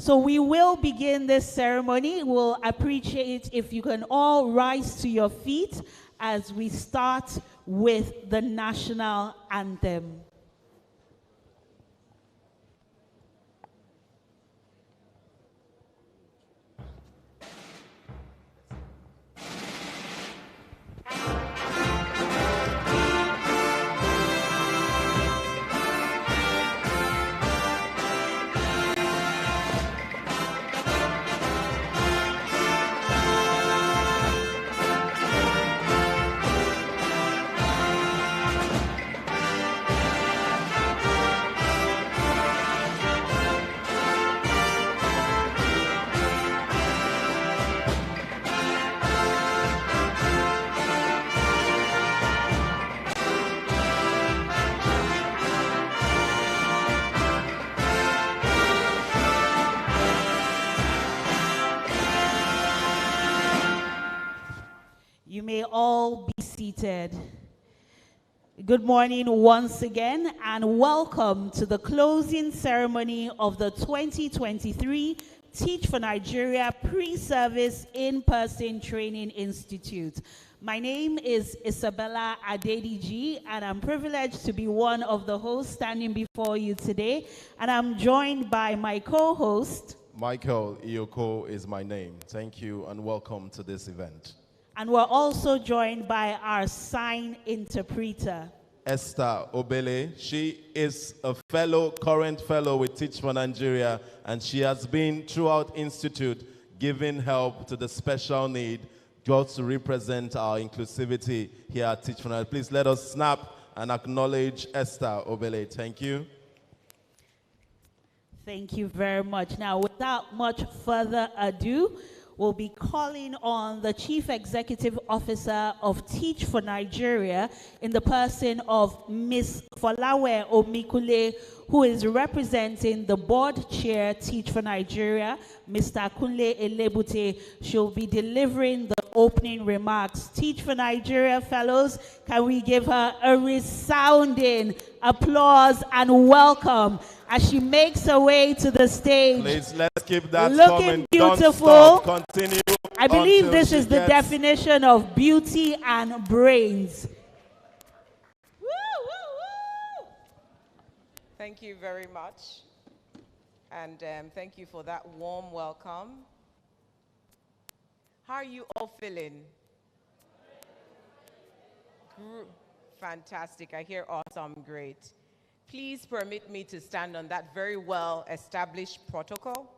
So we will begin this ceremony. We'll appreciate if you can all rise to your feet as we start with the national anthem. You may all be seated. Good morning once again, and welcome to the closing ceremony of the 2023 Teach for Nigeria Pre-Service In-Person Training Institute. My name is Isabella Adediji, and I'm privileged to be one of the hosts standing before you today. And I'm joined by my co-host. Michael Iyoko is my name. Thank you and welcome to this event. And we're also joined by our sign interpreter, Esther Obele. She is a current fellow with Teach for Nigeria, and she has been throughout Institute giving help to the special need, just to represent our inclusivity here at Teach for Nigeria. Please let us snap and acknowledge Esther Obele. Thank you. Thank you very much. Now, without much further ado, we'll be calling on the Chief Executive Officer of Teach for Nigeria in the person of Ms. Folawe Omikule, who is representing the board chair, Teach for Nigeria, Mr. Kunle Elebute. She'll be delivering the opening remarks. Teach for Nigeria fellows, can we give her a resounding applause and welcome as she makes her way to the stage. Please, let's keep that looking coming. beautiful. Don't stop. Continue. I believe this is the definition of beauty and brains. Woo, woo, woo. Thank you very much. And thank you for that warm welcome. How are you all feeling? Fantastic. I hear awesome. Great. Please permit me to stand on that very well-established protocol.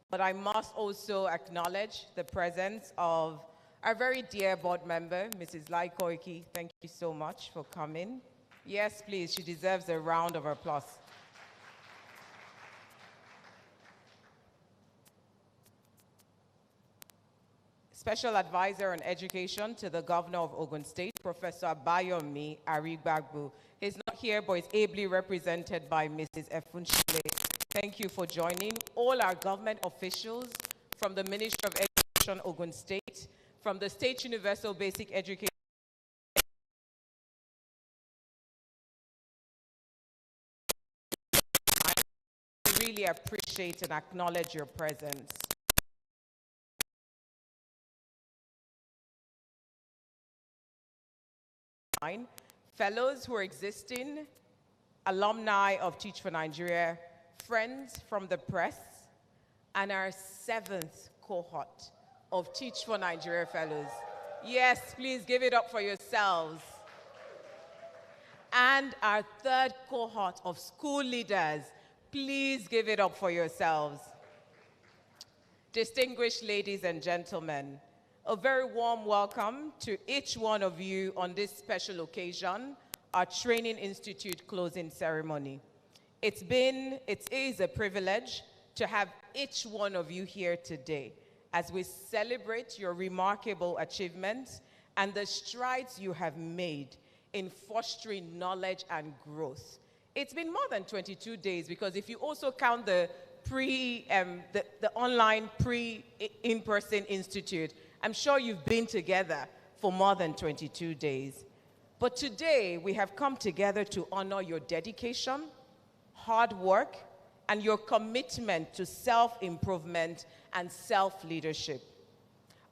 But I must also acknowledge the presence of our very dear board member, Mrs. Lai Koiki. Thank you so much for coming. Yes, please, she deserves a round of applause. Special Advisor on Education to the Governor of Ogun State, Professor Bayomi Arigbagbo. He's not here, but is ably represented by Mrs. Efunshile. Thank you for joining. All our government officials from the Ministry of Education, Ogun State, from the State Universal Basic Education, I really appreciate and acknowledge your presence. Fellows who are existing, alumni of Teach for Nigeria, friends from the press, and our 7th cohort of Teach for Nigeria Fellows. Yes, please give it up for yourselves. And our 3rd cohort of school leaders. Please give it up for yourselves. Distinguished ladies and gentlemen, a very warm welcome to each one of you on this special occasion, our Training Institute closing ceremony. It is a privilege to have each one of you here today as we celebrate your remarkable achievements and the strides you have made in fostering knowledge and growth. It's been more than 22 days because if you also count the online in-person institute, I'm sure you've been together for more than 22 days. But today, we have come together to honor your dedication, hard work, and your commitment to self-improvement and self-leadership.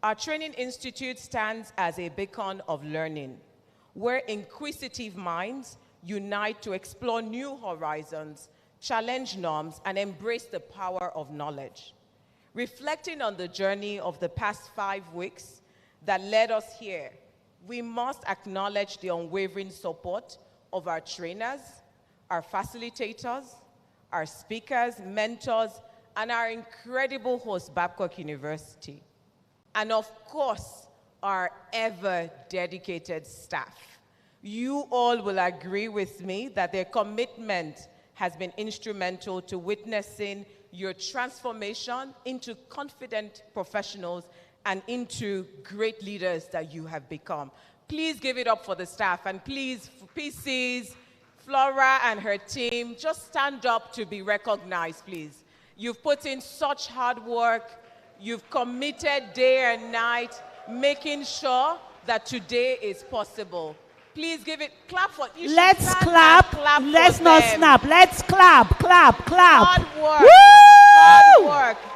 Our training institute stands as a beacon of learning, where inquisitive minds unite to explore new horizons, challenge norms, and embrace the power of knowledge. Reflecting on the journey of the past 5 weeks that led us here, we must acknowledge the unwavering support of our trainers, our facilitators, our speakers, mentors, and our incredible host, Babcock University. And of course, our ever-dedicated staff. You all will agree with me that their commitment has been instrumental to witnessing your transformation into confident professionals and into great leaders that you have become. Please give it up for the staff, and please, PCs, Flora and her team, just stand up to be recognized, please. You've put in such hard work. You've committed day and night, making sure that today is possible. Please give it, clap for, let's clap, let's not them. snap, let's clap. Hard work, Woo!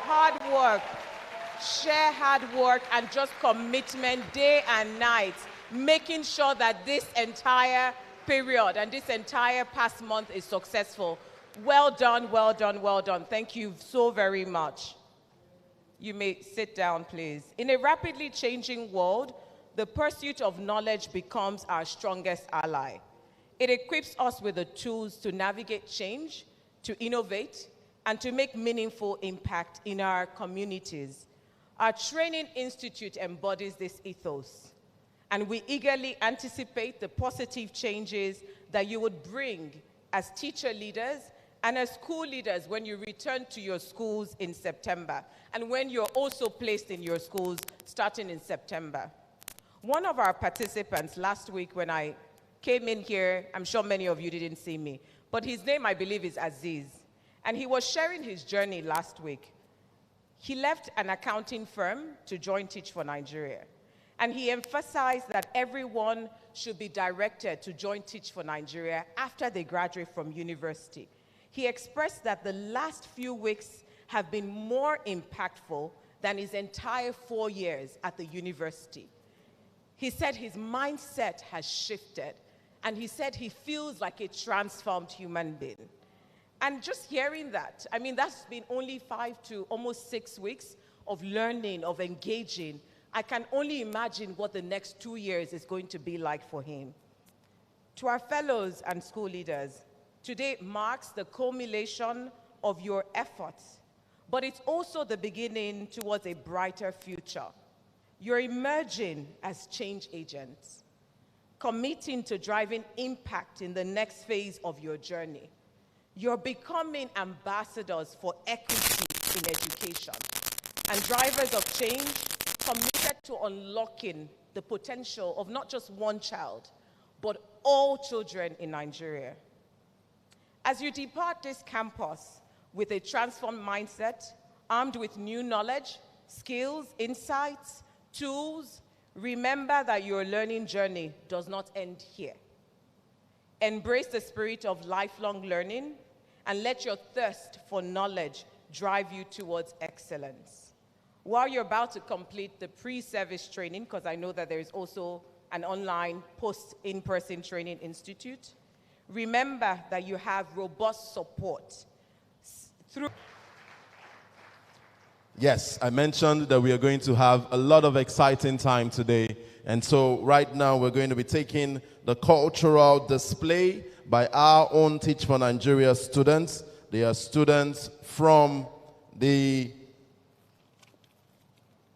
hard work. Share hard work and just commitment day and night, making sure that this entire period and this entire past month is successful. Well done, well done, well done. Thank you so very much. You may sit down, please. In a rapidly changing world, the pursuit of knowledge becomes our strongest ally. It equips us with the tools to navigate change, to innovate, and to make meaningful impact in our communities. Our training institute embodies this ethos, and we eagerly anticipate the positive changes that you would bring as teacher leaders and as school leaders when you return to your schools in September, and when you're also placed in your schools starting in September. One of our participants last week when I came in here, I'm sure many of you didn't see me, but his name I believe is Aziz, and he was sharing his journey last week. He left an accounting firm to join Teach for Nigeria, and he emphasized that everyone should be directed to join Teach for Nigeria after they graduate from university. He expressed that the last few weeks have been more impactful than his entire 4 years at the university. He said his mindset has shifted, and he said he feels like a transformed human being. And just hearing that, I mean, that's been only 5 to almost 6 weeks of learning, of engaging. I can only imagine what the next 2 years is going to be like for him. To our fellows and school leaders, today marks the culmination of your efforts, but it's also the beginning towards a brighter future. You're emerging as change agents, committing to driving impact in the next phase of your journey. You're becoming ambassadors for equity in education and drivers of change committed to unlocking the potential of not just one child, but all children in Nigeria. As you depart this campus with a transformed mindset, armed with new knowledge, skills, insights, tools, remember that your learning journey does not end here. Embrace the spirit of lifelong learning and let your thirst for knowledge drive you towards excellence. While you're about to complete the pre-service training, because I know that there is also an online post-in-person training institute, remember that you have robust support through. Yes, I mentioned that we are going to have a lot of exciting time today. And so right now we're going to be taking the cultural display by our own Teach for Nigeria students. They are students from the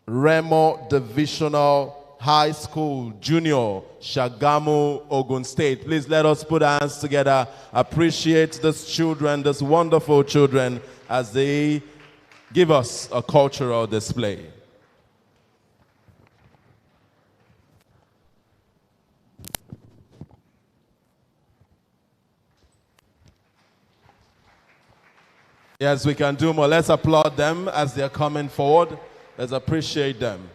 Remo Divisional High School, Junior, Shagamu, Ogun State. Please let us put our hands together, appreciate these children, these wonderful children, as they give us a cultural display. Yes, we can do more. Let's applaud them as they're coming forward. Let's appreciate them.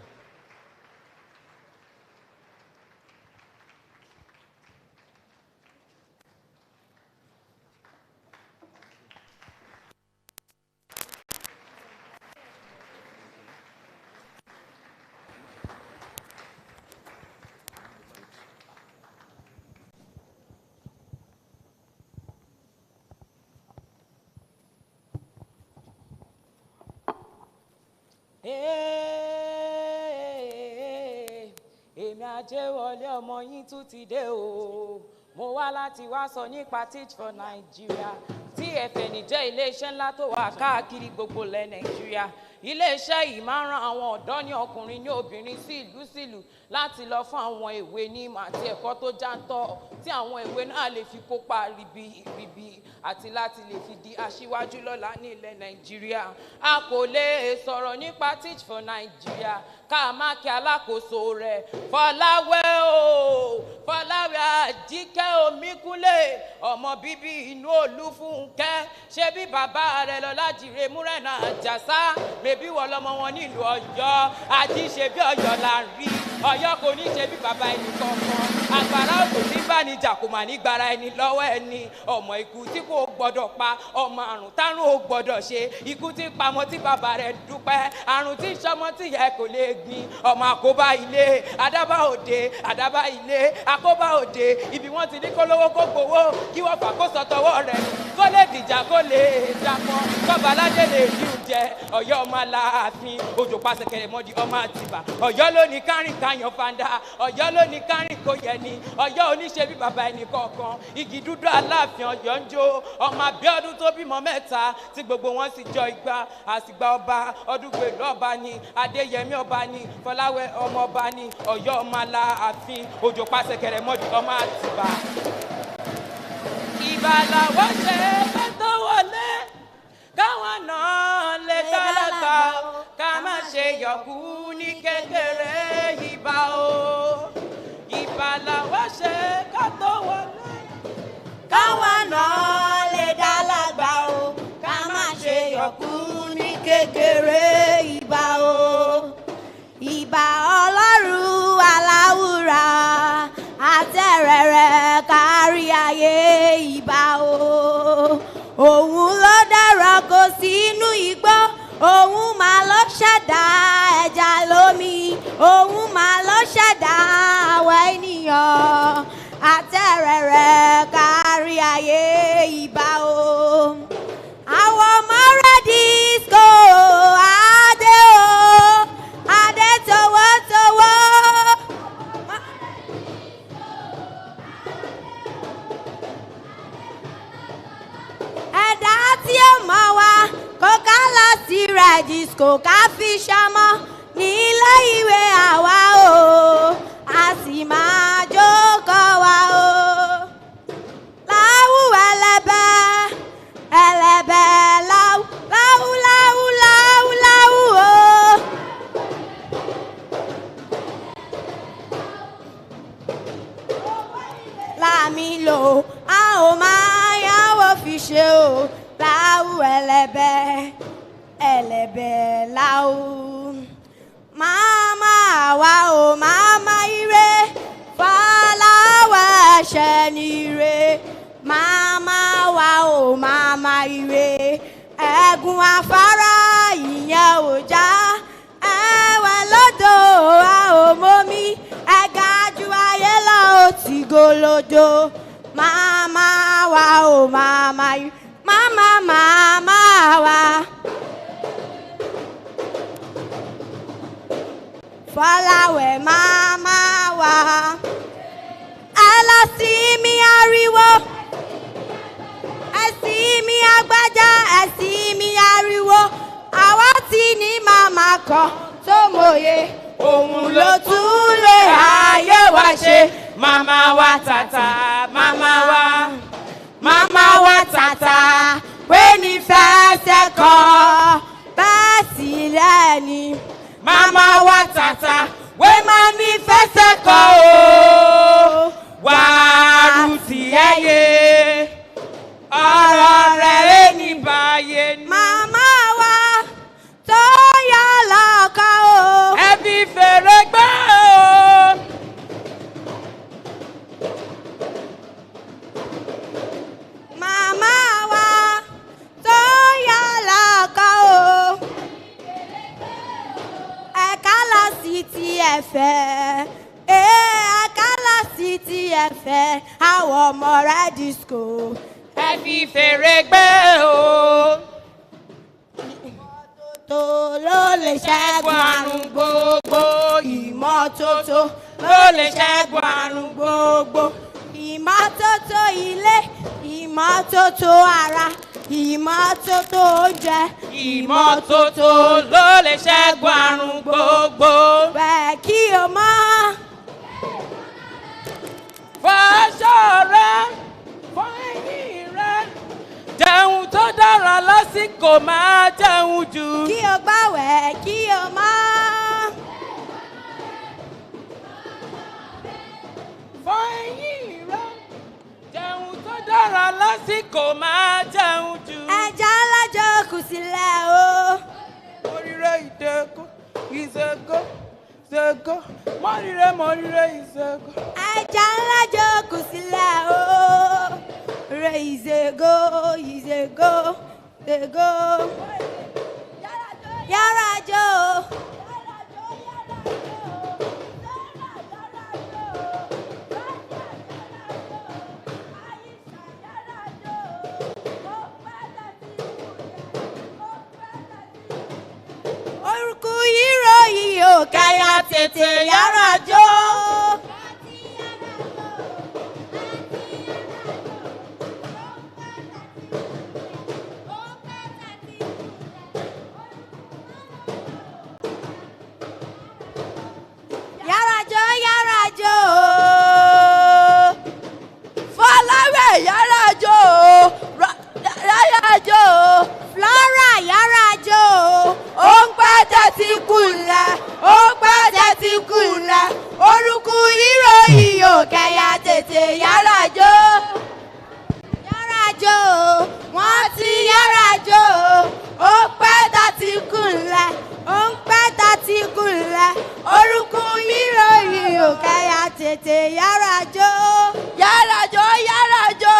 Èmi Ajéwọlé ọmọ yín tún ti dé o. Mo wá láti wá sọ nípa Teach for Nigeria. TFN jẹ́ ilé-iṣẹ́ ńlá tó wà káàkiri gbogbo ilẹ̀ Nàìjíríà. Ilé-iṣẹ́ yìí máa ń ran àwọn ọ̀dọ́ ní ọkùnrin ní obìnrin sí ìlú láti lọ fún àwọn èwe ní ìmọ̀ àti ẹ̀kọ́ tó jántọ́ tí àwọn èwe náà lè fi kópa ribi àti láti lè fi di aṣíwájú lọ́la ní ilẹ̀ Nàìjíríà. A kò lè sọ̀rọ̀ nípa Teach for Nigeria ká má kí alákòóso rẹ̀ Fọláwẹ́ Àjíkẹ́ Omíkúnlé ọmọ bíbí inú Olúfúnkẹ́ ṣé bí bàbá rẹ̀ Lọ́lájírè Múrẹ̀nà Àjàsá mẹ́bí wọ́n lọ́mọ wọn nílùú Ọ̀yọ́ àti ṣe bí Ọ̀yọ́ la rí Ọ̀yọ́ kò ní ṣe bí bàbá ẹni kankan àgbàrá òkú tí bá ní jà kò mà ní gbára ẹni lọ́wọ́ ẹni ọmọ ikú tí kò gbọ́dọ̀ pa ọmọ àrùn tárùn ò gbọ́dọ̀ ṣe ikú tí pamọ́ tí bàbá rẹ̀ dúpẹ́ àrùn tí sọmọ tí yẹ kò lè gbin ọmọ àkóbá ilé àdábá òde àdábá ilé àkóbá òde ibi wọ́n ti ní kó lówó kó gbowó kí wọ́n fà kó sọtọwọ́ rẹ̀ kó lè dìjà kó lè dàpọ̀ kọ́ba aládé lè rí oúnjẹ Ọ̀yọ́ ọmọ Aláàfin òjò pàṣẹ kẹrẹmọdì ọmọ Àtìbà Ọ̀yọ́ ló ní kárìn káyàn fanda Ọ̀yọ́ ló ní kárìn kó yẹni Ọ̀yọ́ oníṣe bí bàbá ẹnì kọ̀ọ̀kan igi dúdú Aláàfin Ọ̀yọ́ ń jó ọmọ Abíọ́dún tó bímọ mẹ́ta tí gbogbo wọn sì jọ igba àsìgbà ọba Ọdúngbèlú ọba ni Adéyẹmí ọba ni Fọláwẹ́ ọmọ ọba ni Ọ̀yọ́ ọmọ Aláàfin òjò pàṣẹ kẹrẹmọdì ọmọ Àtìbà. Ìbàlàwọ̀ ṣe é tó wọlé káwọn náà lè dálàgbà ká má ṣe yọ̀kú ní kékeré ìbà o. Ìbàlàwọ̀ ṣe é ká tó wọlé káwọn náà lè dálàgbà o ká má ṣe yọ̀kú ní kékeré ìbà o. Ìbà Ọlọ́run aláwùrà àtẹ̀rẹ̀rẹ̀ kárí ayé ìbà o. Òun ló dára kó sínú igbó òun máa ló ṣẹ̀dá ẹja lómi òun máa ló ṣẹ̀dá àwa ènìyàn àtẹ̀rẹ̀rẹ̀ kárí ayé ìbà o. Àwọn ọmọ rẹ̀ disco adé o adé towótowó. Ẹ̀dá tí ó mọ̀ wá kó ká lọ sí rẹ̀ disco ká fi ṣọmọ ní ilé ìwé àwa o a sì máa jókòó wa o. Láwù ẹlẹ́bẹ̀ ẹlẹ́bẹ̀ láwù láwù láwù láwù láwù o. Láàmì lò a ò máa yáwó fi ṣe o. Láwù ẹlẹ́bẹ̀ ẹlẹ́bẹ̀ láwù. Màmá wa o màmá ire Fọláwẹ́ ẹ̀ṣẹ̀ ni ire. Màmá wa o màmá ire ẹ̀gún afárá ìyẹn ò já ẹ̀wẹ̀ lódò a ò mómi ẹ̀ga ju ayé lọ ó ti gòlòdò. Màmá wa o màmá ire màmá wa. Fọláwẹ́ màmá wa. Ẹ lọ sí mi ariwo ẹ sí mi agbájá ẹ sí mi ariwo àwa tí ní màmá kan tó mòye òun ló tún lè ayé wa ṣe. Màmá wa tàtà màmá wa tàtà pé ní fẹsẹ̀ kọ́ bẹ́ẹ̀ sì lẹ́ni. Màmá wa tàtà wé máa ní fẹsẹ̀ kọ́ o wàá rúti ẹyẹ ọ̀rọ̀ rẹ̀ lé ní báyé ní. Màmá wa tó yà lọ́kọ̀ o. Ẹ fi fèrè gbé o. Màmá wa tó yà lọ́kọ̀ o. Ẹ̀ka lọ sí ti ẹ̀fẹ̀. Ẹ̀ka lọ sí ti ẹ̀fẹ̀. Àwọn ọmọ rẹ̀ disco. Ẹ fi fèrè gbé o. ló lè ṣẹ́gun àrùn gbogbo. Ìmọ́tótó ló lè ṣẹ́gun àrùn gbogbo. Ìmọ́tótó ilé, ìmọ́tótó ara, ìmọ́tótó oúnjẹ. Ìmọ́tótó ló lè ṣẹ́gun àrùn gbogbo. Bẹ́ẹ̀ kí o mọ́. Fọṣọ rẹ, fọ eyín rẹ, jẹun tó dára lásìkò, máa jẹun jù. Kí o gbàwẹ̀ kí o mọ́. Fọ eyín rẹ, jẹun tó dára lásìkò, máa jẹun jù. Ẹja alájọ kù sílẹ̀ o. Mọ̀ríré ìdẹ́kọ̀, ìṣègùn, ìṣègùn, mọ̀ríré ìṣègùn. Ẹja alájọ kù sílẹ̀ o. Ìṣègò, ìṣègò, ìṣègò. Yàrá jò. Orúkú ìròyìn ò kẹ́yà tètè yàrá jò. Yàrá jò. Fọláwẹ̀ yàrá jò. Yàrá jò. Flora yàrá jò. Ó ń pẹ́ tẹ́tí kùnlẹ̀. Ó ń pẹ́ tẹ́tí kùnlẹ̀. Orúkú ìròyìn ò kẹ́yà tètè yàrá jò. Yàrá jò. Wọ́n ti yàrá jò. Ó ń pẹ́ tẹ́tí kùnlẹ̀. Ó ń pẹ́ tẹ́tí kùnlẹ̀. Orúkú ìròyìn ò kẹ́yà tètè yàrá jò. Yàrá jò. Yàrá jò.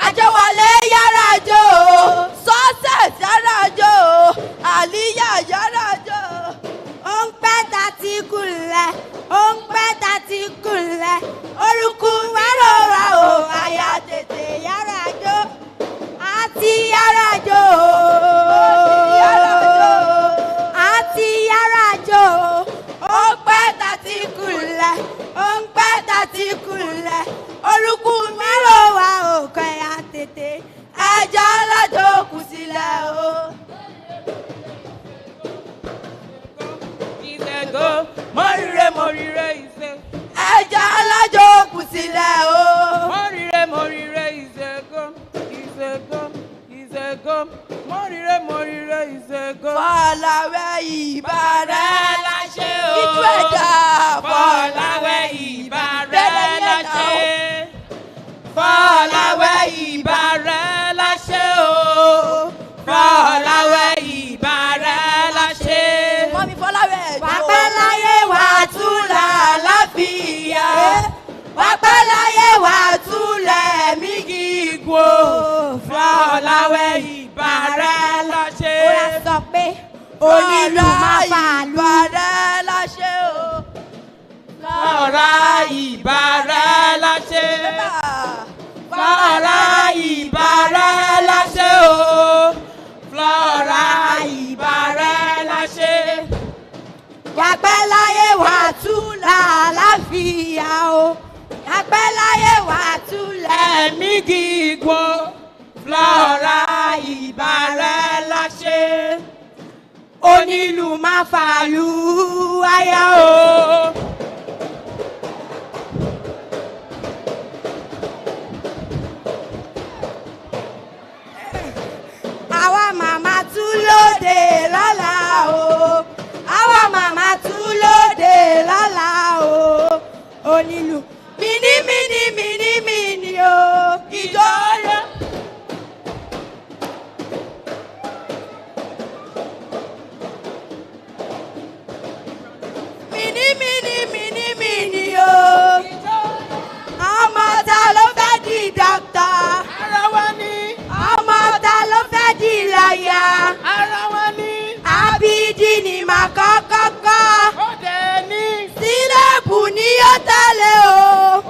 Àjọwọlé yàrá jò. Success yàrá jò. Àlíyà yàrá jò. Ó ń pẹ́ tàtí kùnlẹ̀. Ó ń pẹ́ tàtí kùnlẹ̀. Orúkú wẹ́rọ̀ra o. Àyà tètè yàrá jò. Àti yàrá jò. Àti yàrá jò. Ó ń pẹ́ tàtí kùnlẹ̀. Ó ń pẹ́ tàtí kùnlẹ̀. Orúkú wẹ́rọ̀ra o. Kẹ́yà tètè. Ẹja alájò kù sílẹ̀ o. Ìṣègùn, mọ̀ríré ìṣègùn. Ẹja alájò kù sílẹ̀ o. Mọ̀ríré ìṣègùn, ìṣègùn, ìṣègùn, mọ̀ríré ìṣègùn. Fọláwẹ̀ ìbàrẹ̀ láṣẹ o. ìjú ẹ̀dá. Fọláwẹ̀ ìbàrẹ̀ láṣẹ. Fọláwẹ̀ ìbàrẹ̀ láṣẹ o. Fọláwẹ̀ ìbàrẹ̀ láṣẹ. Mọ́mí Fọláwẹ̀ jò. Wàpẹ́ láyé wà túlà láfíà. Wàpẹ́ láyé wà túlẹ̀ mí gígùn. Fọláwẹ̀ ìbàrẹ̀ láṣẹ. Ó yá sọ pé onílù máa fàlù. Ìbàrẹ̀ láṣẹ o. Flora ìbàrẹ̀ láṣẹ. Flora ìbàrẹ̀ láṣẹ o. Flora ìbàrẹ̀ láṣẹ. Wàpẹ́ láyé wà túlà láfíà o. Wàpẹ́ láyé wà túlẹ̀. Ẹ̀mí gígùn. Flora ìbàrẹ̀ láṣẹ. Onílù máa fàlù àyà o. Àwa màmá tún lóde lọ́la o. Àwa màmá tún lóde lọ́la o. Onílù míní o. Ìjọ yẹn. Míní o. Ọmọ ta ló fẹ́ di dọ́kítà? Ara wa ni. Ọmọ ta ló fẹ́ di lọ́yà? Ara wa ni. Abidi ni màá kọ́kọ́ kọ́. Ó dẹ̀ ní. Sílẹ̀bù ni ó tẹ́lẹ̀ o.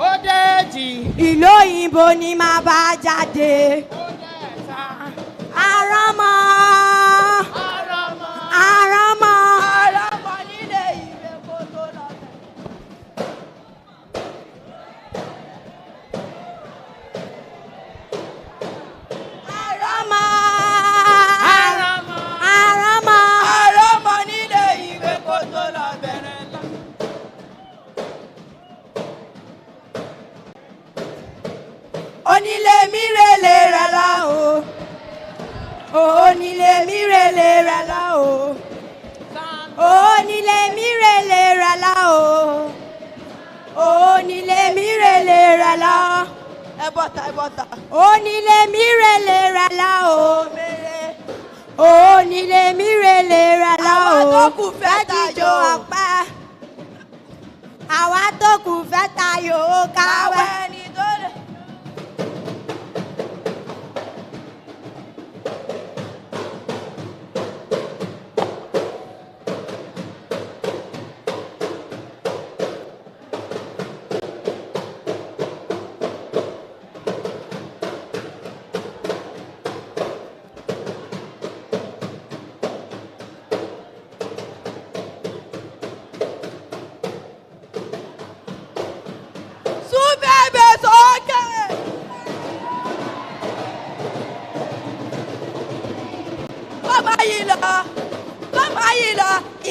Ó dẹ̀ jì. Ìlú òyìnbó ni màá bá jáde. Ó dẹ̀ o. Onílé mi rèlè rẹ̀ lọ o. Onílé mi rèlè rẹ̀ lọ. Ẹ bọ́ta. Onílé mi rèlè rẹ̀ lọ o. Onílé mi rèlè rẹ̀ lọ o. Àwa tó kù fẹ́ tayò ọpẹ́. Àwa tó kù fẹ́ tayò káwẹ́ ni tó lè.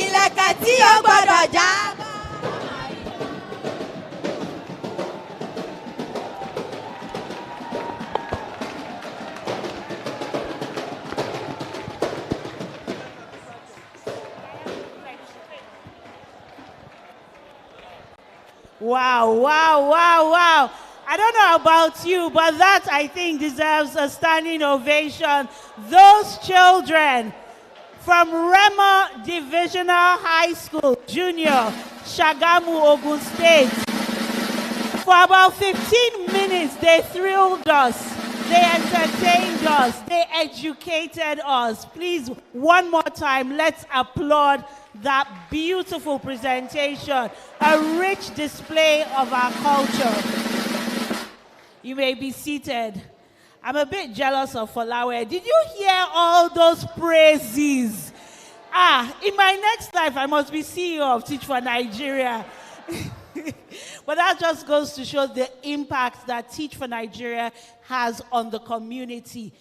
Ìlẹ̀kẹ̀ tí ó gbọ́dọ̀ já. Wow. I don't know about you, but that, I think, deserves a standing ovation. Those children from Rema Divisional High School, Junior, Shagamu, Ogun State. For about 15 minutes, they thrilled us, they entertained us, they educated us. Please, one more time, let's applaud that beautiful presentation, a rich display of our culture. You may be seated. I'm a bit jealous of Folawe. Did you hear all those praises? In my next life, I must be CEO of Teach for Nigeria. But that just goes to show the impact that Teach for Nigeria has on the community.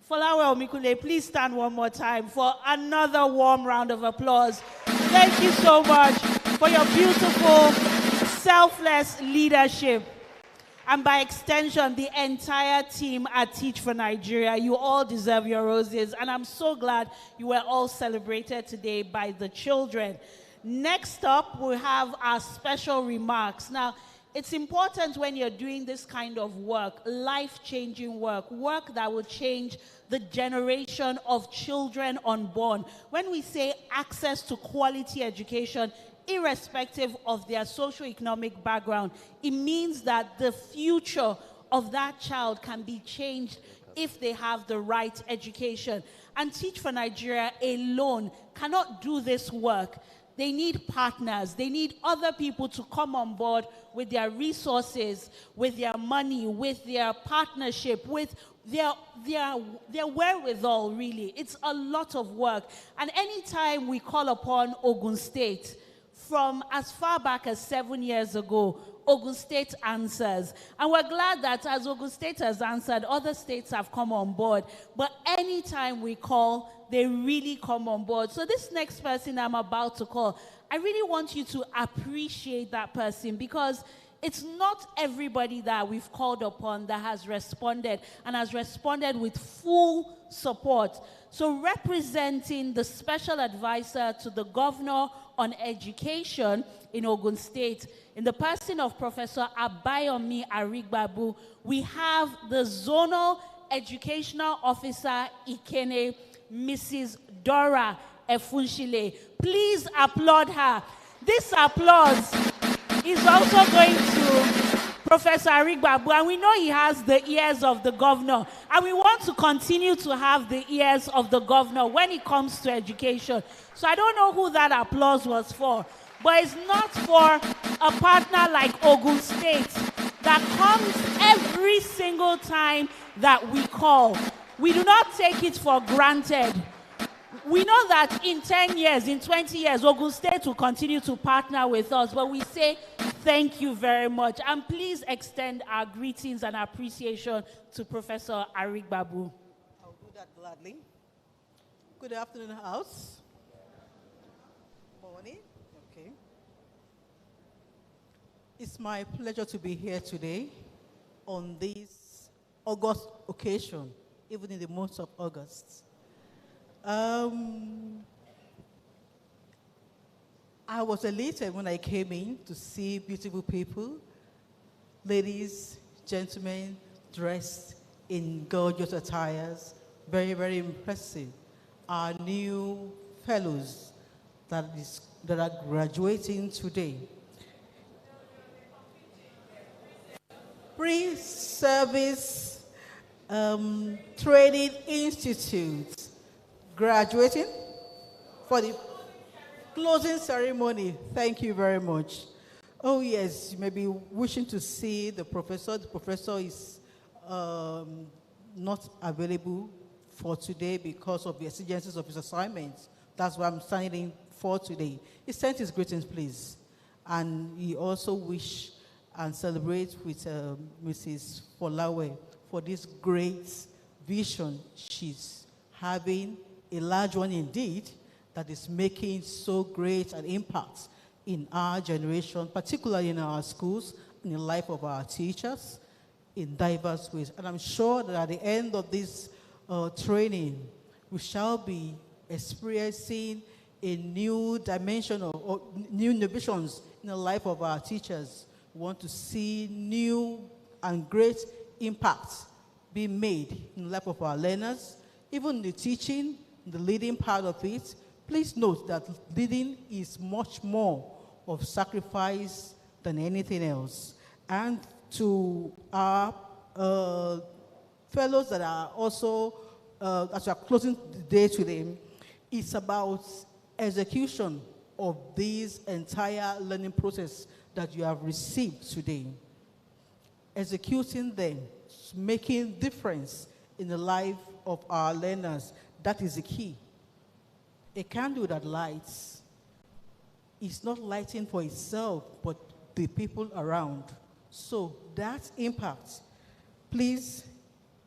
Folawe Omikule, please stand one more time for another warm round of applause. Thank you so much for your beautiful, selfless leadership. And by extension, the entire team at Teach for Nigeria, you all deserve your roses. And I'm so glad you were all celebrated today by the children. Next up, we have our special remarks. Now, it's important when you're doing this kind of work, life-changing work, work that will change the generation of children unborn. When we say access to quality education, irrespective of their socioeconomic background, it means that the future of that child can be changed if they have the right education. And Teach for Nigeria alone cannot do this work. They need partners. They need other people to come on board with their resources, with their money, with their partnership, with their wherewithal, really. It's a lot of work. And anytime we call upon Ogun State, from as far back as 7 years ago, Ogun State answers. And we're glad that as Ogun State has answered, other states have come on board. But anytime we call, they really come on board. So this next person I'm about to call, I really want you to appreciate that person, because it's not everybody that we've called upon that has responded, and has responded with full support. So representing the special advisor to the governor on education in Ogun State, in the person of Professor Abayomi Arigbabu, we have the Zonal Educational Officer Ikene, Mrs. Dora Efunshile. Please applaud her. This applause is also going to Professor Arigbabu, and we know he has the ears of the governor, and we want to continue to have the ears of the governor when it comes to education. So I don't know who that applause was for, but it's not for a partner like Ogun State that comes every single time that we call. We do not take it for granted. We know that in 10 years, in 20 years, Ogun State will continue to partner with us, but we say thank you very much. And please extend our greetings and appreciation to Professor Arigbabu. I'll do that gladly. Good afternoon, House. Morning. Okay. It's my pleasure to be here today on this August occasion, even in the month of August. I was elated when I came in to see beautiful people, ladies, gentlemen, dressed in gorgeous attires. Very, very impressive. Our new fellows that are graduating today. Pre-service training institute graduating for the closing ceremony. Thank you very much. Oh yes, you may be wishing to see the professor. The professor is not available for today because of the exigencies of his assignments. That's why I'm standing in for today. He sent his greetings, please. And he also wish and celebrate with Mrs. Folawe for this great vision she's having, a large one indeed, that is making so great an impact in our generation, particularly in our schools, in the life of our teachers, in diverse ways. And I'm sure that at the end of this training, we shall be experiencing a new dimension or new innovations in the life of our teachers. We want to see new and great impacts being made in the life of our learners, even the teaching, the leading part of it. Please note that leading is much more of sacrifice than anything else. And to our fellows that are also, as we are closing the day today, it's about execution of this entire learning process that you have received today. Executing them, making difference in the life of our learners, that is the key. A candle that lights is not lighting for itself, but the people around. So that impact, please,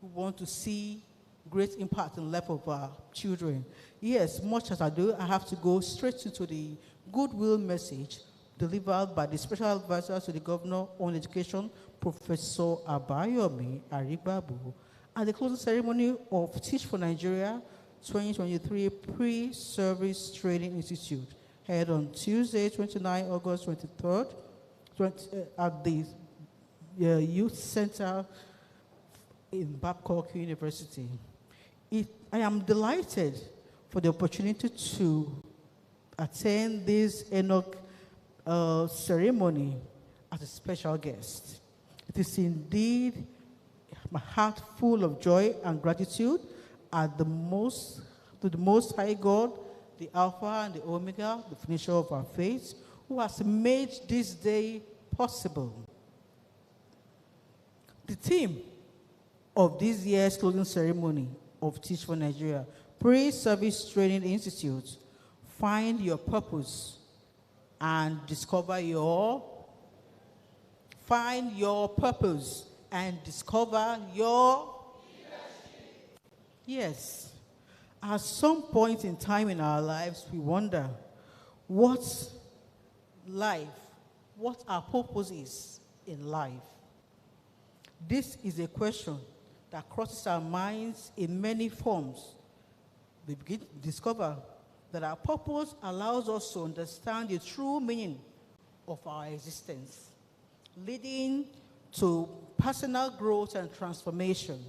we want to see great impact in the life of our children. Yes, much as I do, I have to go straight into the goodwill message delivered by the Special Advisor to the Governor on Education, Professor Abayomi Arigbabu, at the closing ceremony of Teach for Nigeria 2023 Pre-Service Training Institute, held on Tuesday, 29 August 23rd, at the Youth Center in Babcock University. I am delighted for the opportunity to attend this Enoch ceremony as a special guest. It is indeed my heart full of joy and gratitude to the Most High God, the Alpha and the Omega, the finisher of our faith, who has made this day possible. The theme of this year's closing ceremony of Teach for Nigeria Pre-Service Training Institute, find your purpose and discover your purpose and discover your yes. At some point in time in our lives, we wonder what our purpose is in life. This is a question that crosses our minds in many forms. We begin to discover that our purpose allows us to understand the true meaning of our existence, leading to personal growth and transformation.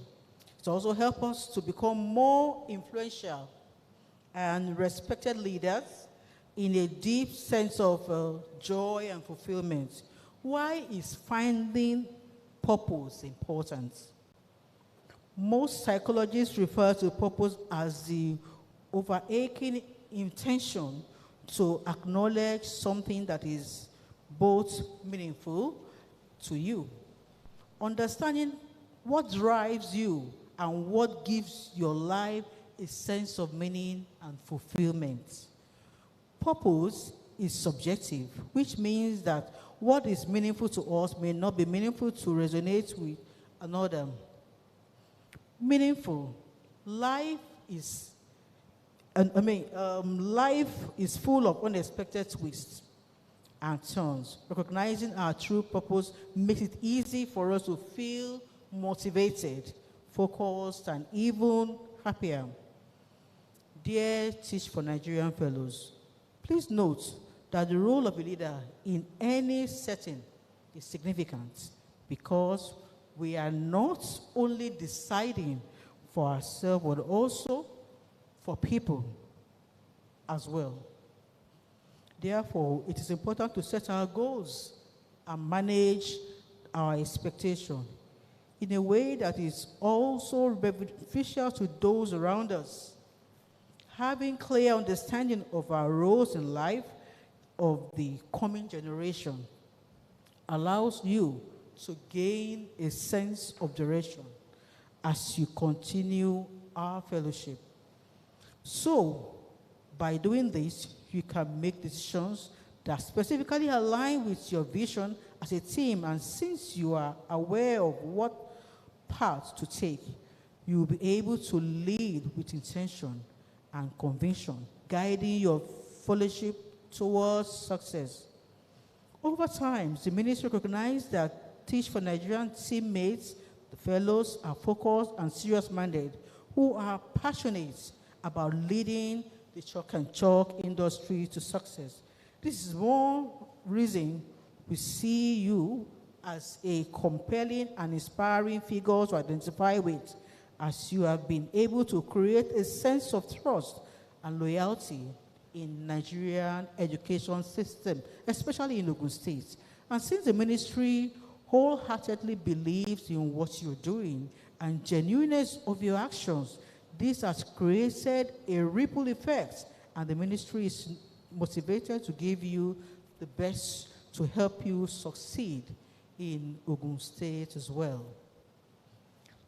It also helps us to become more influential and respected leaders in a deep sense of joy and fulfillment. Why is finding purpose important? Most psychologists refer to purpose as the overarching intention to acknowledge something that is both meaningful to you. Understanding what drives you and what gives your life a sense of meaning and fulfillment. Purpose is subjective, which means that what is meaningful to us may not be meaningful to resonate with another. Meaningful. Life is full of unexpected twists and turns. Recognizing our true purpose makes it easy for us to feel motivated, focused, and even happier. Dear Teach for Nigerian Fellows, please note that the role of a leader in any setting is significant because we are not only deciding for ourselves, but also for people as well. Therefore, it is important to set our goals and manage our expectation in a way that is also beneficial to those around us. Having clear understanding of our roles in life of the coming generation allows you to gain a sense of direction as you continue our fellowship. So, by doing this, you can make decisions that specifically align with your vision as a team, and since you are aware of what path to take, you will be able to lead with intention and conviction, guiding your fellowship towards success. Over time, the ministry recognized that Teach for Nigerian teammates, the fellows, are focused and serious-minded, who are passionate about leading the chalk and chalk industry to success. This is one reason we see you as a compelling and inspiring figure to identify with, as you have been able to create a sense of trust and loyalty in Nigerian education system, especially in Ogun State. And since the ministry wholeheartedly believes in what you're doing and genuineness of your actions, this has created a ripple effect, and the ministry is motivated to give you the best to help you succeed in Ogun State as well.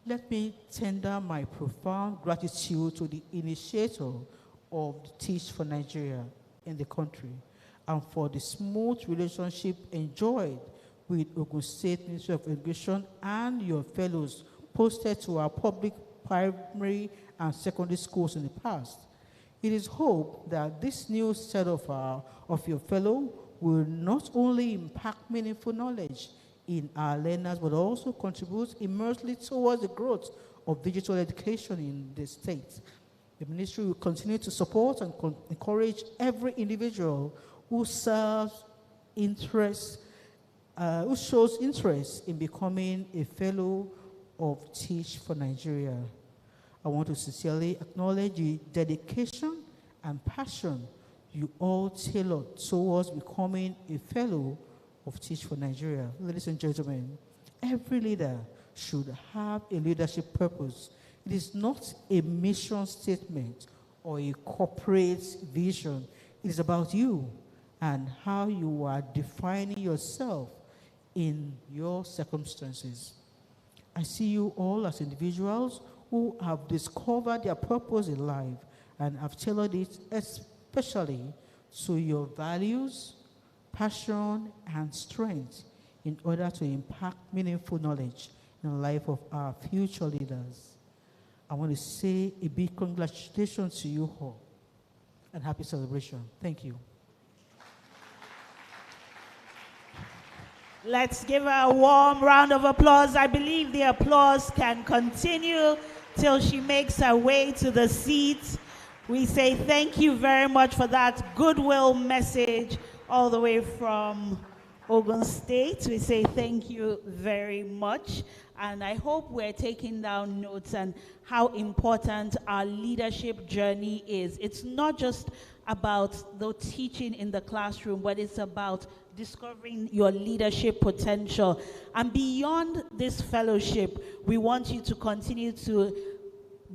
Let me tender my profound gratitude to the initiator of the Teach for Nigeria in the country and for the smooth relationship enjoyed with Ogun State Ministry of Education and your fellows posted to our public primary and secondary schools in the past. It is hoped that this new set of your fellow will not only impact meaningful knowledge in our learners, but also contribute immensely towards the growth of digital education in the state. The ministry will continue to support and encourage every individual who shows interest in becoming a fellow of Teach for Nigeria. I want to sincerely acknowledge the dedication and passion you all tailor towards becoming a fellow of Teach for Nigeria. Ladies and gentlemen, every leader should have a leadership purpose. It is not a mission statement or a corporate vision. It is about you and how you are defining yourself in your circumstances. I see you all as individuals who have discovered their purpose in life and have tailored it especially to your values, passion, and strength in order to impact meaningful knowledge in the life of our future leaders. I want to say a big congratulations to you all and happy celebration. Thank you. Let's give her a warm round of applause. I believe the applause can continue till she makes her way to the seat. We say thank you very much for that goodwill message all the way from Ogun State. We say thank you very much. And I hope we're taking down notes on how important our leadership journey is. It's not just about the teaching in the classroom, but it's about discovering your leadership potential. And beyond this fellowship, we want you to continue to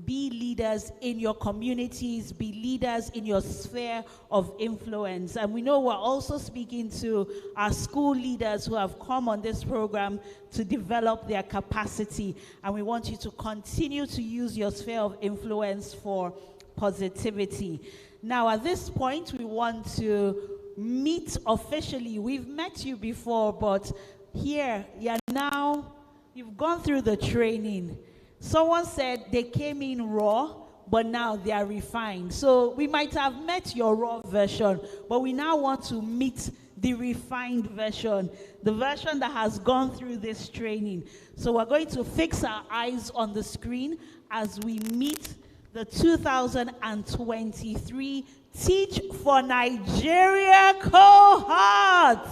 be leaders in your communities, be leaders in your sphere of influence. And we know we're also speaking to our school leaders who have come on this program to develop their capacity. And we want you to continue to use your sphere of influence for positivity. Now, at this point, we want to meet officially. We've met you before, but here, you've gone through the training. Someone said they came in raw, but now they are refined. So we might have met your raw version, but we now want to meet the refined version, the version that has gone through this training. So we're going to fix our eyes on the screen as we meet the 2023 Teach for Nigeria cohort.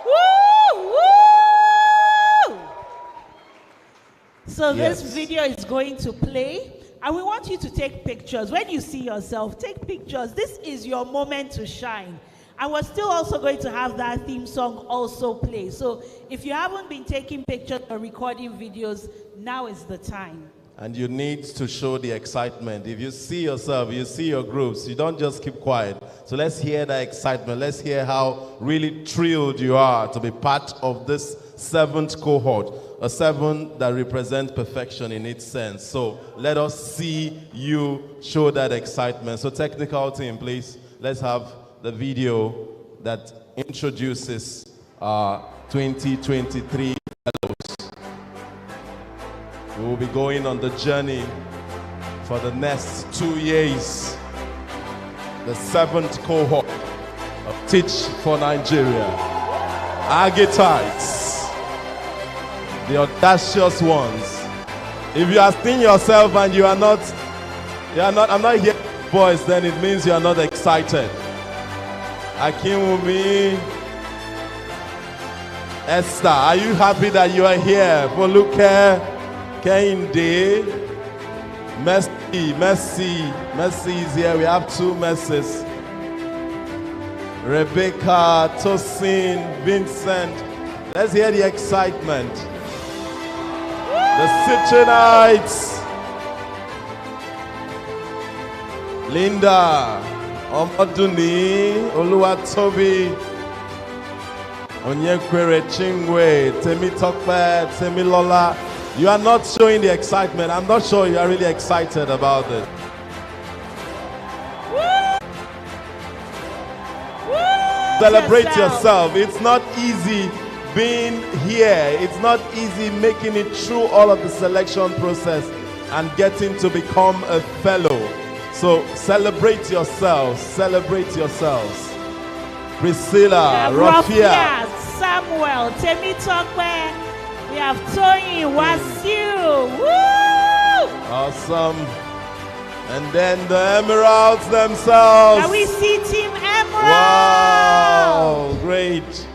Woo! Woo! So Yes. this video is going to play, and we want you to take pictures. When you see yourself, take pictures. This is your moment to shine. And we're still also going to have that theme song also play. So if you haven't been taking pictures or recording videos, now is the time. And you need to show the excitement. If you see yourself, you see your groups, you don't just keep quiet. So let's hear that excitement. Let's hear how really thrilled you are to be part of this 7th cohort, a 7 that represents perfection in its sense. So let us see you show that excitement. So technical team, please, let's have the video that introduces our 2023 fellows. We will be going on the journey for the next 2 years. The 7th cohort of Teach for Nigeria. Agitites, the audacious ones. If you are seeing yourself and I'm not hearing voice, then it means you are not excited. Akinwumi, Esther, are you happy that you are here? Foluke, Kehinde, Mercy is here. We have 2 Mercies. Rebecca, Tosin, Vincent. Let's hear the excitement. The Citronites. Linda, Omoduni, Oluwatobi, Onyekwere Chingwe, Temitope, Temilola. You are not showing the excitement. I'm not sure you are really excited about it. Celebrate yourself. It's not easy being here. It's not easy making it through all of the selection process and getting to become a fellow. So celebrate yourselves. Celebrate yourselves. Priscilla, Rafia, Samuel, Temitope. We have Tony, Wasiu. Woo! Awesome. And then the Emeralds themselves. Can we see Team Emerald? Wow, great.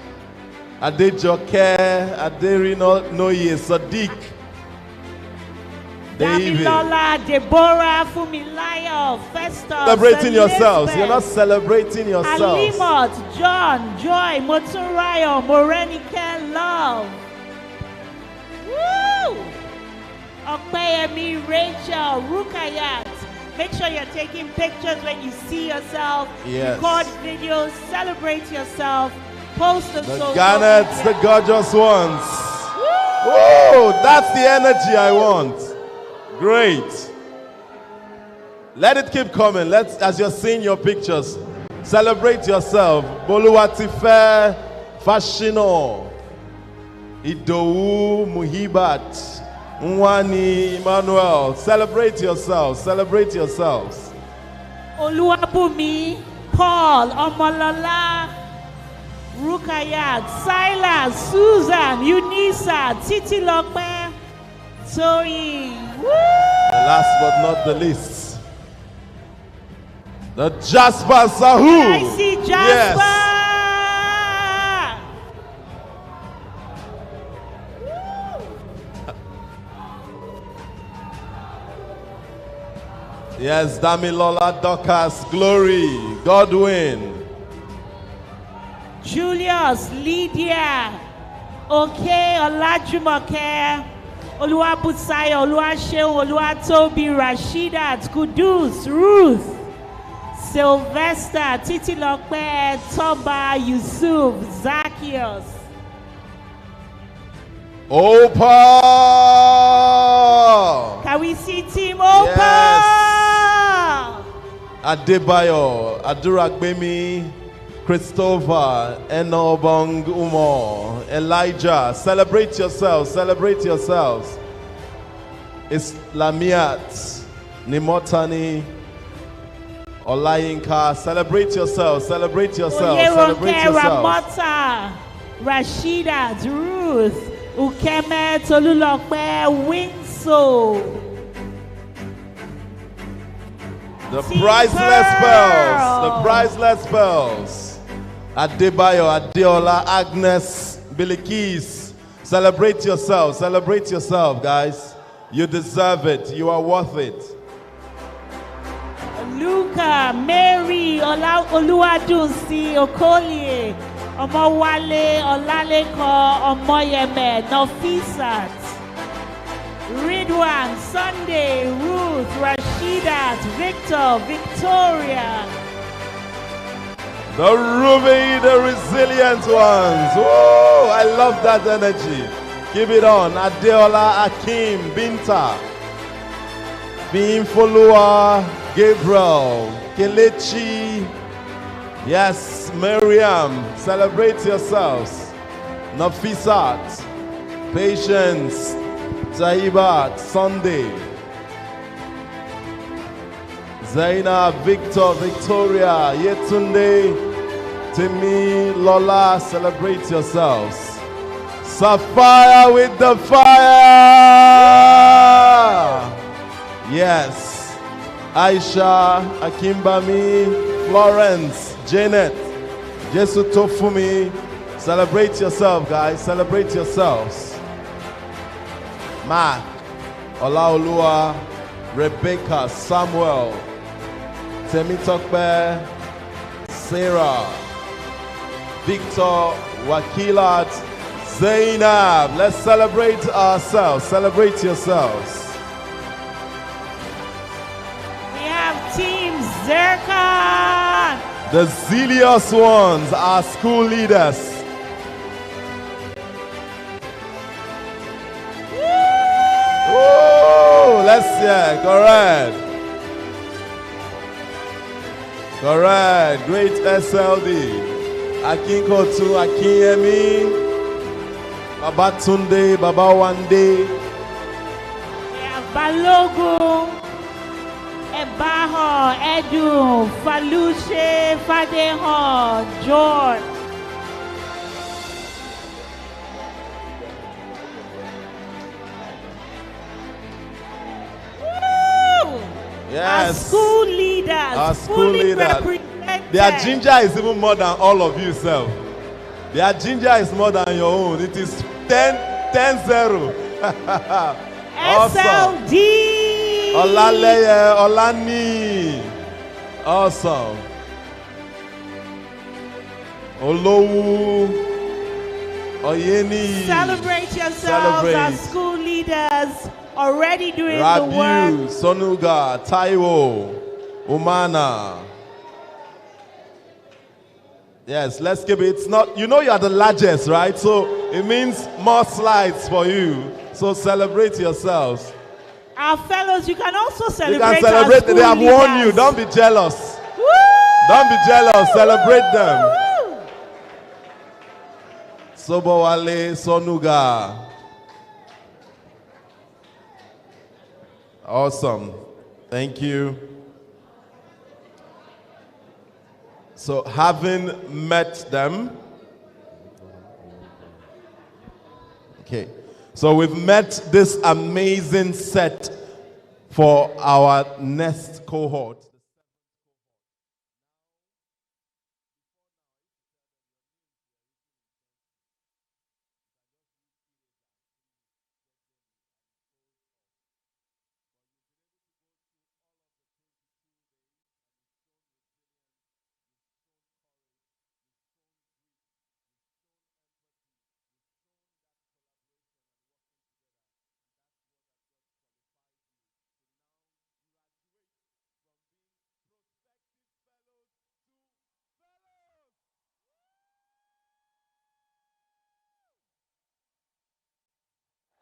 Adejoke, Aderino Noye, Sadiq, David. Damilola, Deborah, Fumilayo, Festus, Celebrating yourselves. Elizabeth, You're not celebrating yourselves. Alimot, John, Joy, Moturayo, Morenike, Love. Woo! Okpeyemi, Rachel, Rukayat. Make sure you're taking pictures when you see yourself. Yes. Record videos, celebrate yourself, post the The social Garnets, media. the gorgeous ones. Woo! Whoa, that's the energy I want. Great. Let it keep coming. As you're seeing your pictures, celebrate yourself. Boluwatife, Fashino, Idowu, Muhibat, Nwani, Emmanuel. Celebrate yourselves. Celebrate yourselves. Oluwabumi, Paul, Omolola, Rukayat, Silas, Susan, Eunisa, Titilope, Toyin. Woo! Last but not the least, the Jasper Sahu. I see Jasper. Yes. Yes, Damilola, Dorcas, Glory, Godwin. Julius, Lydia, Okay, Olajumoke, Oluwabusayo, Oluwaseun, Oluwatobi, Rashidat, Kudus, Ruth, Sylvester, Titilope, Toba, Yusuf, Zacchaeus. Opa! Can we see Team Opa? Yes. Adebayo, Aduragbemi, Christopher, Enobong Umo, Elijah. Celebrate yourselves. Celebrate yourselves. Islamiat, Nimotani, Olayinka. Celebrate yourselves. Celebrate yourselves. Celebrate Oyeronke, yourselves. Ramota, Rashidat, Ruth, Ukeme, Tolulope, Winso. The Team priceless pearls. The Pearl. priceless pearls. Adebayo, Adeola, Agnes, Bilikis. Celebrate yourself. Celebrate yourself, guys. You deserve it. You are worth it. Luca, Mary, Oluwadunsi, Okolie, Omowale, Olaleko, Omoyeme, Nofisat, Ridwan, Sunday, Ruth, Rashidat, Victor, Victoria. The Ruby, the resilient ones. Oh, I love that energy. Keep it on. Adeola, Akim, Binta, Bimfolua, Gabriel, Kelechi. Yes, Miriam. Celebrate yourselves. Nafisat, Patience, Zaibat, Sunday, Zaina, Victor, Victoria, Yetunde, Timmy, Lola. Celebrate yourselves. Sapphire with the fire. Yes. Aisha, Akimbami, Florence, Janet, Jesu Tofumi. Celebrate yourself, guys. Celebrate yourselves. Mark, Olaolua, Rebecca, Samuel, Temitokbe, Sarah, Victor, Wakilat, Zainab. Let's celebrate ourselves. Celebrate yourselves. We have Team Zerkan. The zealous ones are school leaders. Oh, let's hear. Correct. Correct. Great SLD. Akinkotu, Akinyemi, Babatunde, Babawande. We have Balogun, Ebaho, Edu, Faluche, Fadeho, John. Woo! Yes. Our school leaders. Our school fully leaders. represented. Their ginger is even more than all of you, self. Their ginger is more than your own. It is 10-0. Awesome. SLD. Olaleye, Olani. Awesome. Olowu. Oyeni. Celebrate yourselves, Celebrate. our school leaders already doing the Rabiu, work. Sonuga, Taiwo, Umana. Yes, let's give it. It's not, you know, you are the largest, right? So it means more slides for you. So celebrate yourselves. Our fellows, you can also You celebrate. can celebrate. Our school They have warned you. leaders. Don't be jealous. Woo! Don't be jealous. Celebrate them. Woo! Sobowale, Sonuga. Awesome. Thank you. So having met them, okay. So we've met this amazing set for our next cohort.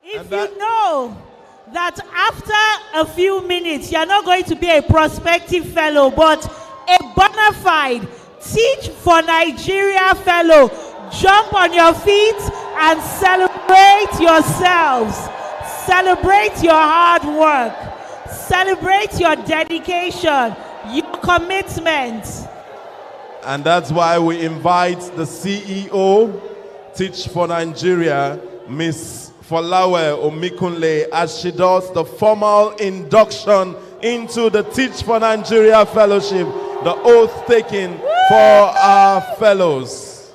If you know that after a few minutes you're not going to be a prospective fellow but a bona fide Teach for Nigeria fellow, jump on your feet and celebrate yourselves. Celebrate your hard work. Celebrate your dedication, your commitment. And that's why we invite the CEO, Teach for Nigeria, Miss Folawe Omikunle, as she does the formal induction into the Teach for Nigeria Fellowship, the oath taking for our fellows.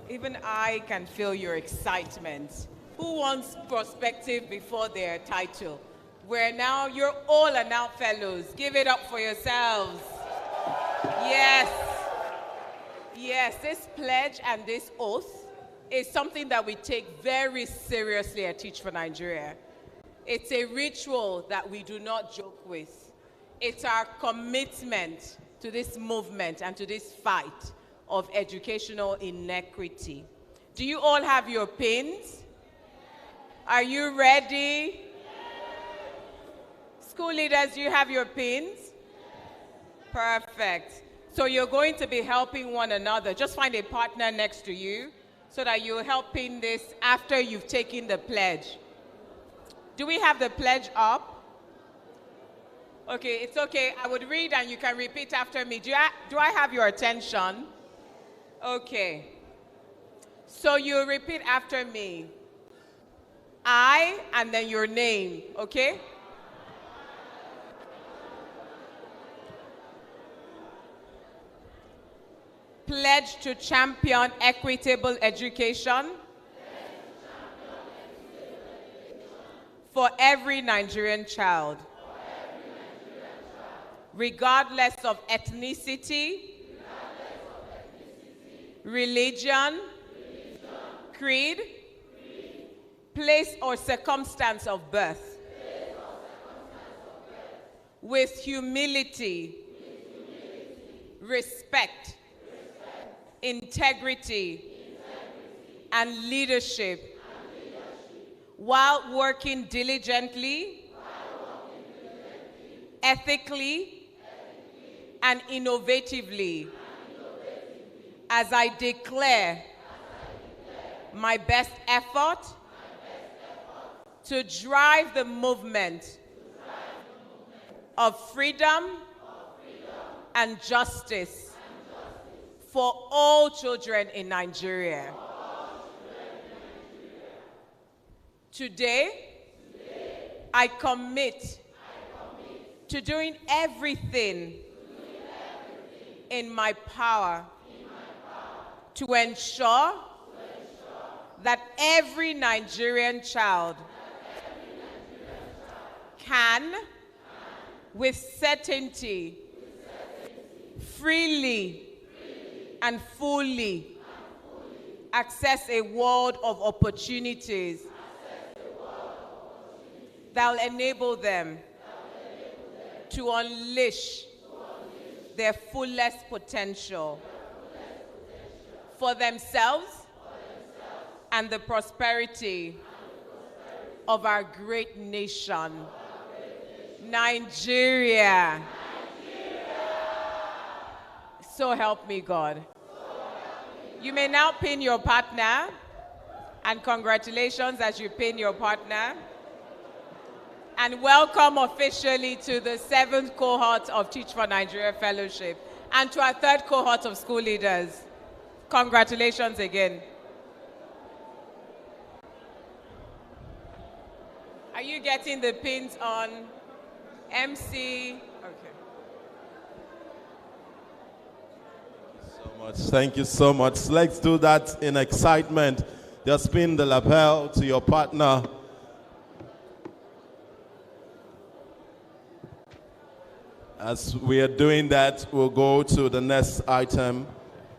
Even I can feel your excitement. Who wants perspective before their title? You're all are now fellows. Give it up for yourselves. Yes. Yes, this pledge and this oath is something that we take very seriously at Teach for Nigeria. It's a ritual that we do not joke with. It's our commitment to this movement and to this fight of educational inequity. Do you all have your pins? Are you ready? School leaders, do you have your pins? Perfect. So you're going to be helping one another. Just find a partner next to you so that you'll help pin this after you've taken the pledge. Do we have the pledge up? Okay, it's okay. I would read and you can repeat after me. Do I have your attention? Okay. So you repeat after me. I, and then your name, okay? Pledge to champion equitable education for every Nigerian child, regardless of ethnicity, religion, creed, place or circumstance of birth, with humility, respect, integrity, and leadership, while working diligently, ethically, and innovatively, as I declare my best effort to drive the movement of freedom and justice for all children in Nigeria. Today, I commit to doing everything in my power to ensure that every Nigerian child can, with certainty, freely and fully access a world of opportunities that will enable them to unleash their fullest potential for themselves and the prosperity of our great nation, Nigeria. So help me God. You may now pin your partner, and congratulations as you pin your partner. And welcome officially to the 7th cohort of Teach for Nigeria Fellowship and to our 3rd cohort of school leaders. Congratulations again. Are you getting the pins on MC? Okay. Thank you so much. Let's do that in excitement. Just pin the lapel to your partner. As we are doing that, we'll go to the next item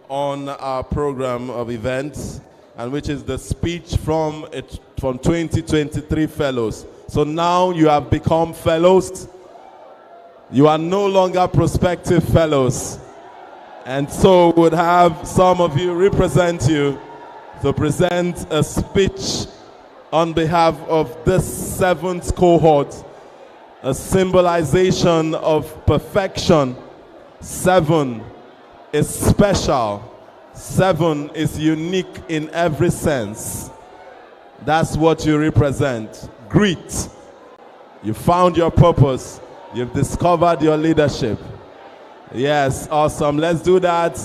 on our program of events, and which is the speech from 2023 fellows. So now you have become fellows. You are no longer prospective fellows. And so would have some of you represent you to present a speech on behalf of this 7th cohort, a symbolization of perfection. 7 is special. 7 is unique in every sense. That's what you represent. Grit. You found your purpose. You've discovered your leadership. Yes, awesome. Let's do that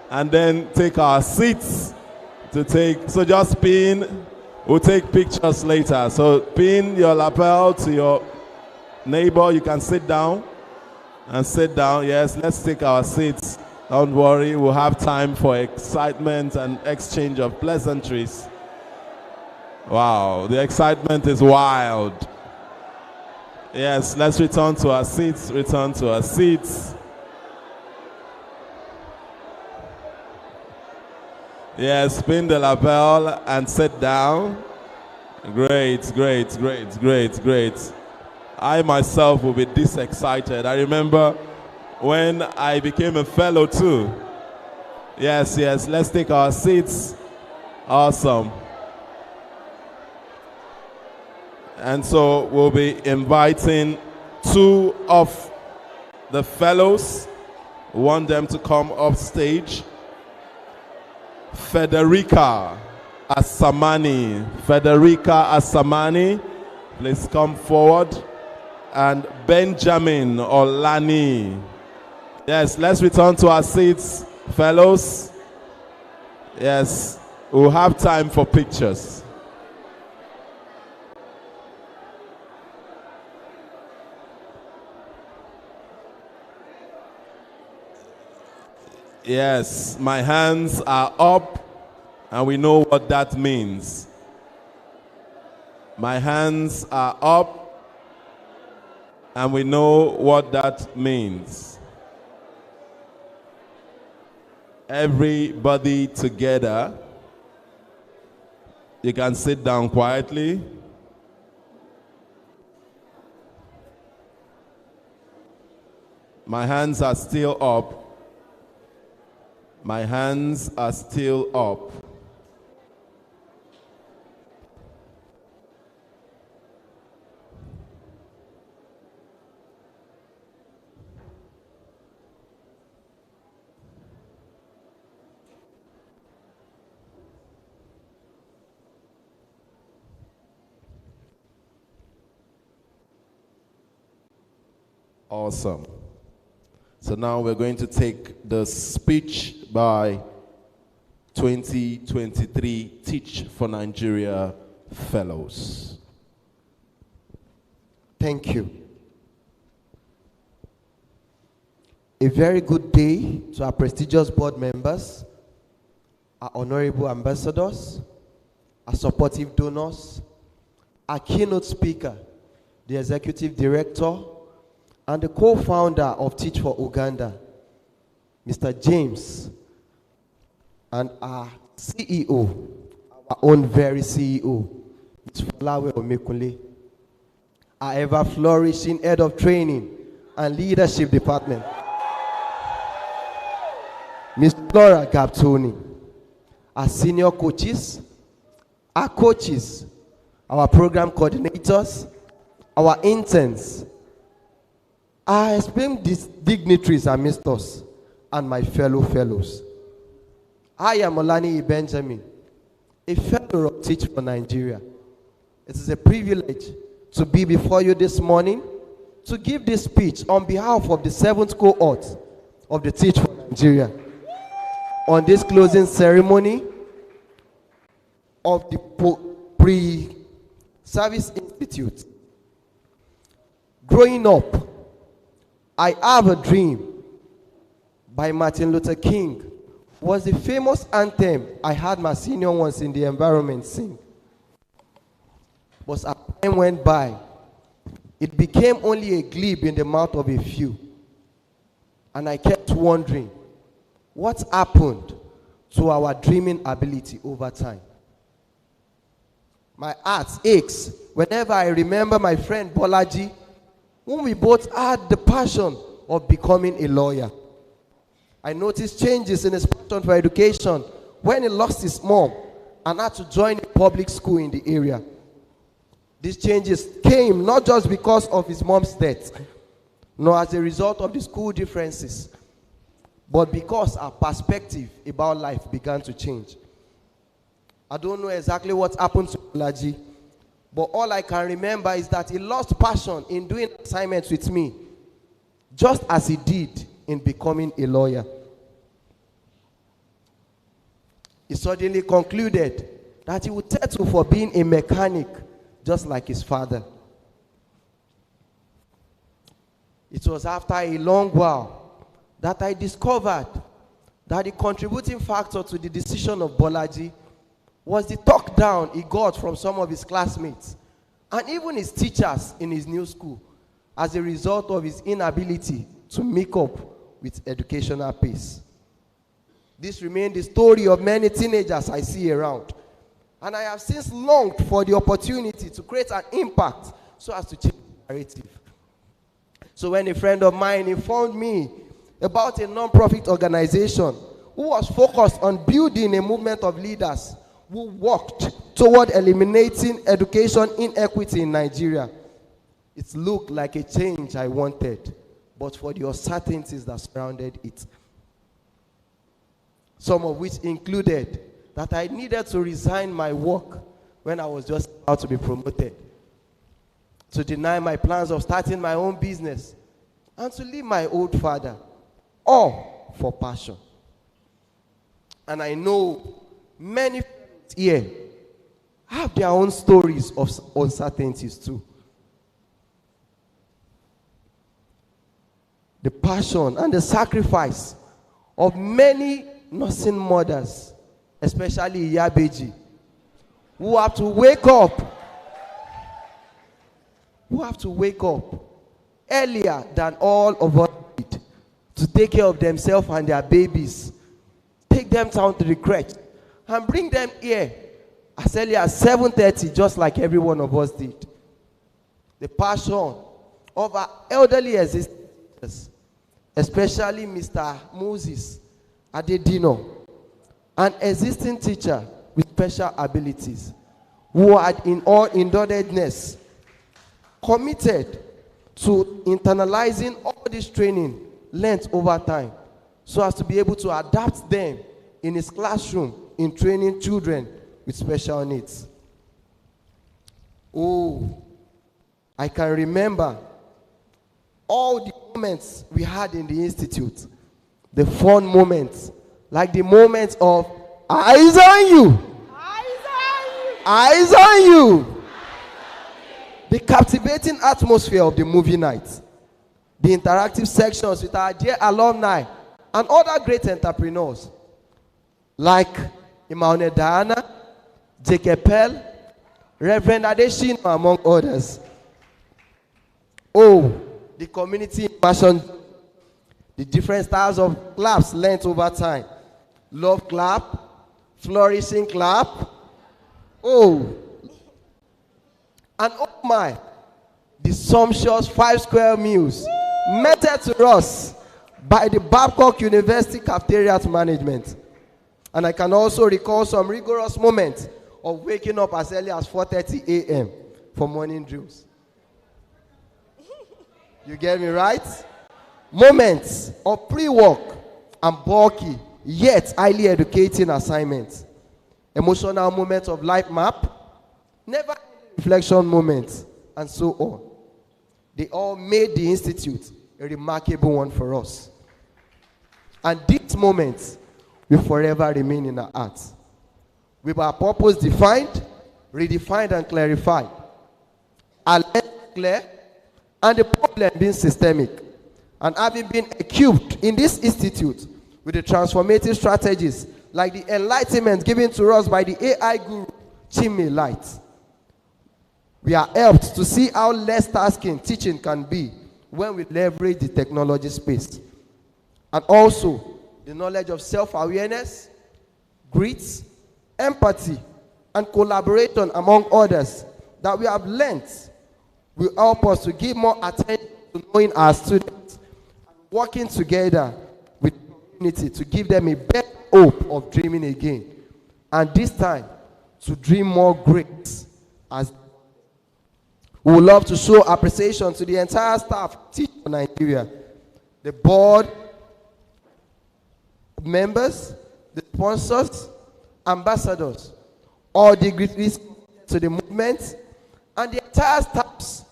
and then take our seats to take. So just pin. We'll take pictures later. So pin your lapel to your Neighbor, you can sit down and sit down. Yes, let's take our seats. Don't worry, we'll have time for excitement and exchange of pleasantries. Wow, the excitement is wild. Yes, let's return to our seats, return to our seats. Yes, spin the lapel and sit down. Great, great, great, great, great. I myself will be this excited. I remember when I became a fellow too. Yes, yes, let's take our seats. Awesome. And so we'll be inviting 2 of the fellows. We want them to come up stage. Federica Asamani. Federica Asamani, please come forward. And Benjamin Olani. Yes, let's return to our seats, fellows. Yes, we'll have time for pictures. Yes, my hands are up, and we know what that means. My hands are up, and we know what that means. Everybody together. You can sit down quietly. My hands are still up. My hands are still up. Awesome. So now we're going to take the speech by 2023 Teach for Nigeria Fellows. Thank you. A very good day to our prestigious board members, our honorable ambassadors, our supportive donors, our keynote speaker, the executive director, and the co-founder of Teach for Uganda, Mr. James, and our CEO, our own very CEO, Ms. Folawe Omekunle, our ever-flourishing head of training and leadership department, Ms. Flora Gaptoni, our senior coaches, our program coordinators, our interns, our esteemed dignitaries amidst us, and my fellow fellows. I am Olani Benjamin, a fellow of Teach for Nigeria. It is a privilege to be before you this morning to give this speech on behalf of the 7th cohort of the Teach for Nigeria on this closing ceremony of the Pre-Service Institute. Growing up, I Have a Dream by Martin Luther King was the famous anthem I had my senior ones in the environment sing. But as time went by, it became only a glib in the mouth of a few. And I kept wondering, what happened to our dreaming ability over time? My heart aches whenever I remember my friend Bolaji, whom we both had the passion of becoming a lawyer. I noticed changes in his passion for education when he lost his mom and had to join a public school in the area. These changes came not just because of his mom's death, nor as a result of the school differences, but because our perspective about life began to change. I don't know exactly what happened to Bolaji, but all I can remember is that he lost passion in doing assignments with me, just as he did in becoming a lawyer. He suddenly concluded that he would settle for being a mechanic, just like his father. It was after a long while that I discovered that the contributing factor to the decision of Bolaji was the talk down he got from some of his classmates and even his teachers in his new school as a result of his inability to make up with educational pace. This remained the story of many teenagers I see around, and I have since longed for the opportunity to create an impact so as to change the narrative. So when a friend of mine informed me about a non-profit organization who was focused on building a movement of leaders who worked toward eliminating education inequity in Nigeria, it looked like a change I wanted, but for the uncertainties that surrounded it. Some of which included that I needed to resign my work when I was just about to be promoted, to deny my plans of starting my own business, and to leave my old father, all for passion. And I know many here have their own stories of uncertainties too. The passion and the sacrifice of many nursing mothers, especially Iyabeji, who have to wake up earlier than all of us did to take care of themselves and their babies, take them down to the crèche, and bring them here as early as 7:30, just like every one of us did. The passion of our elderly existence, especially Mr. Moses Adedino, an existing teacher with special abilities, who had in all indebtedness committed to internalizing all this training learnt over time so as to be able to adapt them in his classroom in training children with special needs. Oh, I can remember all the moments we had in the institute, the fun moments, like the moments of eyes on you, eyes on you, the captivating atmosphere of the movie night, the interactive sections with our dear alumni and other great entrepreneurs like Immanuel Diana, J.K. Pell, Reverend Adeshino, among others. Oh, the community immersion, the different styles of claps learnt over time. Love clap, flourishing clap. Oh, and oh my, the sumptuous 5 square meals meted to us by the Babcock University Cafeteria Management. And I can also recall some rigorous moments of waking up as early as 4:30 a.m. for morning drills. You get me right? Moments of pre-work and bulky yet highly educating assignments. Emotional moments of life map, never reflection moments, and so on. They all made the institute a remarkable one for us. And these moments will forever remain in our hearts. With our purpose defined, redefined, and clarified, our lens clear, and the problem being systemic, and having been equipped in this institute with the transformative strategies like the enlightenment given to us by the AI guru, Chimney Light, we are helped to see how less tasking teaching can be when we leverage the technology space. And also, the knowledge of self-awareness, grit, empathy, and collaboration among others that we have learnt will help us to give more attention to knowing our students, working together with the community to give them a better hope of dreaming again, and this time to dream more great. As we would love to show appreciation to the entire staff of Teach for Nigeria, the board members, the sponsors, ambassadors, all dignitaries to the movement, and the entire staffs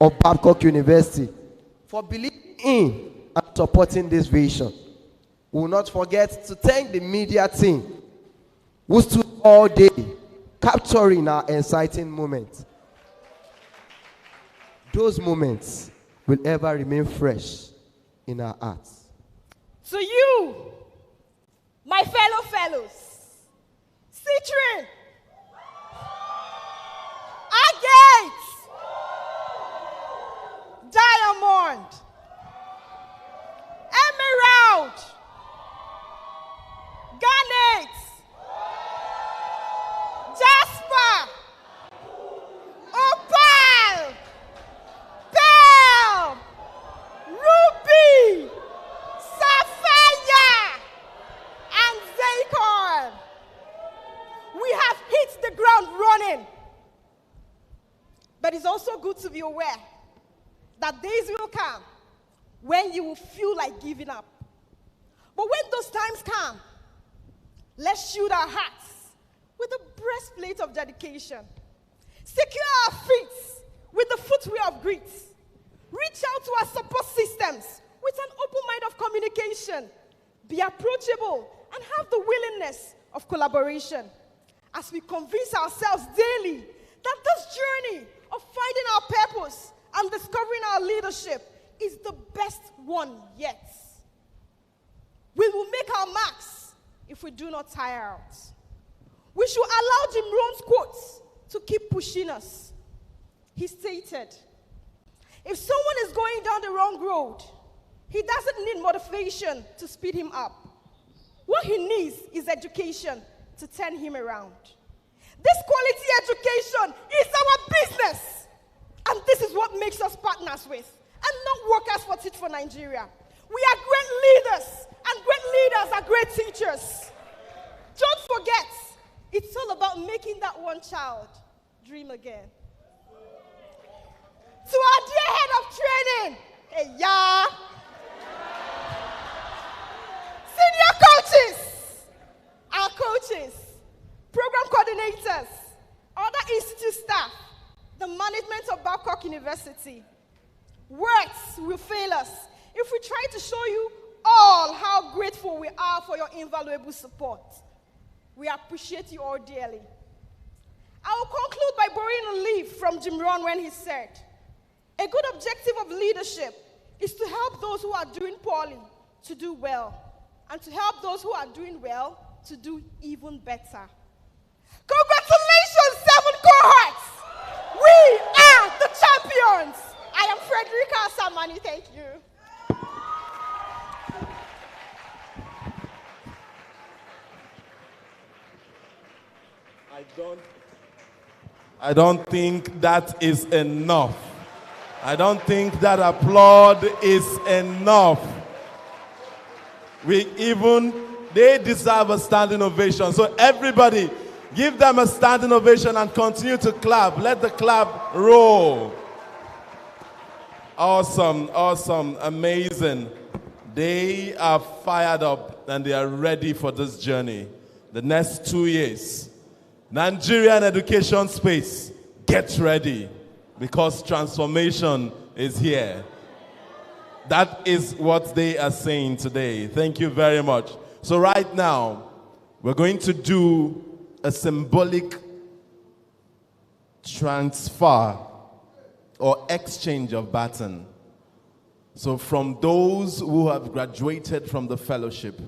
of Babcock University for believing in and supporting this vision. We will not forget to thank the media team who stood all day capturing our exciting moments. Those moments will ever remain fresh in our hearts. To you, my fellow fellows, Citrin, Agate, Diamond, Emerald, Garnet, Jasper, Opal, Pearl, Ruby, Sapphire, and Zircon. We have hit the ground running. But it's also good to be aware that days will come when you will feel like giving up. But when those times come, let's shield our hearts with the breastplate of dedication. Secure our feet with the footwear of grit. Reach out to our support systems with an open mind of communication. Be approachable and have the willingness of collaboration as we convince ourselves daily that this journey of finding our purpose and discovering our leadership is the best one yet. We will make our marks if we do not tire out. We should allow Jim Rohn's quotes to keep pushing us. He stated, if someone is going down the wrong road, he doesn't need motivation to speed him up. What he needs is education to turn him around. This quality education is our business. And this is what makes us partners with, and not workers for Teach for Nigeria. We are great leaders, and great leaders are great teachers. Don't forget, it's all about making that one child dream again. To our dear head of training, hey, yeah. Senior coaches, our coaches, program coordinators, other institute staff, the management of Babcock University. Words will fail us if we try to show you all how grateful we are for your invaluable support. We appreciate you all dearly. I will conclude by borrowing a leaf from Jim Rohn when he said, a good objective of leadership is to help those who are doing poorly to do well, and to help those who are doing well to do even better. Congratulations, 7 cohorts! We are the champions! I am Frederica Samani, thank you. I don't think that is enough. I don't think that applaud is enough. They deserve a standing ovation. So everybody, give them a standing ovation and continue to clap. Let the clap roll. Awesome, awesome, amazing. They are fired up and they are ready for this journey. The next 2 years, Nigerian education space, get ready because transformation is here. That is what they are saying today. Thank you very much. So right now, we're going to do a symbolic transfer or exchange of baton. So from those who have graduated from the fellowship,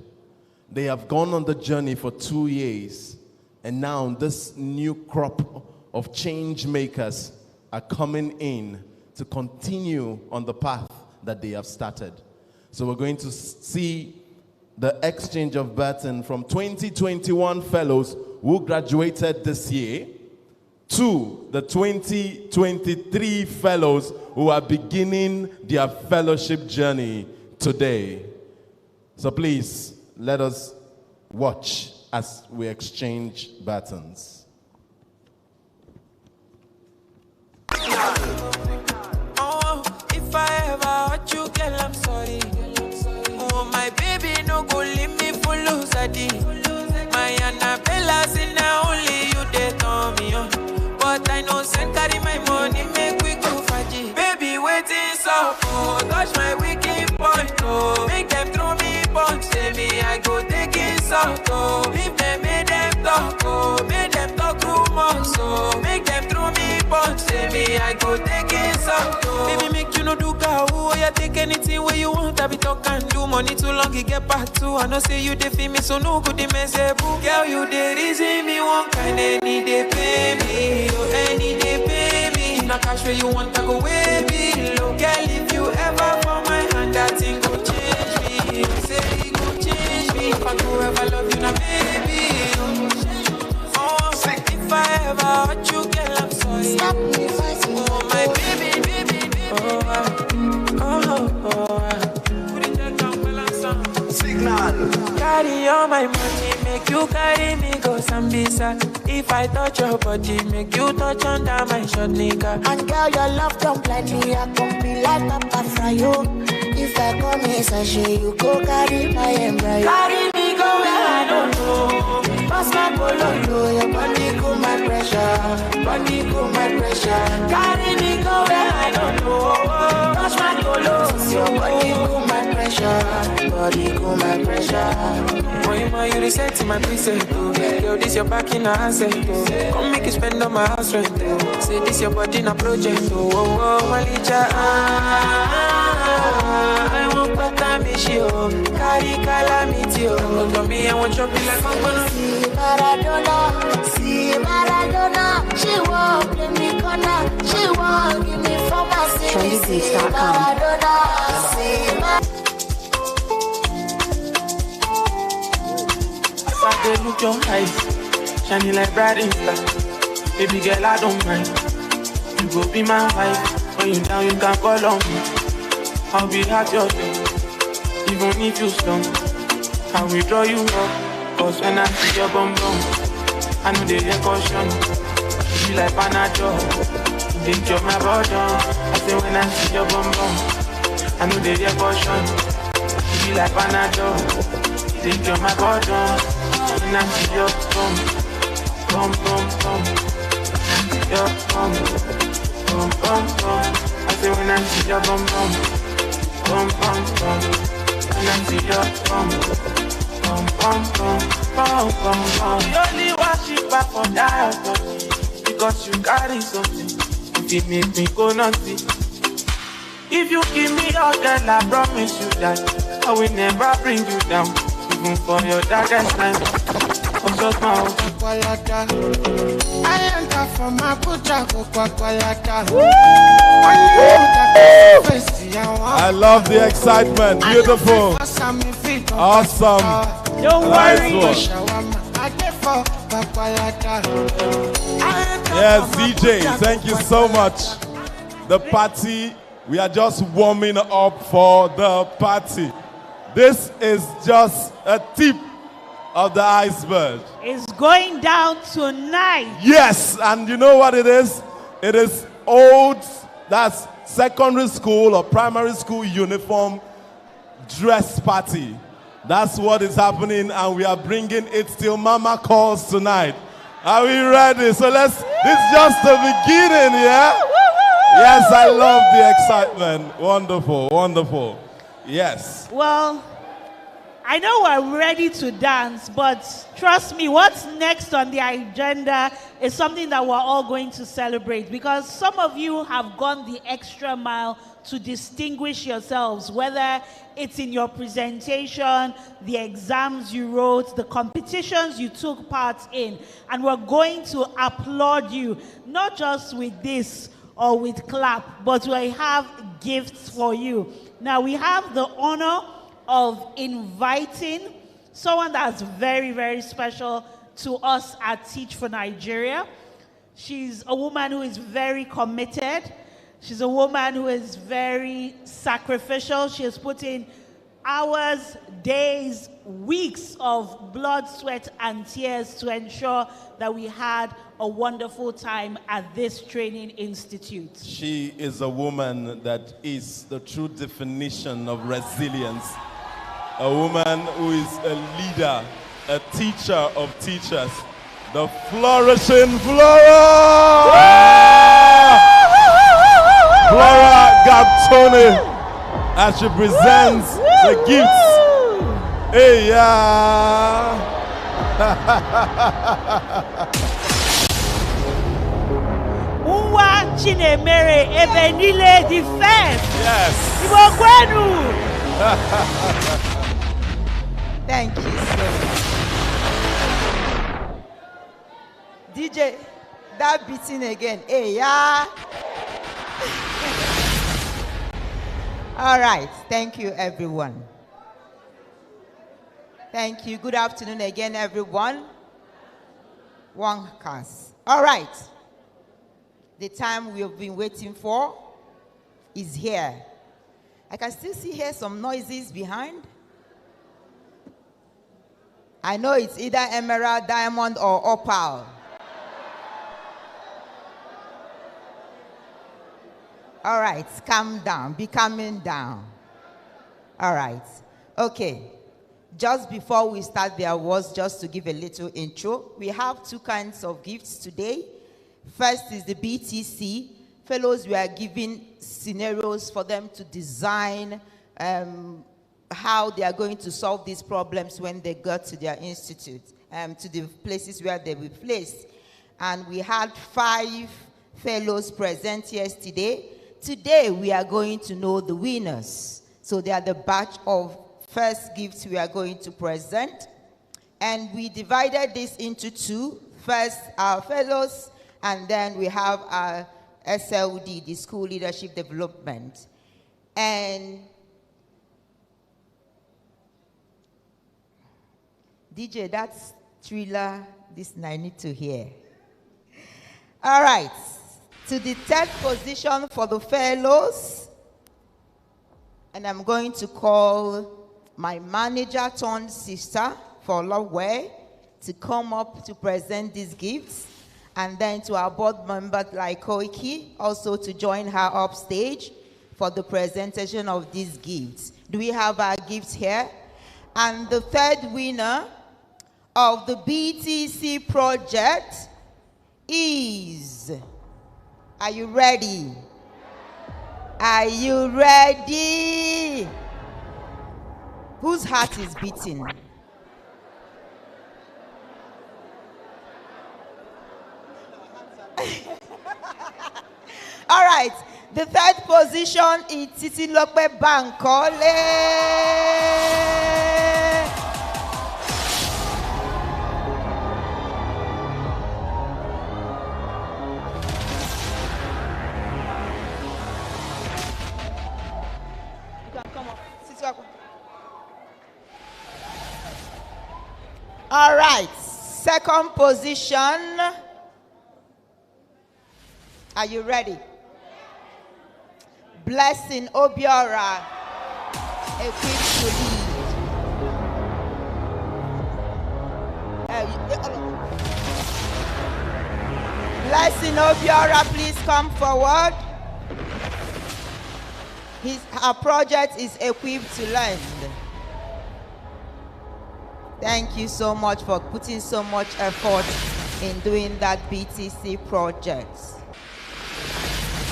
they have gone on the journey for 2 years, and now this new crop of change makers are coming in to continue on the path that they have started. So we're going to see the exchange of baton from 2021 fellows who graduated this year to the 2023 fellows who are beginning their fellowship journey today. So please, let us watch as we exchange batons. Oh, if I ever hurt you, girl, I'm sorry. Oh, my baby, no go leave me for loser-d. My Annabella, say now only you they turn me on. But I know send carry my money, make we go faji. Baby, waiting so oh, touch my wicked point, oh. Make them throw me punch, say me I go take insult, oh. If they make them talk, oh. Make them talk rumors, oh. Make them throw me punch, say say me, I go take it some. Baby, make you no do cow. You take anything where you want. I be talk and do money too long, you get back to. I know say you dey feel me, so no good, they mess up. Girl, you dey reason me one kind, any day pay me. Oh, any day pay me. If not cash where you want, I go way below. Girl, if you ever for my hand, that thing go change me. Say it go change me. If I go ever love you, now baby. Oh, if I ever hurt you, girl, I'm sorry. Stop me, oh, my baby, baby, baby. Signal. Carry all my money, make you carry me go Sambisa. If I touch your body, make you touch under my short nigga. And girl, your love don't blind me. I can be like Papa Fryo. If I come in sachet, you go carry my embryo. Carry me go where I don't know. Pass my polo, your body cool my pressure. Body cool my pressure. Carry me go where I don't know. Touch my polo, your body cool my pressure. Body cool my pressure. Boy, you reset my preset. Yo, this your back in a asset. Come make you spend on my house rent. Say this your body in a project. Oh, Malicha. I won't put time in she. Carry calamity. To me, I want you to be like I'm gonna See Maradona, she won't play me corner, she won't give me for my city. See Maradona, see Maradona. As I look your eyes, shining like bright star. Baby girl, I don't mind. You go be my wife. When you down, you can call on me. I'll be at your door, even if you slump. I will draw you up, cause when I see your bum bum, I know they get caution. You be like Panadol, you think you're my bottom. I say when I see your bum bum, I know they get caution. You be like Panadol, you think you're my bottom. When I see your bum, bum bum bum, your bum, bum bum bum. I say when I see your bum bum, bum bum bum. When I see your bum. Bum, bum, bum, bum, bum, bum. You only worship back for that because you carry something. If it make me go naughty. If you give me your girl, I promise you that I will never bring you down, even for your darkest time. I'm just my own. I enter from my puja go kwakwalata. I love the excitement. Beautiful. Awesome. Don't worry. Yes, DJ, thank you so much. The party, we are just warming up for the party. This is just a tip of the iceberg. It's going down tonight. Yes, and you know what it is? It is old, that's secondary school or primary school uniform dress party. That's what is happening, and we are bringing it till Mama calls tonight. Are we ready? So this is just the beginning, yeah? Yes, I love the excitement. Wonderful, wonderful. Yes. Well, I know we're ready to dance, but trust me, what's next on the agenda is something that we're all going to celebrate, because some of you have gone the extra mile to distinguish yourselves, whether it's in your presentation, the exams you wrote, the competitions you took part in, and we're going to applaud you, not just with this or with clap, but we have gifts for you. Now, we have the honor of inviting someone that's very, very special to us at Teach for Nigeria. She's a woman who is very committed. She's a woman who is very sacrificial. She has put in hours, days, weeks of blood, sweat, and tears to ensure that we had a wonderful time at this training institute. She is a woman that is the true definition of resilience. A woman who is a leader, a teacher of teachers, the flourishing Flora! Flora Gabtoni, as she presents the gifts. Hey, yeah. Uwa Chinemere Ebenile the first. Yes. Iwokwenu. Thank you so much. DJ, that beating again. Hey, yeah. All right. Thank you, everyone. Thank you. Good afternoon again, everyone. One cast. All right. The time we have been waiting for is here. I can still hear some noises behind. I know it's either emerald, diamond, or opal. All right, calm down. Be calming down. All right. Okay. Just before we start the awards, just to give a little intro, we have two kinds of gifts today. First is the BTC. Fellows, we are giving scenarios for them to design how they are going to solve these problems when they go to their institute, to the places where they will be placed. And we had 5 fellows present yesterday. Today, we are going to know the winners. So they are the batch of first gifts we are going to present. And we divided this into 2. First, our fellows, and then we have our SLD, the School Leadership Development. And DJ, that's Thriller, this I need to hear. All right, to the 3rd position for the fellows, and I'm going to call my manager turned sister for Lawway to come up to present these gifts, and then to our board member like Koiki also to join her upstage for the presentation of these gifts. Do we have our gifts here? And the 3rd winner of the BTC project is, are you ready? Are you ready? Whose heart is beating? All right, the 3rd position is Titilope Bankole. You can come up. All right, 2nd position. Are you ready? Blessing Obiora, equipped to lead. Blessing Obiora, please come forward. Her project is equipped to learn. Thank you so much for putting so much effort in doing that BTC project.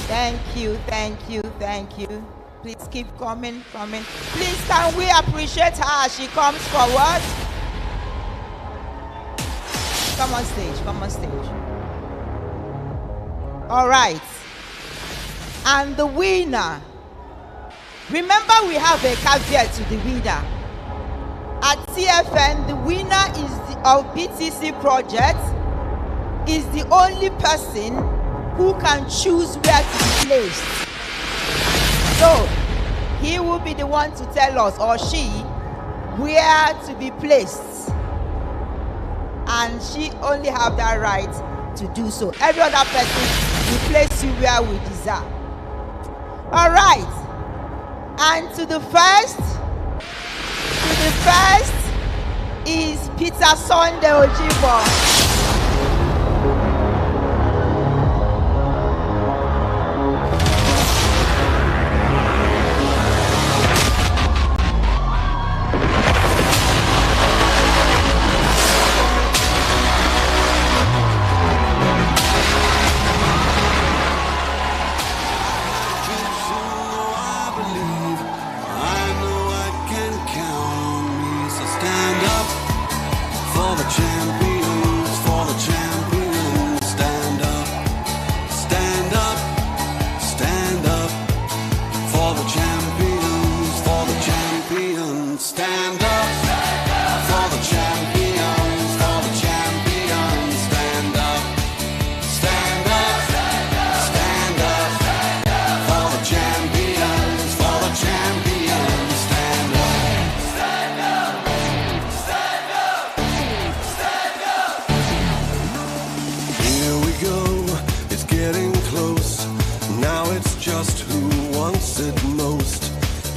Thank you, thank you, thank you. Please keep coming. Please, can we appreciate her as she comes forward? Come on stage. All right. And the winner. Remember, we have a caveat to the winner. At TFN, the winner of BTC project is the only person who can choose where to be placed. So, he will be the one to tell us, or she, where to be placed. And she only have that right to do so. Every other person will place you where we desire. All right. And to the first is Peter Sunday Ojibo. Champions. stand up for the champions, for the champions. Stand up, stand up, stand up for the champions, for the champions. Stand up, stand up, stand up, stand up. Here we go, it's getting close. Now it's just who wants it most.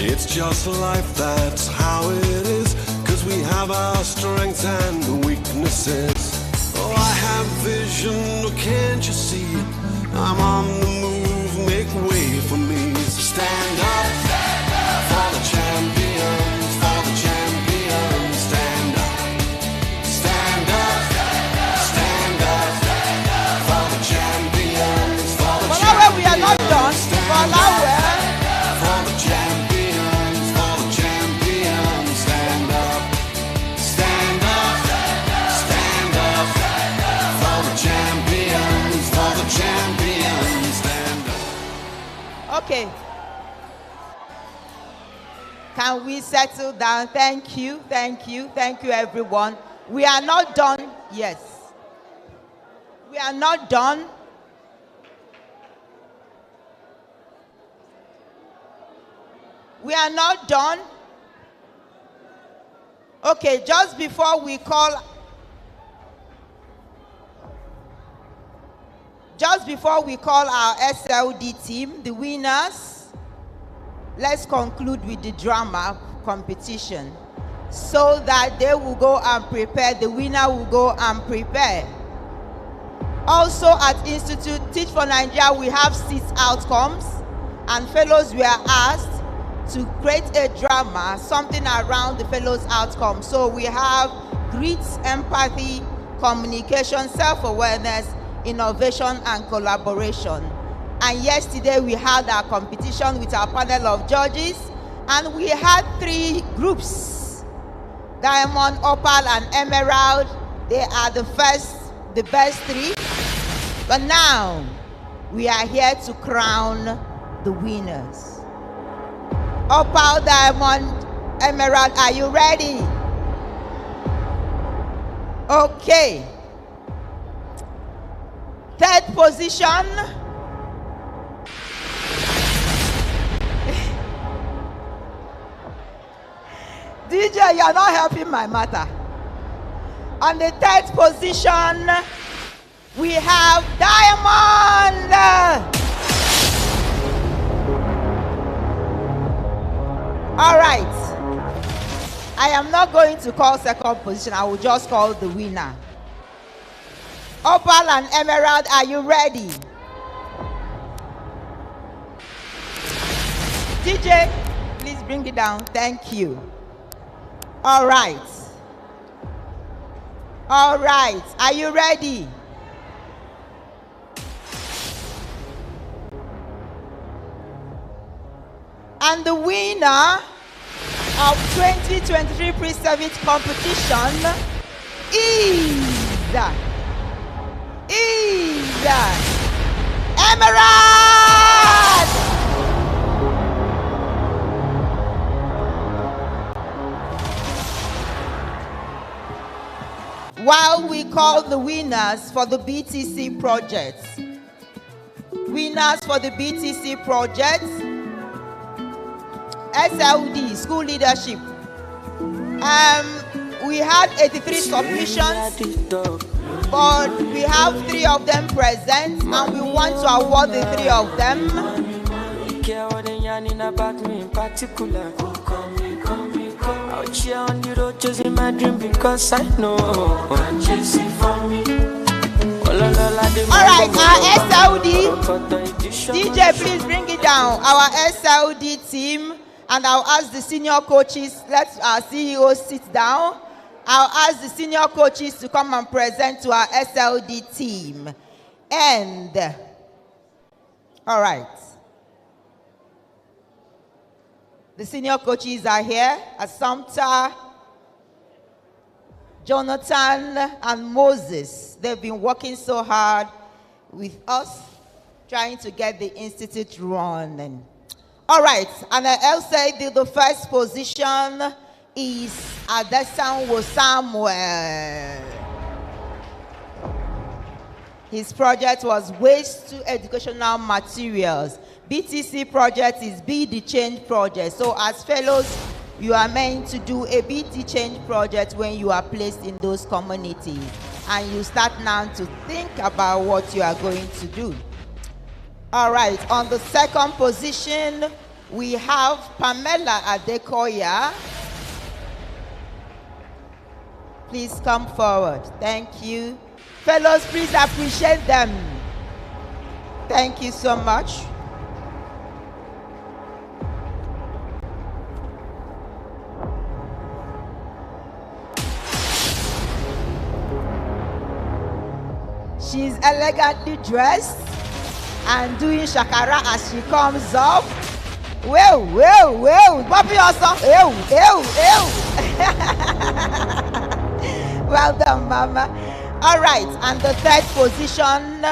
It's just life, that's how it is. 'Cause we have our strengths and weaknesses. Oh, I have vision, oh, can't you see? I'm on the move, make way for me. So stand up for the champions, for the champions. Stand up, stand up, stand up for the champions, for the champions. We are not done. For now, for the champions, for the champions. Stand up, stand up, stand up for the champions, for the champions. Stand up. Okay. Can we settle down? Thank you, thank you, thank you, everyone. We are not done. Yes. We are not done. We are not done. Okay, just before we call our SLD team, the winners, let's conclude with the drama competition so that they will go and prepare. The winner will go and prepare. Also at Institute Teach for Nigeria, we have 6 outcomes, and fellows were asked to create a drama, something around the fellows' outcome. So we have grit, empathy, communication, self-awareness, innovation, and collaboration. And yesterday we had our competition with our panel of judges, and we had 3 groups: Diamond, Opal, and Emerald. They are the best 3. But now we are here to crown the winners. Opal, Diamond, Emerald, are you ready? Okay. 3rd position. DJ, you are not helping my matter. On the 3rd position, we have Diamond. All right. I am not going to call 2nd position. I will just call the winner. Opal and Emerald, are you ready? DJ, please bring it down. Thank you. All right. All right. Are you ready? And the winner of 2023 pre-service competition is Emerald! While we call the winners for the BTC projects. Winners for the BTC projects. SLD, school leadership. We had 83 submissions, but we have 3 of them present, and we want to award the 3 of them. Out here on the road chasing my dream because I know chasing for me. All right, our SLD DJ, please bring it down. Our SLD team, and I'll ask the senior coaches. Let our CEO sit down. I'll ask the senior coaches to come and present to our SLD team. And all right. The senior coaches are here: Assumpta, Jonathan, and Moses. They've been working so hard with us, trying to get the institute running. All right, and I'll say the 1st position is Adesanwo Samuel. His project was Waste to Educational Materials. BTC project is Be the Change project. So as fellows, you are meant to do a Be the Change project when you are placed in those communities. And you start now to think about what you are going to do. All right, on the second position, we have Pamela Adekoya. Please come forward. Thank you. Fellows, please appreciate them. Thank you so much. She's elegantly dressed and doing shakara as she comes up. Well, Bobby also. Well done, Mama. All right, and the third position,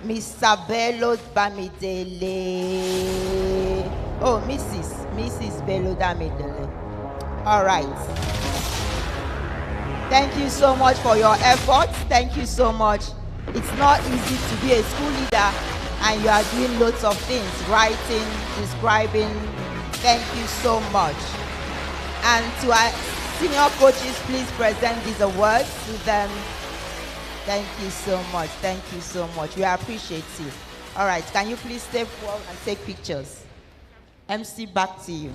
Miss Bello Bamidele. Oh, Mrs. Bello Bamidele. All right. Thank you so much for your efforts. Thank you so much. It's not easy to be a school leader and you are doing lots of things, writing, describing. Thank you so much. And to our senior coaches, please present these awards to them. Thank you so much. Thank you so much. We appreciate you. All right, can you please step forward and take pictures? MC, back to you.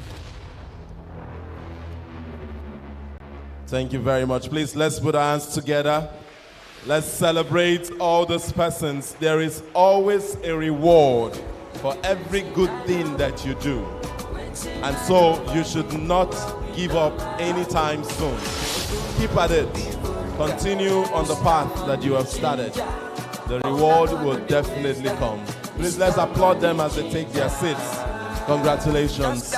Thank you very much. Please, let's put our hands together. Let's celebrate all those persons. There is always a reward for every good thing that you do. And so you should not give up anytime soon. Keep at it. Continue on the path that you have started. The reward will definitely come. Please, let's applaud them as they take their seats. Congratulations.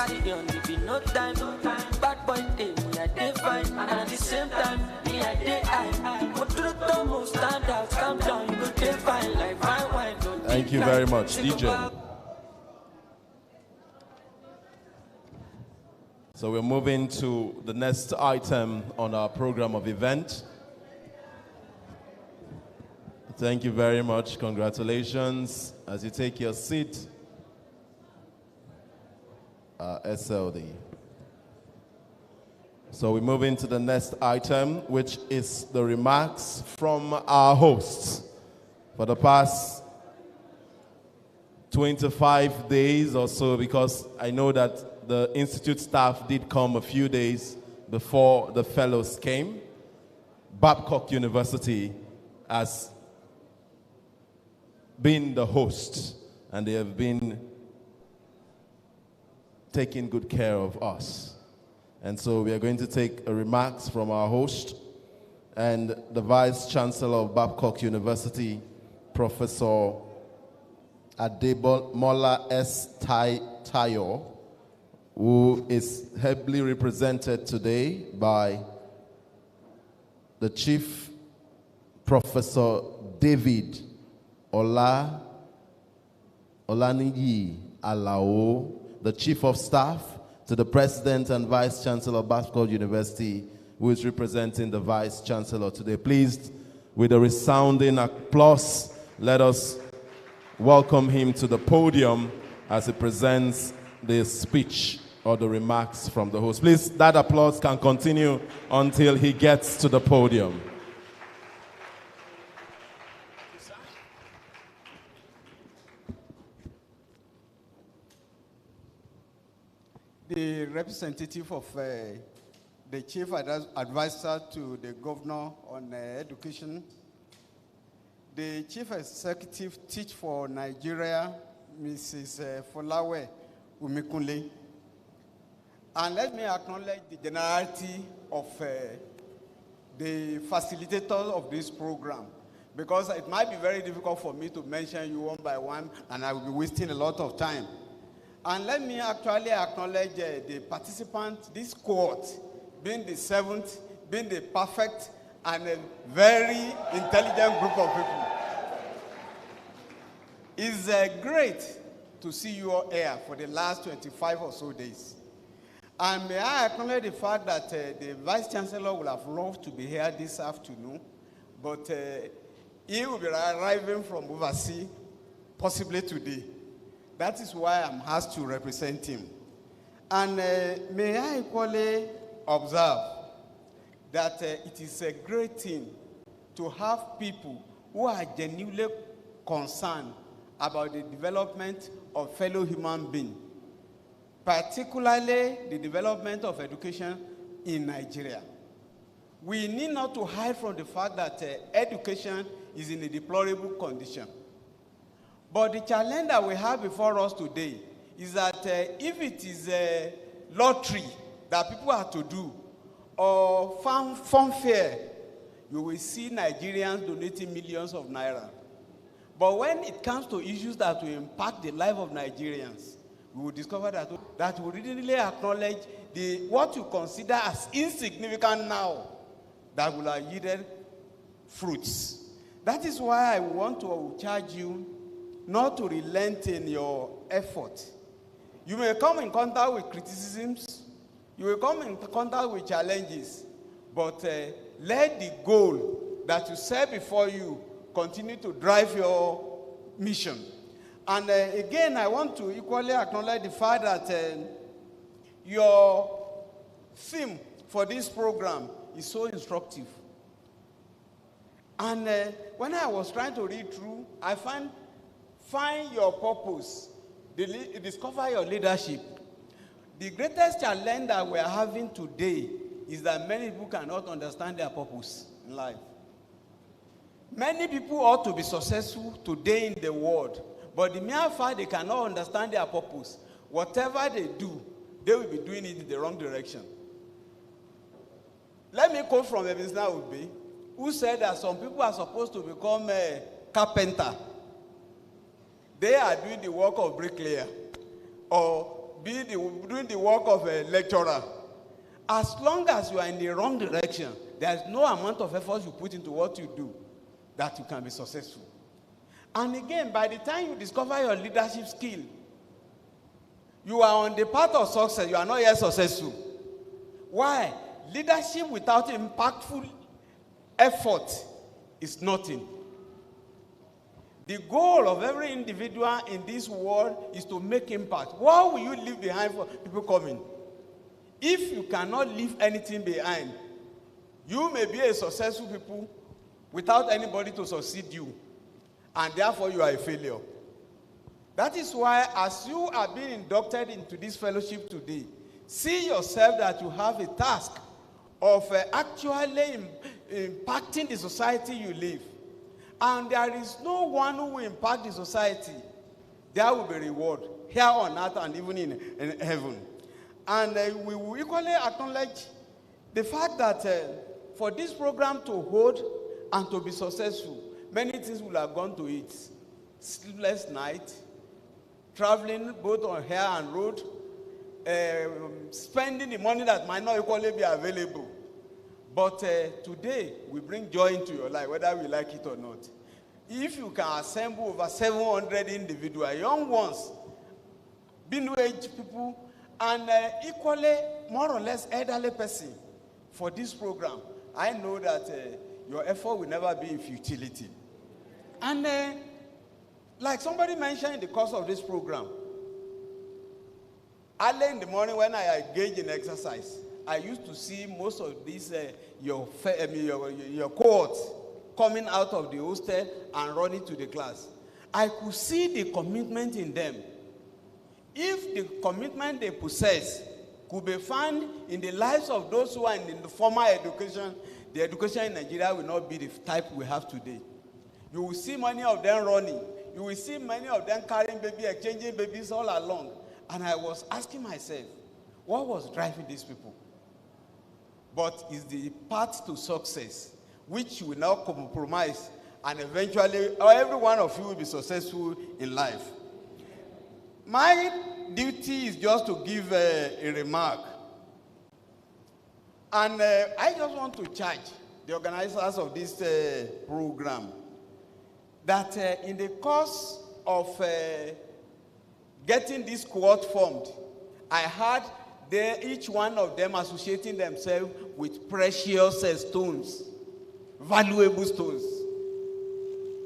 Thank you very much, DJ. So we're moving to the next item on our program of event. Thank you very much. Congratulations. As you take your seat, SLD. So we move into the next item, which is the remarks from our hosts. For the past 25 days or so, because I know that the Institute staff did come a few days before the fellows came, Babcock University has been the host, and they have been taking good care of us. And so we are going to take remarks from our host and the Vice Chancellor of Babcock University, Professor Adebomola S. Tayo, who is heavily represented today by the Chief Professor David Olaniyi Alao, the Chief of Staff to the President and Vice Chancellor of Babcock University, who is representing the Vice Chancellor today. Please, with a resounding applause, let us welcome him to the podium as he presents the speech or the remarks from the host. Please, that applause can continue until he gets to the podium. The representative of the chief advisor to the governor on education, the chief executive Teach for Nigeria, Mrs. Folawe Umikunle. And let me acknowledge the generality of the facilitators of this program, because it might be very difficult for me to mention you one by one, and I will be wasting a lot of time. And let me actually acknowledge the participants, this cohort, being the seventh, being the perfect and a very intelligent group of people. It's great to see you all here for the last 25 or so days. And may I acknowledge the fact that the Vice Chancellor would have loved to be here this afternoon, but he will be arriving from overseas, possibly today. That is why I'm asked to represent him. And may I equally observe that it is a great thing to have people who are genuinely concerned about the development of fellow human beings, particularly the development of education in Nigeria. We need not to hide from the fact that education is in a deplorable condition. But the challenge that we have before us today is that if it is a lottery that people have to do, or funfair, you will see Nigerians donating millions of naira. But when it comes to issues that will impact the life of Nigerians, we will discover that we really acknowledge what you consider as insignificant now that will have yielded fruits. That is why I want to charge you not to relent in your effort. You may come in contact with criticisms, you will come in contact with challenges, but let the goal that you set before you continue to drive your mission. And again, I want to equally acknowledge the fact that your theme for this program is so instructive. And when I was trying to read through, I find your purpose, discover your leadership. The greatest challenge that we are having today is that many people cannot understand their purpose in life. Many people ought to be successful today in the world, but the mere fact they cannot understand their purpose, whatever they do, they will be doing it in the wrong direction. Let me quote from Ebenezer Obey, who said that some people are supposed to become a carpenter. They are doing the work of bricklayer, or doing the work of a lecturer. As long as you are in the wrong direction, there is no amount of effort you put into what you do that you can be successful. And again, by the time you discover your leadership skill, you are on the path of success. You are not yet successful. Why? Leadership without impactful effort is nothing. The goal of every individual in this world is to make impact. What will you leave behind for people coming? If you cannot leave anything behind, you may be a successful people without anybody to succeed you, and therefore you are a failure. That is why, as you are being inducted into this fellowship today, see yourself that you have a task of actually impacting the society you live. And there is no one who will impact the society. There will be reward here on earth and even in heaven. And we will equally acknowledge the fact that for this program to hold and to be successful, many things will have gone to it. Sleepless night, traveling both on air and road, spending the money that might not equally be available. But today, we bring joy into your life, whether we like it or not. If you can assemble over 700 individuals, young ones, middle-aged people, and equally, more or less, elderly person for this program, I know that your effort will never be in futility. And like somebody mentioned in the course of this program, early in the morning when I engage in exercise, I used to see most of these, your cohorts coming out of the hostel and running to the class. I could see the commitment in them. If the commitment they possess could be found in the lives of those who are in the formal education, the education in Nigeria will not be the type we have today. You will see many of them running. You will see many of them carrying babies, exchanging babies all along. And I was asking myself, what was driving these people? But it's the path to success, which you will now compromise, and eventually every one of you will be successful in life. My duty is just to give a remark. And I just want to charge the organizers of this program that in the course of getting this cohort formed, I heard each one of them associating themselves with precious stones, valuable stones.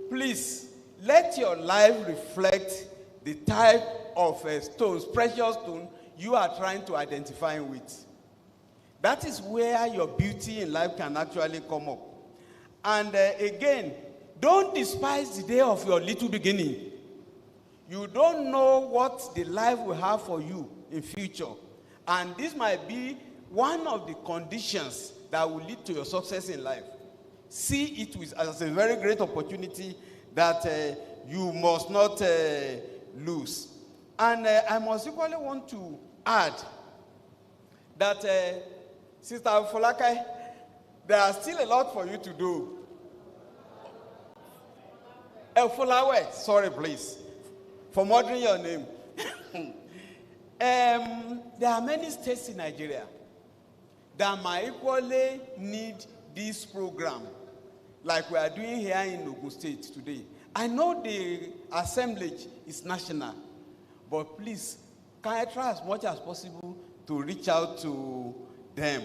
Please, let your life reflect the type of stones, precious stone you are trying to identify with. That is where your beauty in life can actually come up. And again, don't despise the day of your little beginning. You don't know what the life will have for you in future. And this might be one of the conditions that will lead to your success in life. See it as a very great opportunity that you must not lose. And I must equally want to add that, Sister Folakai, there are still a lot for you to do. Folawe, sorry please, for murdering your name. There are many states in Nigeria that might equally need this program, like we are doing here in Ogun State today. I know the assemblage is national, but please, can I try as much as possible to reach out to them?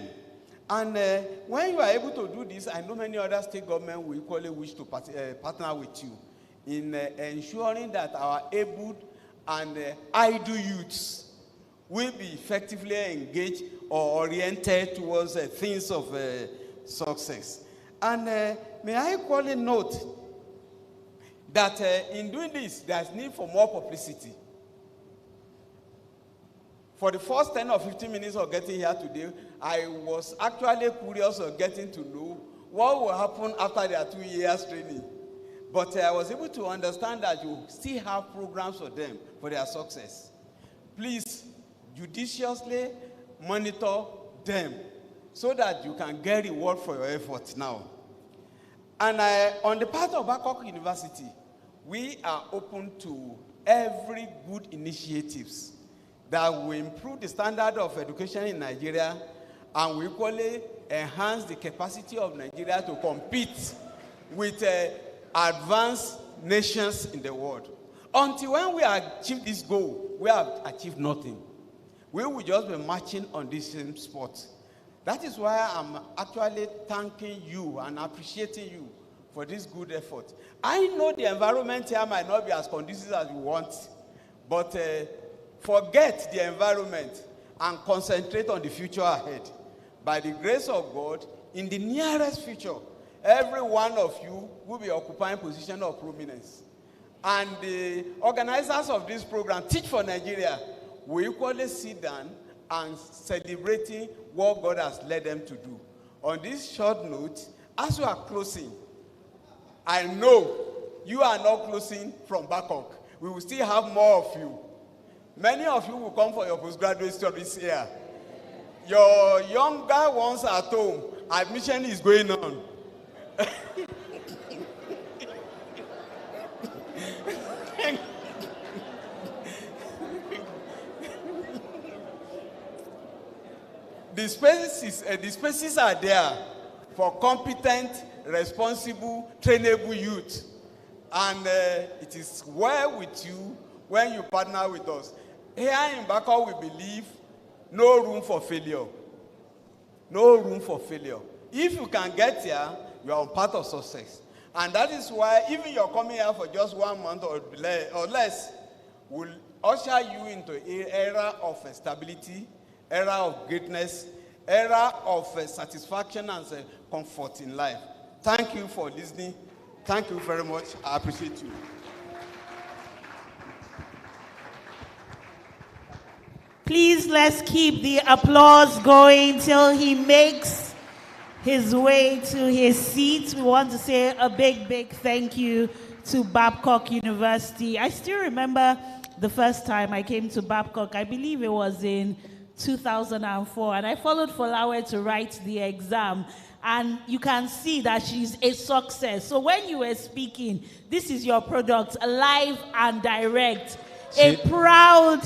And when you are able to do this, I know many other state governments will equally wish to partner with you in ensuring that our able and idle youths will be effectively engaged or oriented towards things of success. And may I equally note that in doing this, there's need for more publicity. For the first 10 or 15 minutes of getting here today, I was actually curious of getting to know what will happen after their 2 years training. But I was able to understand that you still have programs for them, for their success. Please, judiciously monitor them so that you can get reward for your efforts now. And on the part of Babcock University, we are open to every good initiatives that will improve the standard of education in Nigeria and will equally enhance the capacity of Nigeria to compete with advanced nations in the world. Until when we achieve this goal, we have achieved nothing. We will just be marching on this same spot. That is why I'm actually thanking you and appreciating you for this good effort. I know the environment here might not be as conducive as you want, but forget the environment and concentrate on the future ahead. By the grace of God, in the nearest future, every one of you will be occupying position of prominence. And the organizers of this program, Teach for Nigeria, will equally sit down and celebrating what God has led them to do. On this short note, as we are closing, I know you are not closing from Babcock. We will still have more of you. Many of you will come for your postgraduate studies here. Your younger ones at home, admission is going on. The spaces are there for competent, responsible, trainable youth. And it is well with you when you partner with us. Here in Babcock, we believe no room for failure. No room for failure. If you can get here, you are on path of success. And that is why even you're coming here for just 1 month or less will usher you into an era of stability, era of greatness, era of satisfaction and comfort in life. Thank you for listening. Thank you very much. I appreciate you. Please, let's keep the applause going till he makes his way to his seat. We want to say a big, big thank you to Babcock University. I still remember the first time I came to Babcock. I believe it was in 2004, and I followed Folawe to write the exam. And you can see that she's a success. So when you were speaking, this is your product, live and direct. A proud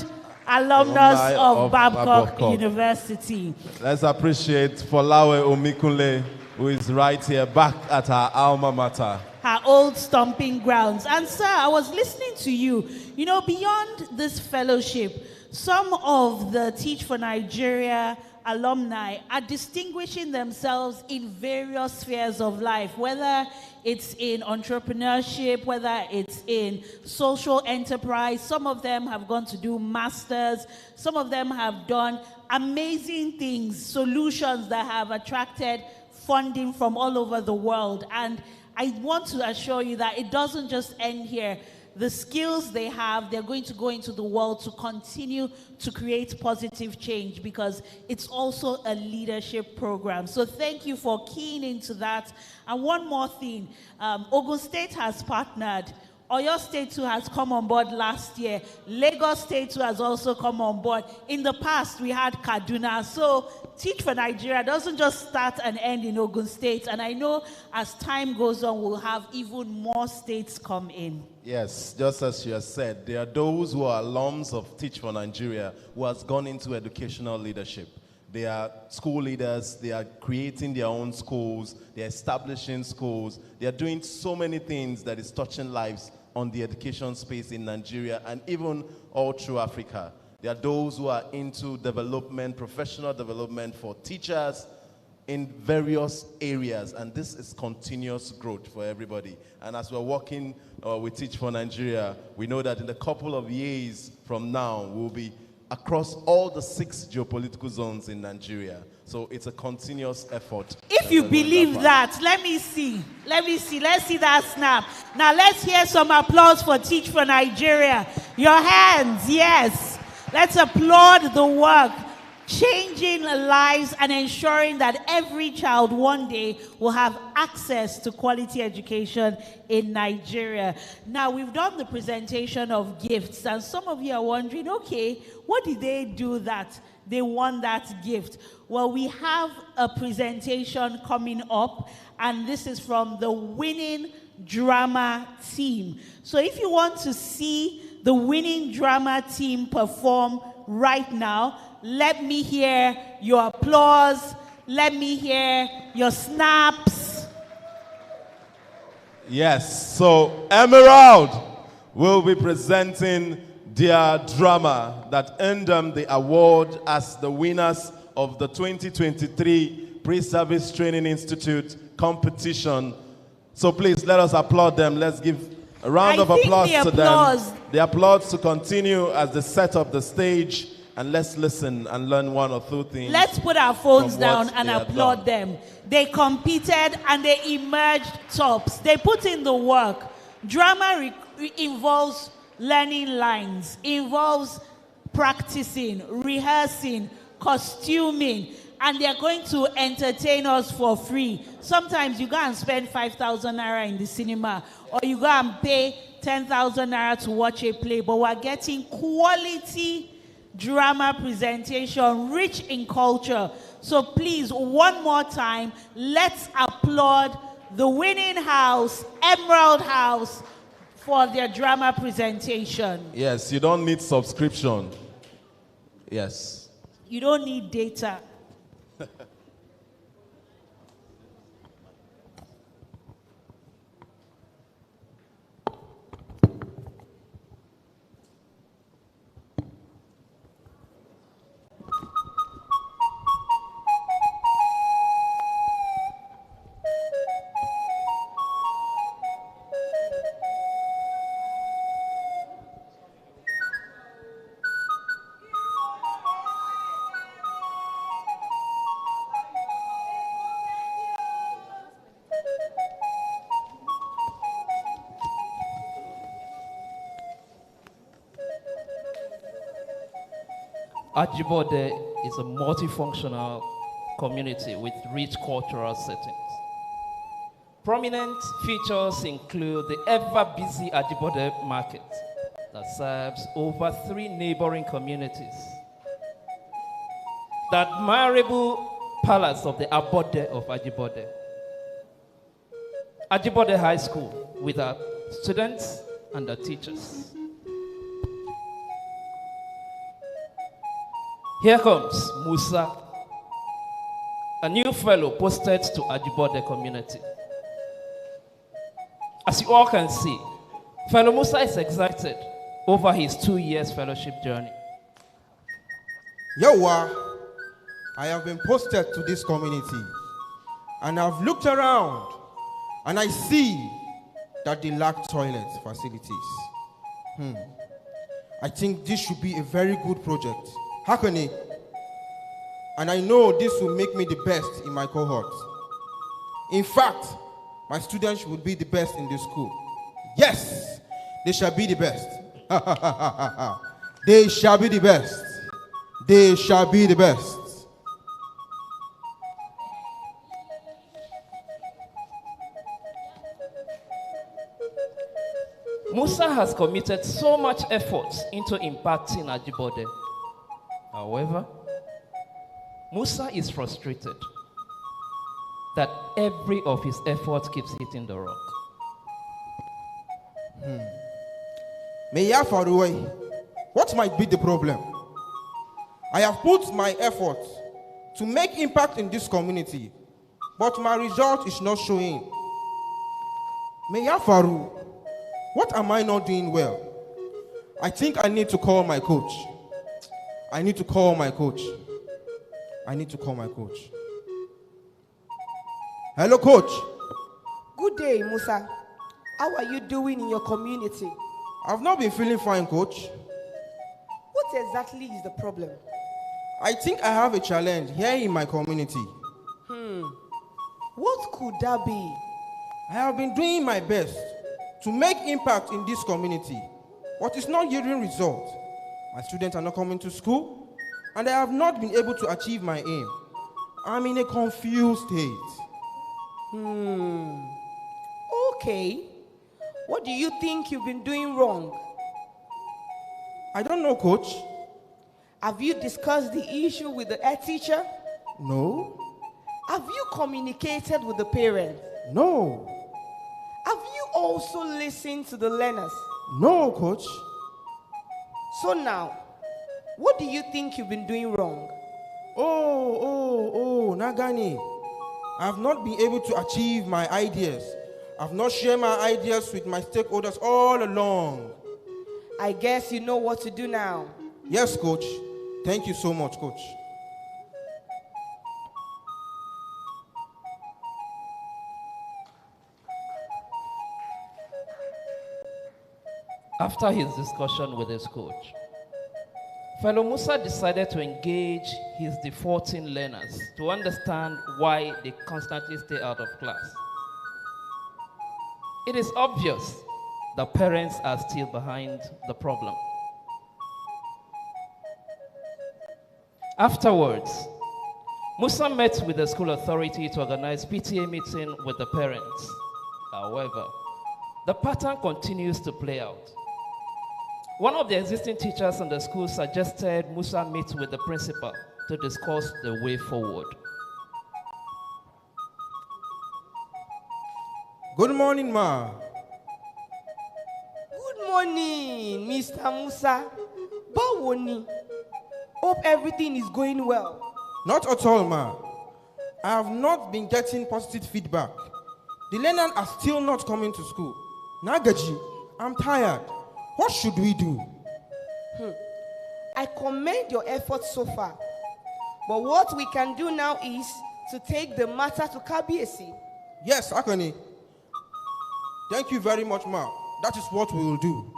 alumnus of Babcock University. Let's appreciate Folawe Omikunle, who is right here back at her alma mater. Her old stomping grounds. And sir, I was listening to you. You know, beyond this fellowship, some of the Teach for Nigeria alumni are distinguishing themselves in various spheres of life, whether it's in entrepreneurship, whether it's in social enterprise. Some of them have gone to do masters. Some of them have done amazing things, solutions that have attracted funding from all over the world. And I want to assure you that it doesn't just end here. The skills they have, they're going to go into the world to continue to create positive change, because it's also a leadership program. So thank you for keying into that. And one more thing, Ogun State has partnered. Oyo State too has come on board last year. Lagos State too has also come on board. In the past, we had Kaduna. So Teach for Nigeria doesn't just start and end in Ogun State. And I know as time goes on, we'll have even more states come in. Yes, just as you have said, there are those who are alums of Teach for Nigeria who has gone into educational leadership. They are school leaders, they are creating their own schools, they are establishing schools, they are doing so many things that is touching lives on the education space in Nigeria and even all through Africa. There are those who are into development, professional development for teachers in various areas, and this is continuous growth for everybody. And as we're working with Teach for Nigeria, we know that in a couple of years from now, we'll be across all the 6 geopolitical zones in Nigeria. So it's a continuous effort. If you believe that, let me see. Let's see that snap. Now let's hear some applause for Teach for Nigeria. Your hands, yes. Let's applaud the work, changing lives and ensuring that every child one day will have access to quality education in Nigeria. Now, we've done the presentation of gifts, and some of you are wondering, okay, what did they do that they won that gift? Well, we have a presentation coming up, and this is from the winning drama team. So if you want to see the winning drama team perform right now, let me hear your applause. Let me hear your snaps. Yes, so Emerald will be presenting their drama that earned them the award as the winners of the 2023 Pre-Service Training Institute competition. So please let us applaud them. Let's give a round of applause to them. The applause to continue as they set up the stage. And let's listen and learn one or two things. Let's put our phones down and applaud them. They competed and they emerged tops. They put in the work. Drama involves learning lines, involves practicing, rehearsing, costuming, and they're going to entertain us for free. Sometimes you go and spend 5,000 naira in the cinema, or you go and pay 10,000 naira to watch a play, but we're getting quality drama presentation, rich in culture. So please, one more time, let's applaud the winning house, Emerald House, for their drama presentation. Yes, you don't need subscription. Yes. You don't need data. Ajibode is a multifunctional community with rich cultural settings. Prominent features include the ever-busy Ajibode market that serves over 3 neighboring communities. The admirable palace of the Abode of Ajibode. Ajibode High School with our students and our teachers. Here comes Musa, a new fellow posted to Ajibode community. As you all can see, fellow Musa is excited over his 2 years fellowship journey. Yawa, I have been posted to this community, and I've looked around, and I see that they lack toilet facilities. I think this should be a very good project. Hakone, and I know this will make me the best in my cohort. In fact, my students will be the best in this school. Yes, they shall be the best. They shall be the best. They shall be the best. Musa has committed so much effort into impacting Ajibode. However, Musa is frustrated that every of his efforts keeps hitting the rock. Meya Farouai, what might be the problem? I have put my effort to make impact in this community, but my result is not showing. Meya Faru, what am I not doing well? I think I need to call my coach. I need to call my coach. I need to call my coach. Hello, coach. Good day, Musa. How are you doing in your community? I've not been feeling fine, coach. What exactly is the problem? I think I have a challenge here in my community. What could that be? I have been doing my best to make impact in this community, but it's not yielding results. My students are not coming to school, and I have not been able to achieve my aim. I'm in a confused state. Okay. What do you think you've been doing wrong? I don't know, coach. Have you discussed the issue with the head teacher? No. Have you communicated with the parents? No. Have you also listened to the learners? No, coach. So now, what do you think you've been doing wrong? Oh, Nagani. I have not been able to achieve my ideas. I've not shared my ideas with my stakeholders all along. I guess you know what to do now. Yes, coach. Thank you so much, coach. After his discussion with his coach, Fellow Musa decided to engage his defaulting learners to understand why they constantly stay out of class. It is obvious the parents are still behind the problem. Afterwards, Musa met with the school authority to organize PTA meeting with the parents. However, the pattern continues to play out. One of the existing teachers in the school suggested Musa meet with the principal to discuss the way forward. Good morning, ma. Good morning, Mr. Musa. Báwo ni? Hope everything is going well. Not at all, ma. I have not been getting positive feedback. The learners are still not coming to school. Nagaji, I'm tired. What should we do? I commend your efforts so far. But what we can do now is to take the matter to Kabiesi. Yes, Akani. Thank you very much, ma. That is what we will do.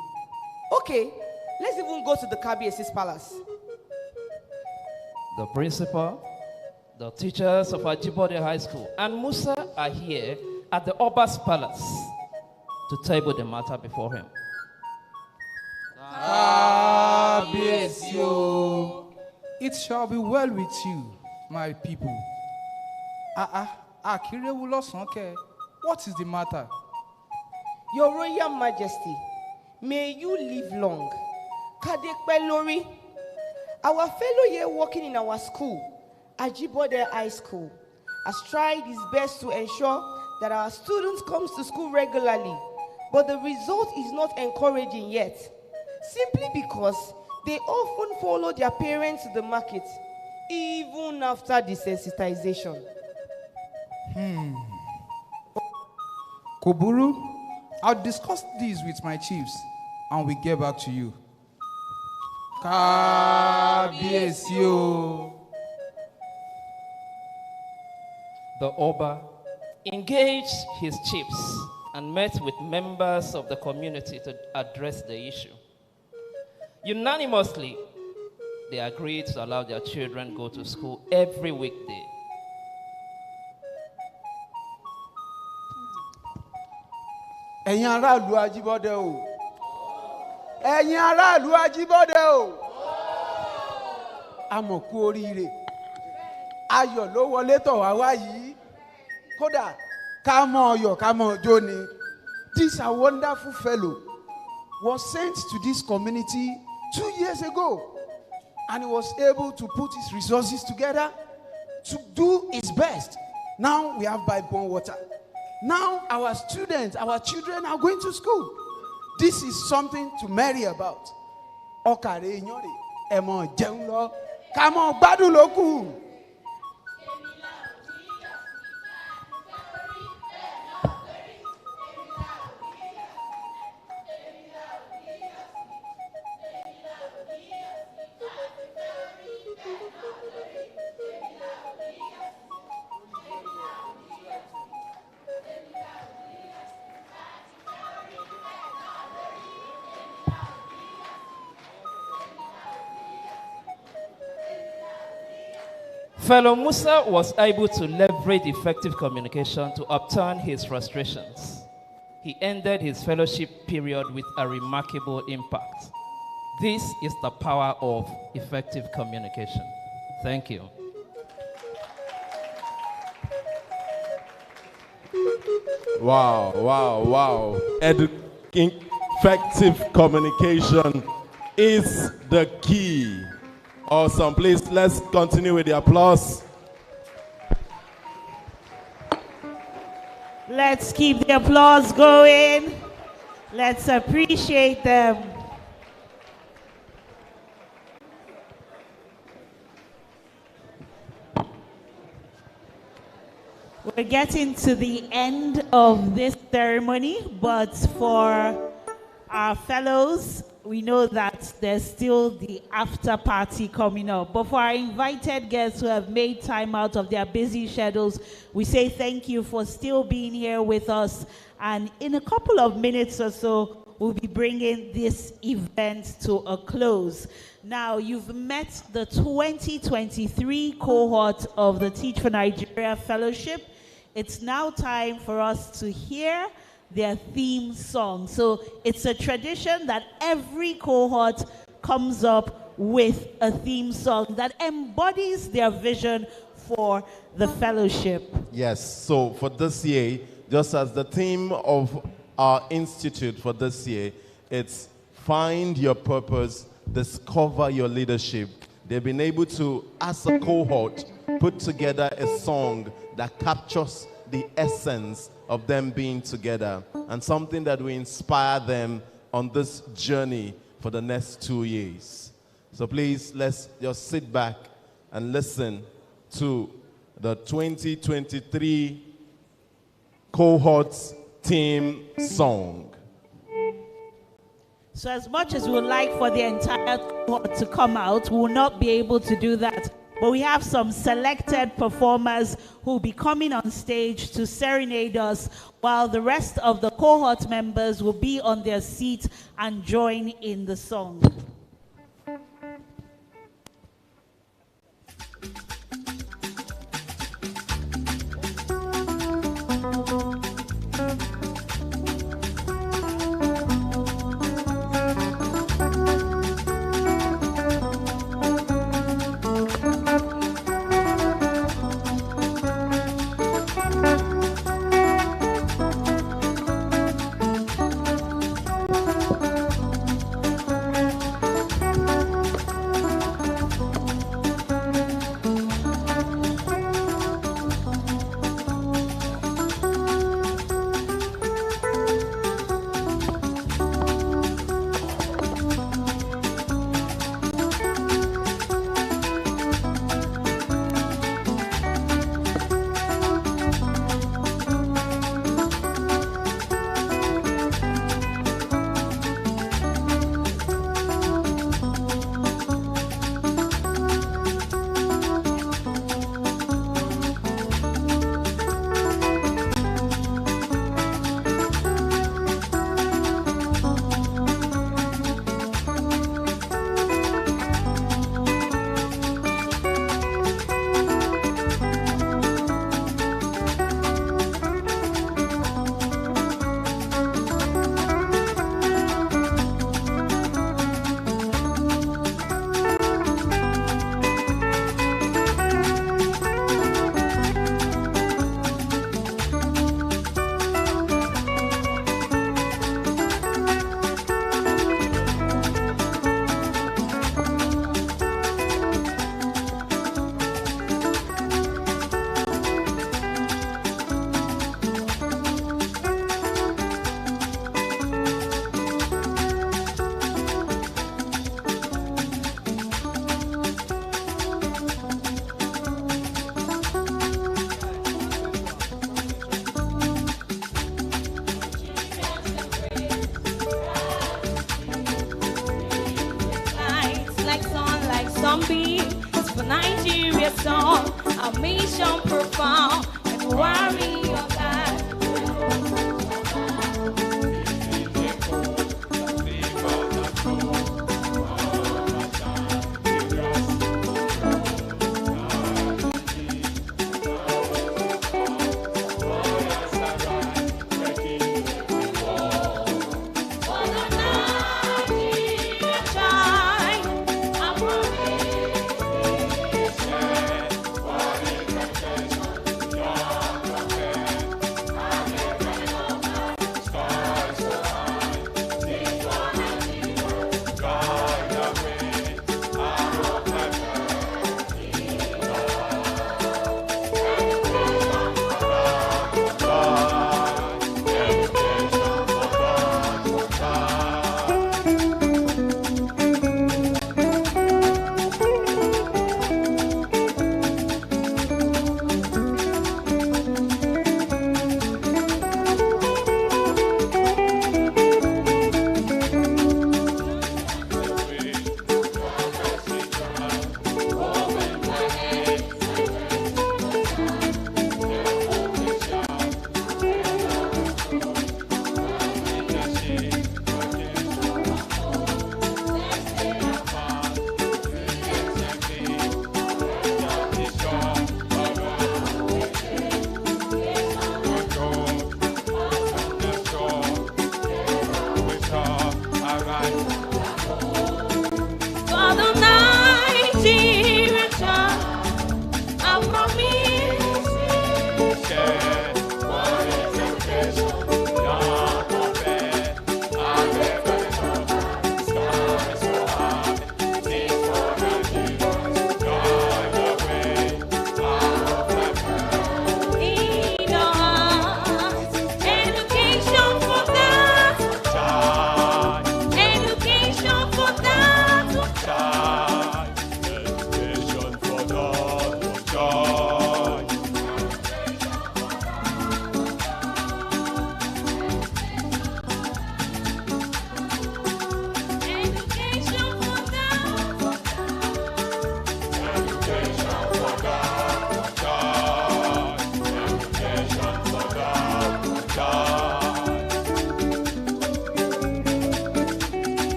Okay, let's even go to the Kabiesi's palace. The principal, the teachers of Ajibode High School, and Musa are here at the Oba's palace to table the matter before him. It shall be well with you, my people. What is the matter? Your Royal Majesty, may you live long. Kadekpe Lori, our fellow here working in our school, Ajibode High School, has tried his best to ensure that our students come to school regularly, but the result is not encouraging yet, simply because they often follow their parents to the market, even after desensitization. Koburu, I'll discuss this with my chiefs and we get back to you. Kábíyèsí o. The Oba engaged his chiefs and met with members of the community to address the issue. Unanimously, they agreed to allow their children go to school every weekday. Ẹ̀yin aráàlú Ajíbọ́dé o. Ẹ̀yin aráàlú Ajíbọ́dé o. A mọ̀ kú oríire. Ayọ̀ ló wọlé tọ̀ wá wá yìí. Kódà ká mọ̀ ọyọ̀ ká mọ̀ ọjọ́ ni. This a wonderful fellow was sent to this community 2 years ago, and he was able to put his resources together to do his best. Now we have pipe-borne water. Now our students, our children are going to school. This is something to marry about. Ọkàrẹ̀ èèyàn rè ẹ mọ̀ jẹun lọ ká mọ̀ gbádùn lókù. Fellow Musa was able to leverage effective communication to obtain his frustrations. He ended his fellowship period with a remarkable impact. This is the power of effective communication. Thank you. Wow, wow, wow. Effective communication is the key. Awesome. Please, let's continue with the applause. Let's keep the applause going. Let's appreciate them. We're getting to the end of this ceremony, but for our fellows, we know that there's still the after party coming up. But for our invited guests who have made time out of their busy schedules, we say thank you for still being here with us. And in a couple of minutes or so, we'll be bringing this event to a close. Now, you've met the 2023 cohort of the Teach for Nigeria Fellowship. It's now time for us to hear their theme song. So it's a tradition that every cohort comes up with a theme song that embodies their vision for the fellowship. Yes, so for this year, just as the theme of our institute for this year, it's find your purpose, discover your leadership. They've been able to, as a cohort, put together a song that captures the essence of them being together and something that will inspire them on this journey for the next 2 years. So please, let's just sit back and listen to the 2023 cohorts theme song. So as much as we would like for the entire cohort to come out, we will not be able to do that. But we have some selected performers who will be coming on stage to serenade us, while the rest of the cohort members will be on their seats and join in the song. education profound and warrior life.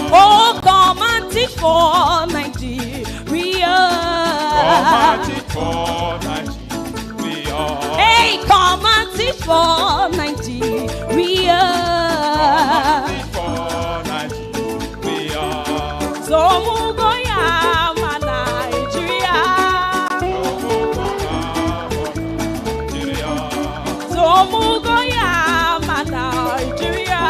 Oh, come and teach for Nigeria. Come and teach for Nigeria. Hey, come and teach for Nigeria. Come and teach for Nigeria. So Mugoya, ma Nigeria. So Mugoya, ma Nigeria.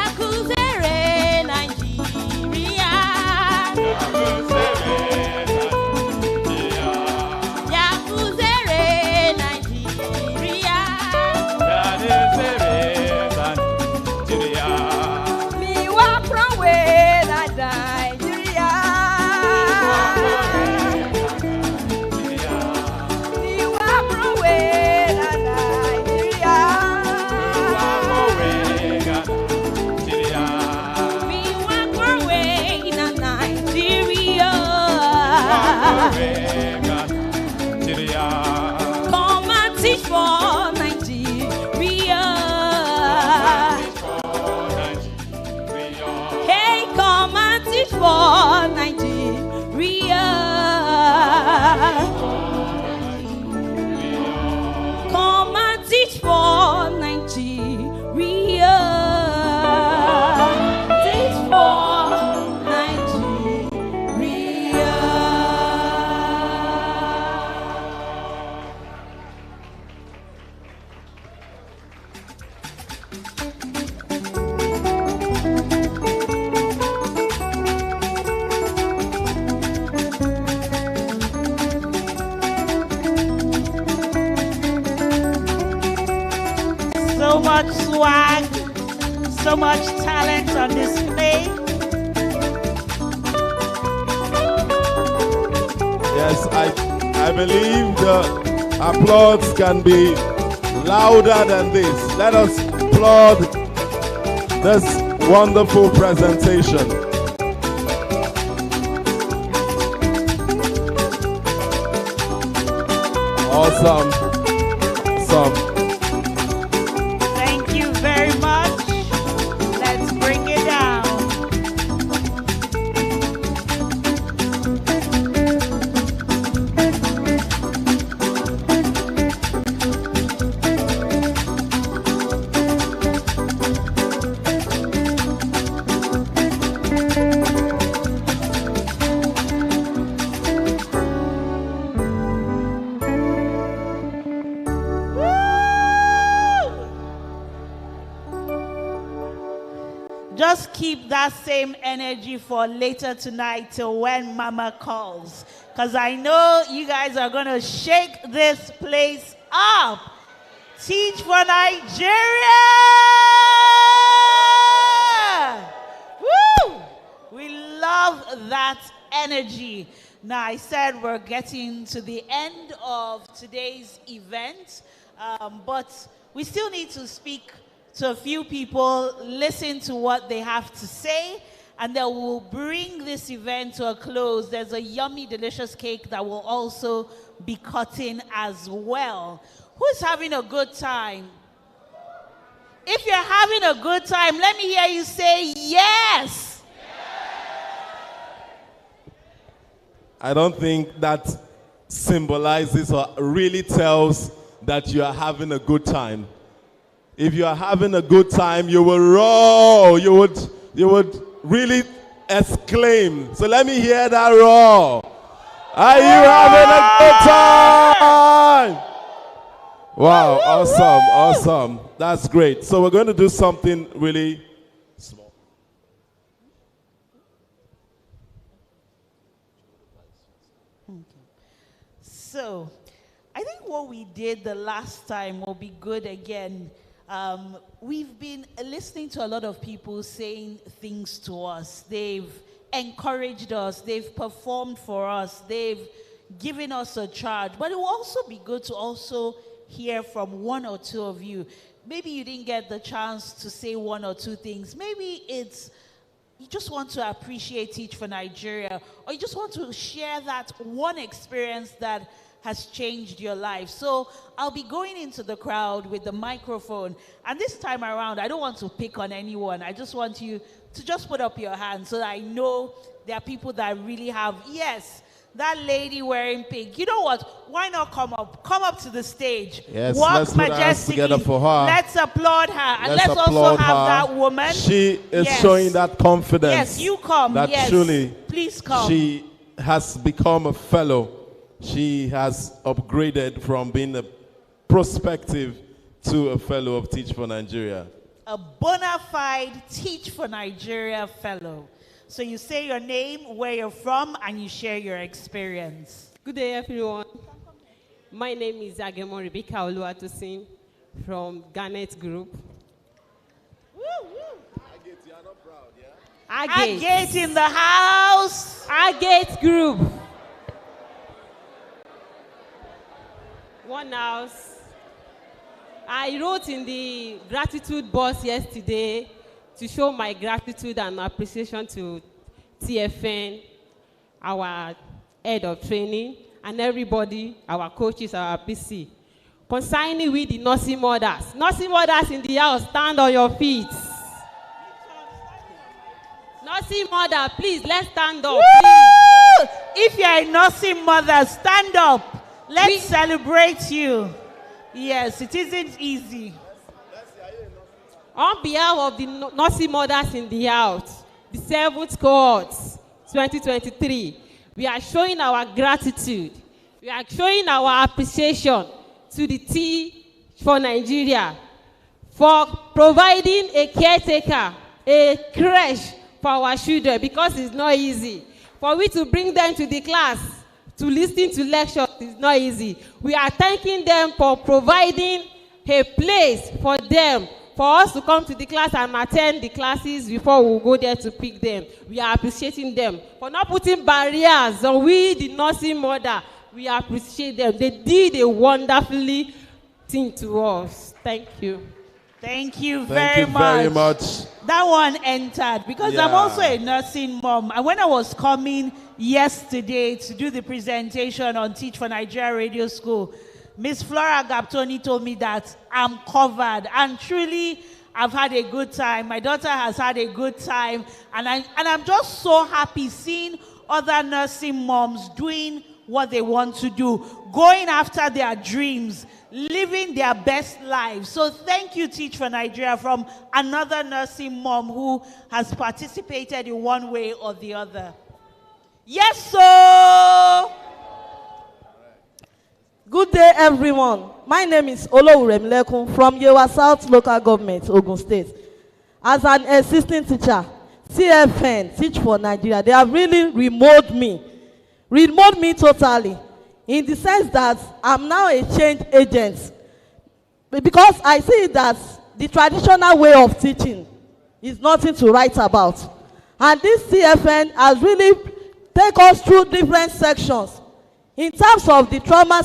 Yakuzere Nigeria. Yakuzere Nigeria. Mi wa prowe na Nigeria. Mi wa prowe na Nigeria. Mi wa prowe na Nigeria. Come and teach for Nigeria. Hey, come and teach for Nigeria. Come and teach for Nigeria. Teach for Nigeria. swag, so much talent on display. Yes, I believe the applause can be louder than this. Let us applaud this wonderful presentation. Awesome. Thank you very much. Let's bring it down. Just keep that same energy for later tonight till when Mama calls. Because I know you guys are going to shake this place up. Teach for Nigeria! Woo! We love that energy. Now, I said we're getting to the end of today's event, but we still need to speak to a few people, listen to what they have to say, and then we'll bring this event to a close. There's a yummy, delicious cake that will also be cutting as well. Who's having a good time? If you're having a good time, let me hear you say yes. I don't think that symbolizes or really tells that you are having a good time. If you are having a good time, you will roar. You would really exclaim. So let me hear that roar. Are you having a good time? Wow, awesome. That's great. So we're going to do something really small. So I think what we did the last time will be good again. We've been listening to a lot of people saying things to us. They've encouraged us. They've performed for us. They've given us a charge. But it will also be good to also hear from one or two of you. Maybe you didn't get the chance to say one or two things. Maybe it's you just want to appreciate Teach for Nigeria, or you just want to share that one experience that has changed your life. So I'll be going into the crowd with the microphone. And this time around, I don't want to pick on anyone. I just want you to just put up your hand so that I know there are people that really have, yes, that lady wearing pink. You know what? Why not come up? Come up to the stage. Yes, walk let's put our hands majestically. together for her. Let's applaud her. And let's also applaud have her. that woman. She is Yes. showing that confidence. Yes, you come. That Yes. truly Please come. she has become a fellow. She has upgraded from being a prospective to a fellow of Teach for Nigeria. A bona fide Teach for Nigeria fellow. So you say your name, where you're from, and you share your experience. Good day, everyone. My name is Agemo Rebecca Oluwatosin from Garnet Group. Agate in the house. Agate Group. One house. I wrote in the gratitude box yesterday to show my gratitude and appreciation to TFN, our head of training, and everybody, our coaches, our PC. Concerning with the nursing mothers. Nursing mothers in the house, stand on your feet. Nursing mother, please, let's stand up. Please. If you're a nursing mother, stand up. Let's celebrate you. Yes, it isn't easy. On behalf of the nursing mothers in the house, the 7th cohort, 2023, we are showing our gratitude. We are showing our appreciation to the Teach for Nigeria for providing a caretaker, a creche for our children, because it's not easy. For we to bring them to the class, to listen to lectures is not easy. We are thanking them for providing a place for them, for us to come to the class and attend the classes before we go there to pick them. We are appreciating them for not putting barriers on we, the nursing mother. We appreciate them. They did a wonderfully thing to us. Thank you. Thank you Thank you very much. That one entered because I'm Yeah. also a nursing mom. And when I was coming yesterday to do the presentation on Teach for Nigeria Radio School, Miss Flora Gaptoni told me that I'm covered. And truly, I've had a good time. My daughter has had a good time. And I'm just so happy seeing other nursing moms doing what they want to do, going after their dreams, living their best lives. So thank you, Teach for Nigeria, from another nursing mom who has participated in one way or the other. Yes, sir. Good day, everyone. My name is Olowuremilekun from Yewa South Local Government, Ogun State. As an assistant teacher, CFN, Teach for Nigeria, they have really remolded me totally, in the sense that I'm now a change agent. Because I see that the traditional way of teaching is nothing to write about. And this CFN has really taken us through different sections. In terms of the trauma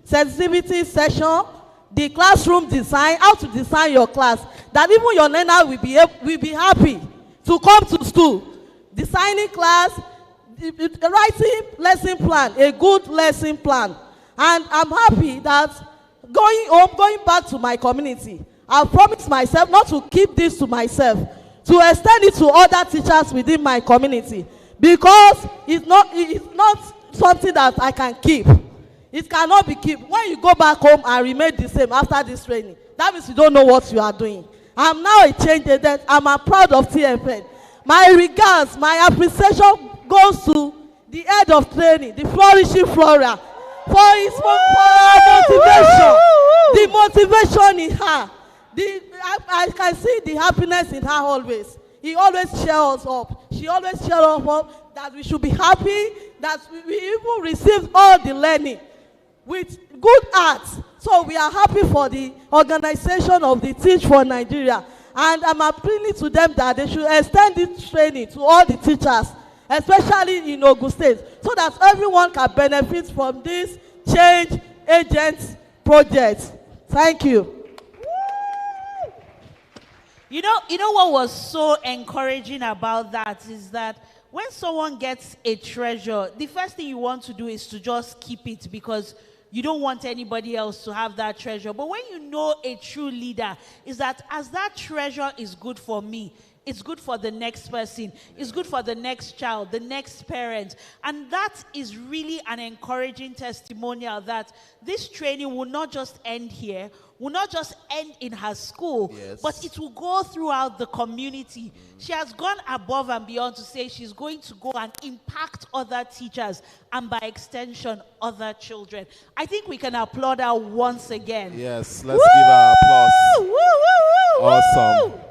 sensitivity session, the classroom design, how to design your class, that even your learner will be happy to come to school. Designing class, writing lesson plan, a good lesson plan. And I'm happy that going home, going back to my community, I've promised myself not to keep this to myself, to extend it to other teachers within my community, because it's not something that I can keep. It cannot be kept. When you go back home and remain the same after this training, that means you don't know what you are doing. I'm now a change agent. I'm proud of TFN. My regards, my appreciation goes to the head of training, the flourishing Flora, for his motivation, the motivation in her. I can see the happiness in her always. He always cheers us up. She always cheers us up that we should be happy, that we even received all the learning with good hearts. So we are happy for the organization of the Teach for Nigeria. And I'm appealing to them that they should extend this training to all the teachers, especially in Ogun State, so that everyone can benefit from this change agent project. Thank you. You know what was so encouraging about that is that when someone gets a treasure, the first thing you want to do is to just keep it, because you don't want anybody else to have that treasure. But when you know a true leader, is that as that treasure is good for me, it's good for the next person, it's good for the next child, the next parent. And that is really an encouraging testimonial that this training will not just end here, will not just end in her school, but it will go throughout the community. She has gone above and beyond to say she's going to go and impact other teachers and by extension other children. I think we can applaud her once again. Yes, let's give her applause. Awesome.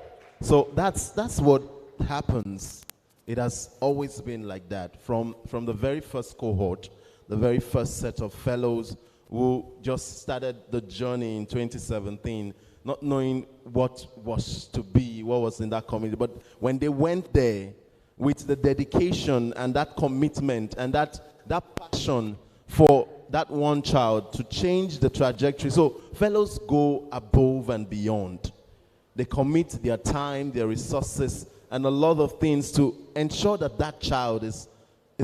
So that's what happens. It has always been like that from the very first cohort, the very first set of fellows who just started the journey in 2017, not knowing what was to be, what was in that community. But when they went there with the dedication and that commitment and that passion for that one child to change the trajectory. So fellows go above and beyond. They commit their time, their resources, and a lot of things to ensure that that child is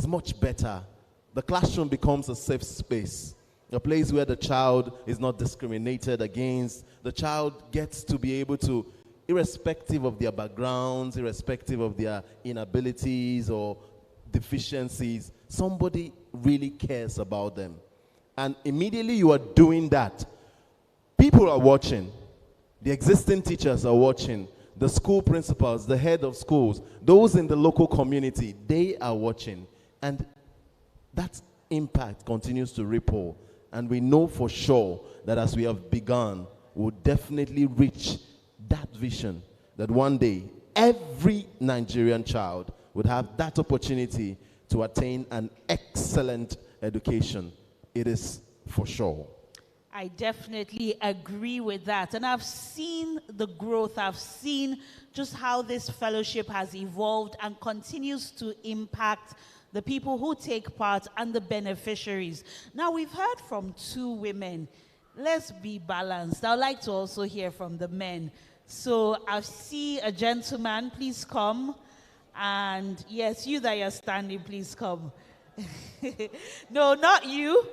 much better. The classroom becomes a safe space, a place where the child is not discriminated against. The child gets to be able to, irrespective of their backgrounds, irrespective of their inabilities or deficiencies, somebody really cares about them. And immediately you are doing that, people are watching. The existing teachers are watching. The school principals, the head of schools, those in the local community, they are watching. And that impact continues to ripple. And we know for sure that as we have begun, we'll definitely reach that vision that one day every Nigerian child would have that opportunity to attain an excellent education. It is for sure. I definitely agree with that. And I've seen the growth. I've seen just how this fellowship has evolved and continues to impact the people who take part and the beneficiaries. Now, we've heard from 2 women. Let's be balanced. I'd like to also hear from the men. So I see a gentleman. Please come. And yes, you that you're standing, please come. No, not you.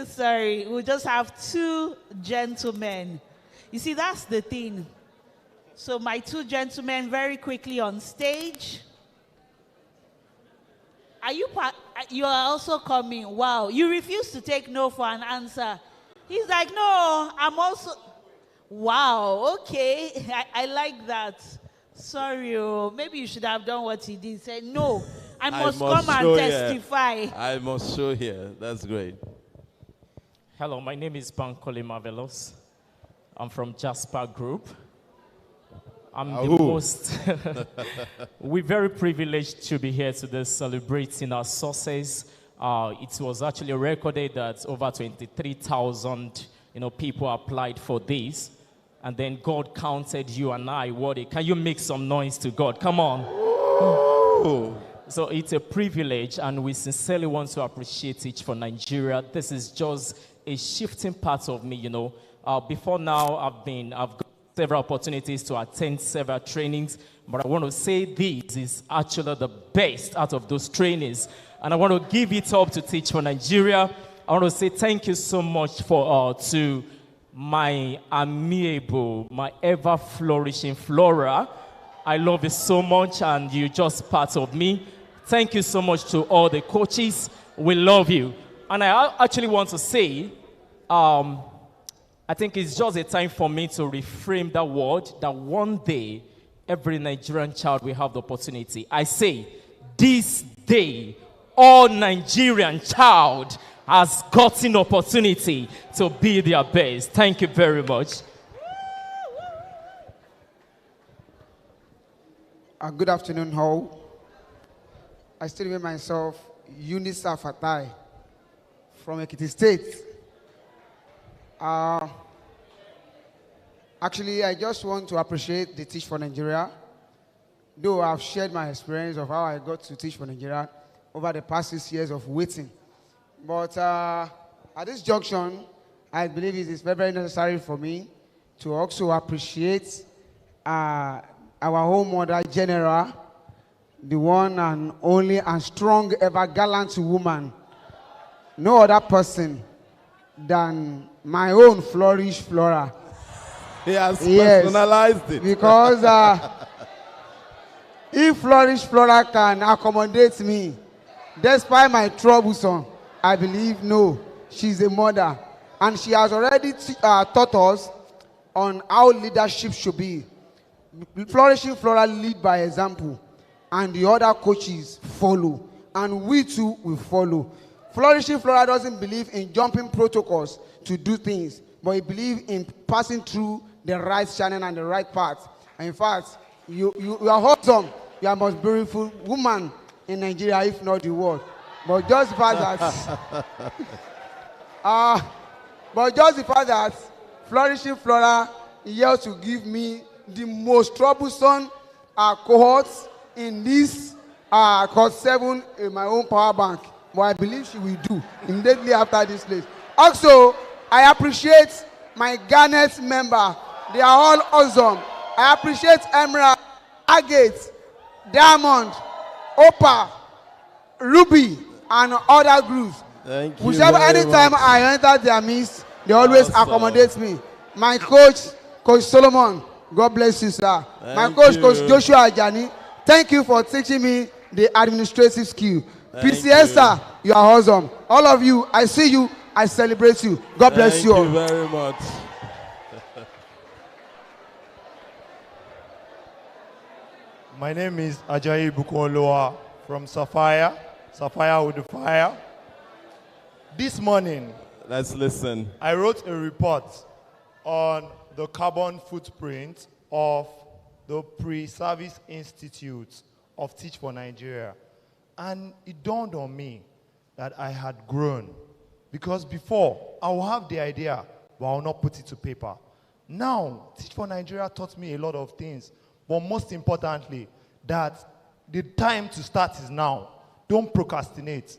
Sorry, we'll just have 2 gentlemen. You see, that's the thing. So my 2 gentlemen very quickly on stage. Are you you are also coming? Wow, you refuse to take no for an answer. He's like, no, I'm also. Wow, okay, I like that. Sorry, maybe you should have done what he did. Say, no, I must come and testify. Here. I must show here. That's great. Hello, my name is Bankole Marvelous. I'm from Jasper Group. I'm the most... We're very privileged to be here today celebrating our success. It was actually recorded that over 23,000 people applied for this. And then God counted you and I worthy. Can you make some noise to God? Come on. Ooh. So it's a privilege, and we sincerely want to appreciate Teach for Nigeria. This is just a shifting part of me, Before now, I've got several opportunities to attend several trainings, but I want to say this is actually the best out of those trainings. And I want to give it up to Teach for Nigeria. I want to say thank you so much to my amiable, my ever-flourishing Flora. I love you so much, and you're just part of me. Thank you so much to all the coaches. We love you. And I actually want to say, I think it's just a time for me to reframe that word, that one day, every Nigerian child will have the opportunity. I say, this day, all Nigerian child has gotten opportunity to be their best. Thank you very much. Good afternoon, all. I still remember myself, Unisa Fatai from Ekiti State. Actually, I just want to appreciate the Teach for Nigeria. Though I've shared my experience of how I got to Teach for Nigeria over the past 6 years of waiting. But at this junction, I believe it is very, very necessary for me to also appreciate our home mother, General, the one and only and strong ever gallant woman. No other person than my own Flourish Flora. He has personalized it. Because if Flourish Flora can accommodate me, despite my troublesome, I believe, no, she's a mother. And she has already taught us on how leadership should be. Flourishing Flora lead by example, and the other coaches follow, and we too will follow. Flourishing Flora doesn't believe in jumping protocols to do things, but he believes in passing through the right channel and the right path. And in fact, you are awesome. You are the most beautiful woman in Nigeria, if not the world. But just the fact that, Flourishing Flora here to give me the most troublesome cohorts in this cohort 7 in my own power bank. But I believe she will do immediately after this place. Also, I appreciate my Garnet member. They are all awesome. I appreciate Emerald, Agate, Diamond, Opa, Ruby, and other groups. Thank you. Whichever anytime I enter their midst, they always accommodate me. My coach, Coach Solomon, God bless you, sir. My coach, Coach Joshua Ajani, thank you for teaching me the administrative skill. PCS, sir, you are awesome. All of you, I see you, I celebrate you. God bless you all. Thank you very much. My name is Ajayi Bukonloa from Sapphire with the Fire. This morning, let's listen. I wrote a report on the carbon footprint of the Pre-Service Institute of Teach for Nigeria. And it dawned on me that I had grown. Because before, I would have the idea, but I'll not put it to paper. Now, Teach for Nigeria taught me a lot of things, but most importantly, that the time to start is now. Don't procrastinate.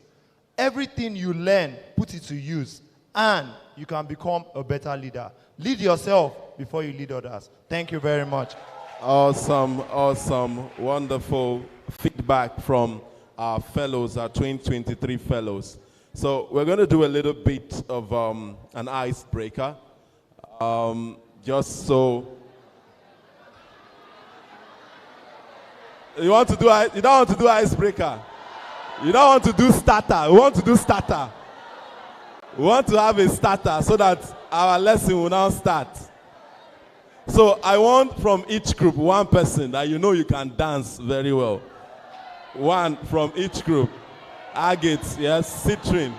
Everything you learn, put it to use, and you can become a better leader. Lead yourself before you lead others. Thank you very much. Awesome, awesome, wonderful feedback from our fellows, our 2023 fellows. So we're going to do a little bit of an icebreaker, just so. You don't want to do icebreaker. You don't want to do starter. We want to do starter. We want to have a starter so that our lesson will now start. So I want from each group one person that you know you can dance very well. One from each group. Agate, yes, Citrin.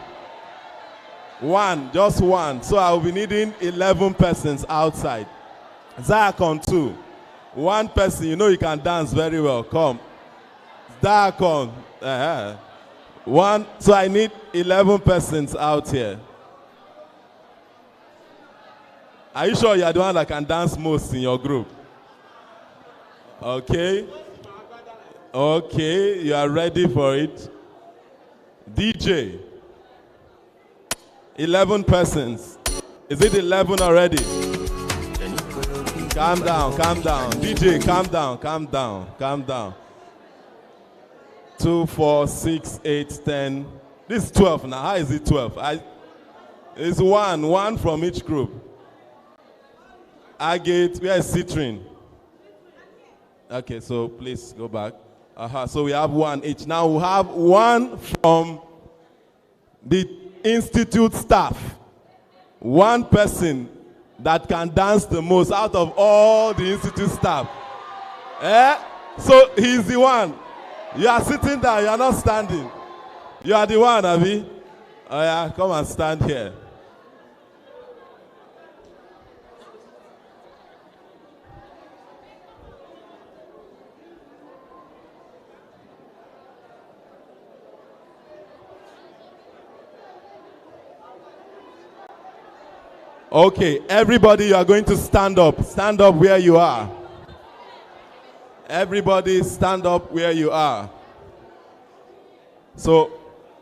One, just one. So I will be needing 11 persons outside. Zayakon, two. One person, you know you can dance very well. Come. Zayakon. One, so I need 11 persons out here. Are you sure you are the one that can dance most in your group? Okay. Okay, you are ready for it. DJ. 11 persons. Is it 11 already? Calm down, calm down. DJ, calm down, calm down, calm down. 2, 4, 6, 8, 10. This is 12 now. How is it 12? It's one from each group. Agate, where is Citrin? Okay, so please go back. So we have one each. Now we have one from the institute staff. One person that can dance the most out of all the institute staff. So he's the one. You are sitting down, you are not standing. You are the one, Abi. Oh yeah, come and stand here. Okay, everybody, you are going to stand up. Stand up where you are. Everybody stand up where you are. So,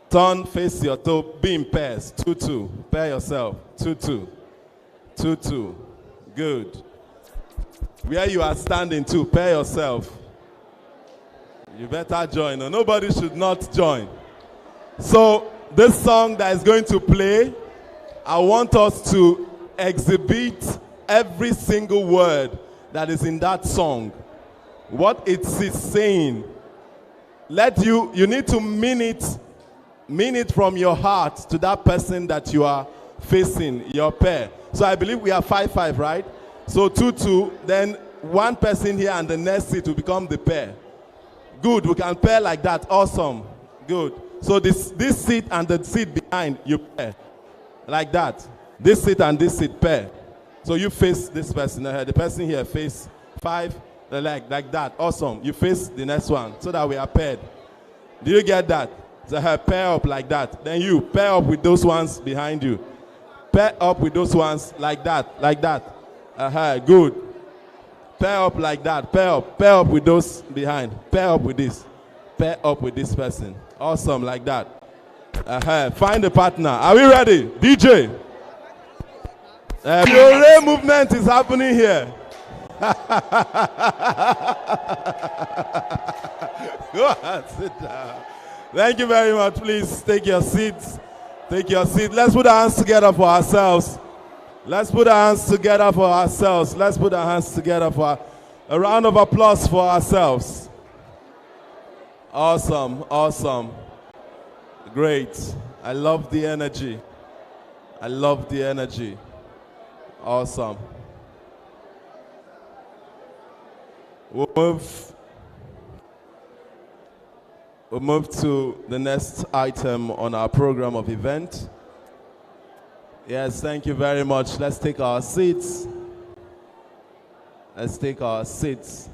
turn, face your toe, be in pairs. 2-2. Pair yourself. 2-2. 2-2. Good. Where you are standing too, pair yourself. You better join. No, nobody should not join. So, this song that is going to play, I want us to exhibit every single word that is in that song. What it is saying. You need to mean it from your heart to that person that you are facing, your pair. So I believe we are 5-5, right? So 2-2, then one person here and the next seat will become the pair. Good, we can pair like that. Awesome. Good. So this seat and the seat behind, you pair. Like that. This seat and this seat pair. So you face this person. The person here face 5, like that. Awesome. You face the next one so that we are paired. Do you get that? So pair up like that. Then you pair up with those ones behind you. Pair up with those ones like that. Like that. Good. Pair up like that. Pair up with those behind. Pair up with this. Pair up with this person. Awesome, like that. Find a partner. Are we ready? DJ. Your movement is happening here. Go on, sit down. Thank you very much. Please take your seats. Take your seat. Let's put our hands together for ourselves. Let's put our hands together for ourselves. Let's put our hands together for a round of applause for ourselves. Awesome, awesome. Great. I love the energy. I love the energy. Awesome. We'll move to the next item on our program of event. Yes, thank you very much. Let's take our seats. Let's take our seats.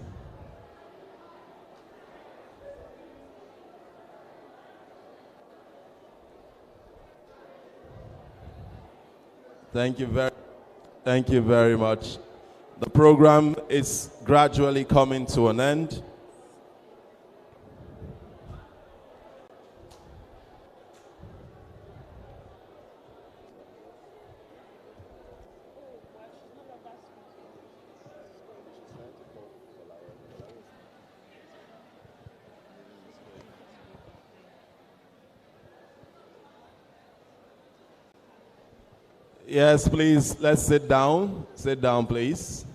Thank you very much. Thank you very much. The program is gradually coming to an end. Yes, please, let's sit down. Sit down, please.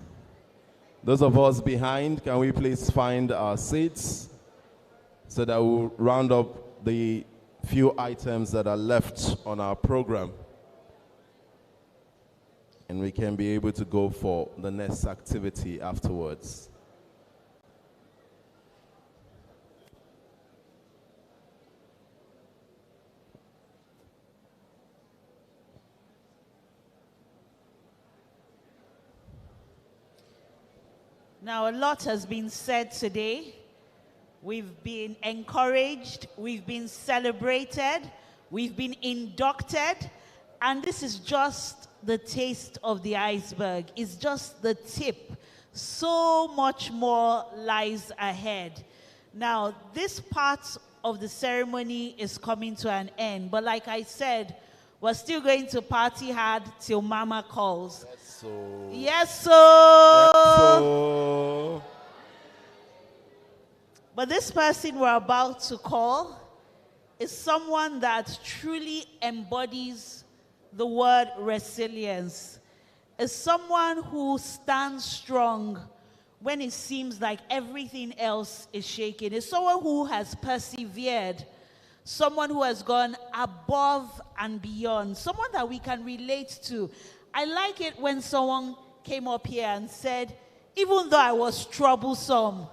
Those of us behind, can we please find our seats so that we'll round up the few items that are left on our program. And we can be able to go for the next activity afterwards. Now, a lot has been said today. We've been encouraged, we've been celebrated, we've been inducted, and this is just the taste of the iceberg. It's just the tip. So much more lies ahead. Now, this part of the ceremony is coming to an end, but like I said, we're still going to party hard till Mama calls. Yes, so. But this person we're about to call is someone that truly embodies the word resilience. Is someone who stands strong when it seems like everything else is shaking. Is someone who has persevered. Someone who has gone above and beyond. Someone that we can relate to. I like it when someone came up here and said, even though I was troublesome,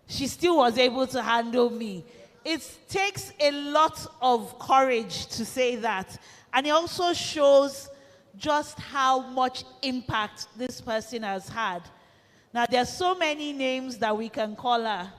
she still was able to handle me. It takes a lot of courage to say that. And it also shows just how much impact this person has had. Now, there's so many names that we can call her.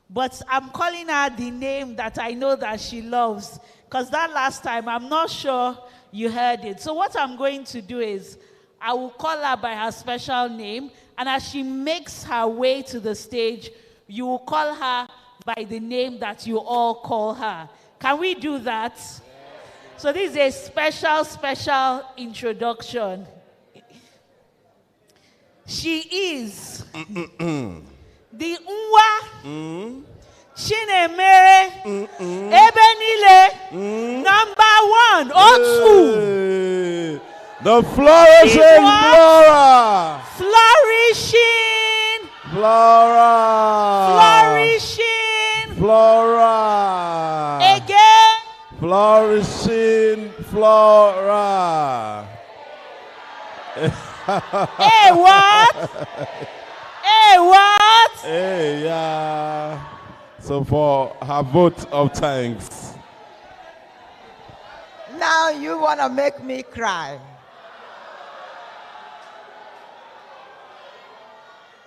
But I'm calling her the name that I know that she loves. Because that last time, I'm not sure you heard it. So what I'm going to do is, I will call her by her special name. And as she makes her way to the stage, you will call her by the name that you all call her. Can we do that? Yes. So this is a special introduction. She is the Nwa Chinemere Ebenile #1 or 2. The flourishing Flora. Flourishing Flora. Flourishing Flora. Again. Flourishing Flora. Hey, what? Hey, what? Hey, yeah. So for her vote of thanks. Now you want to make me cry.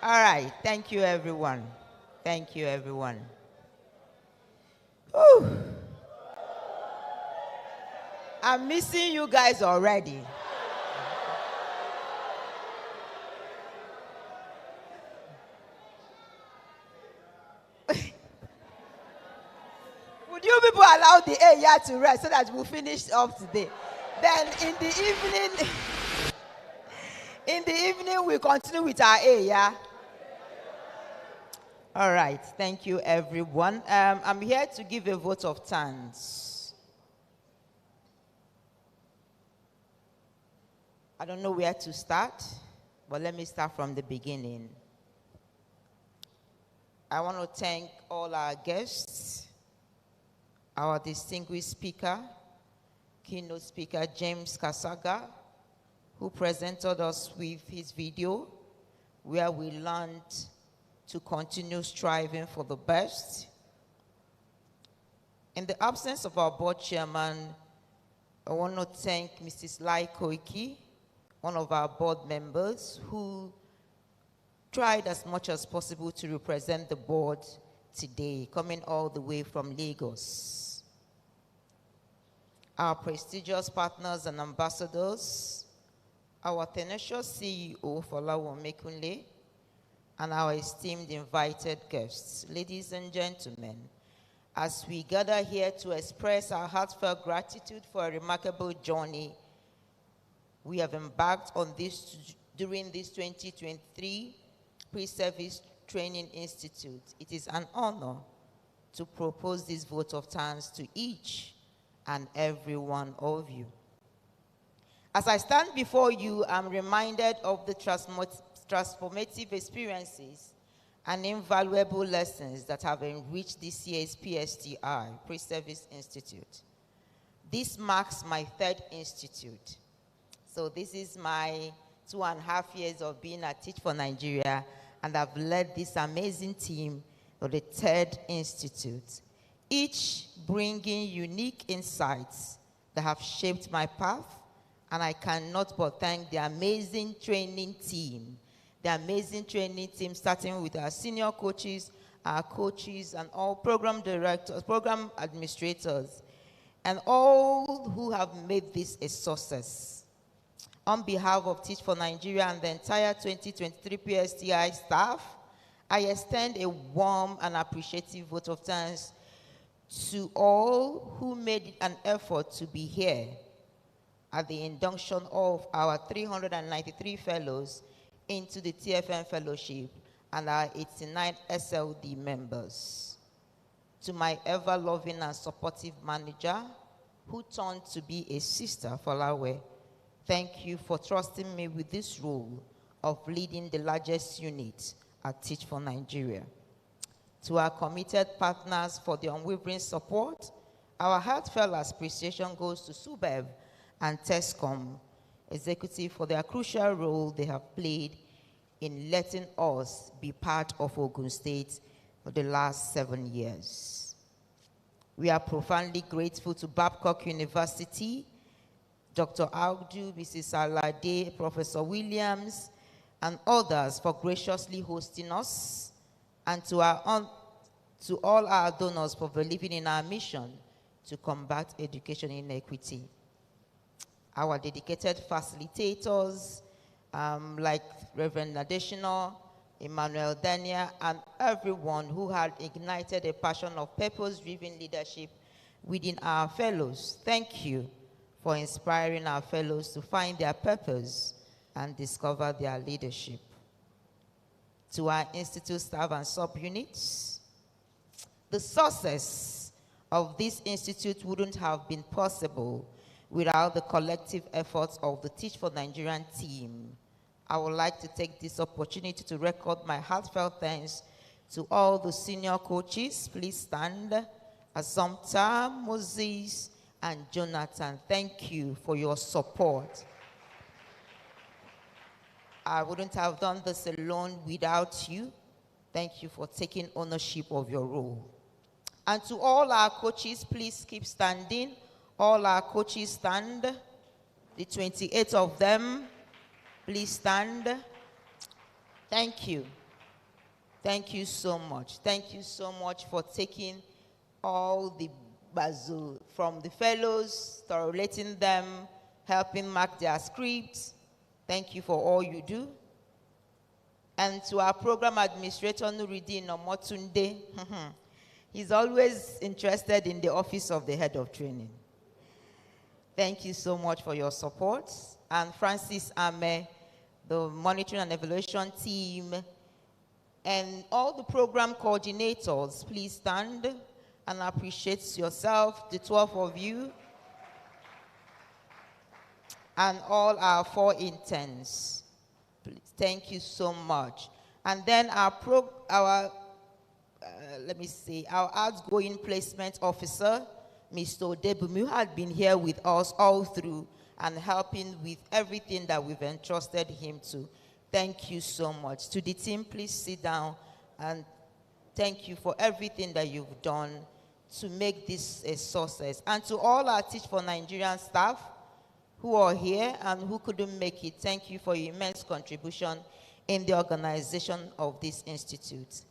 All right. Thank you, everyone. Thank you, everyone. Whew. I'm missing you guys already. Would you people allow the area to rest so that we'll finish up today? Then in the evening we'll continue with our area. All right, thank you, everyone. I'm here to give a vote of thanks. I don't know where to start, but let me start from the beginning. I want to thank all our guests, our distinguished speaker, keynote speaker James Kasaga, who presented us with his video, where we learned to continue striving for the best. In the absence of our board chairman, I want to thank Mrs. Lai Koiki, one of our board members, who tried as much as possible to represent the board today, coming all the way from Lagos. Our prestigious partners and ambassadors, our tenacious CEO, Folawo Mekunle, and our esteemed invited guests, ladies and gentlemen, as we gather here to express our heartfelt gratitude for a remarkable journey we have embarked on during this 2023 Pre-Service Training Institute. It is an honor to propose this vote of thanks to each and every one of you. As I stand before you, I'm reminded of the transformative experiences and invaluable lessons that have enriched this year's PSTI, Pre-Service Institute. This marks my third institute. So this is my 2.5 years of being at Teach for Nigeria, and I've led this amazing team of the third institute, each bringing unique insights that have shaped my path, and I cannot but thank the amazing training team, starting with our senior coaches, our coaches, and all program directors, program administrators, and all who have made this a success. On behalf of Teach for Nigeria and the entire 2023 PSTI staff, I extend a warm and appreciative vote of thanks to all who made an effort to be here at the induction of our 393 fellows into the TFN Fellowship and our 89 SLD members. To my ever-loving and supportive manager, who turned to be a sister, Folawe, thank you for trusting me with this role of leading the largest unit at Teach for Nigeria. To our committed partners for the unwavering support, our heartfelt appreciation goes to SUBEB and TESCOM Executive for their crucial role they have played in letting us be part of Ogun State for the last 7 years. We are profoundly grateful to Babcock University, Dr. Audu, Mrs. Alade, Professor Williams, and others for graciously hosting us, and to all our donors for believing in our mission to combat education inequity. Our dedicated facilitators, like Reverend Additional, Emmanuel Dania, and everyone who had ignited a passion of purpose-driven leadership within our fellows. Thank you for inspiring our fellows to find their purpose and discover their leadership. To our institute staff and subunits, the success of this institute wouldn't have been possible without the collective efforts of the Teach for Nigerian team. I would like to take this opportunity to record my heartfelt thanks to all the senior coaches. Please stand. Assumpta, Moses, and Jonathan, thank you for your support. I wouldn't have done this alone without you. Thank you for taking ownership of your role. And to all our coaches, please keep standing. All our coaches stand. The 28 of them, please stand. Thank you. Thank you so much. Thank you so much for taking all the bazoo from the fellows, correlating them, helping mark their scripts. Thank you for all you do. And to our program administrator, Nuruddin Omotunde, he's always interested in the office of the head of training. Thank you so much for your support. And Francis Ame, the monitoring and evaluation team, and all the program coordinators, please stand and appreciate yourself, the 12 of you, and all our 4 interns. Please, thank you so much. And then our outgoing placement officer, Mr. Odebumi, who had been here with us all through and helping with everything that we've entrusted him to. Thank you so much. To the team, please sit down, and thank you for everything that you've done to make this a success. And to all our Teach for Nigerian staff who are here and who couldn't make it, thank you for your immense contribution in the organization of this institute.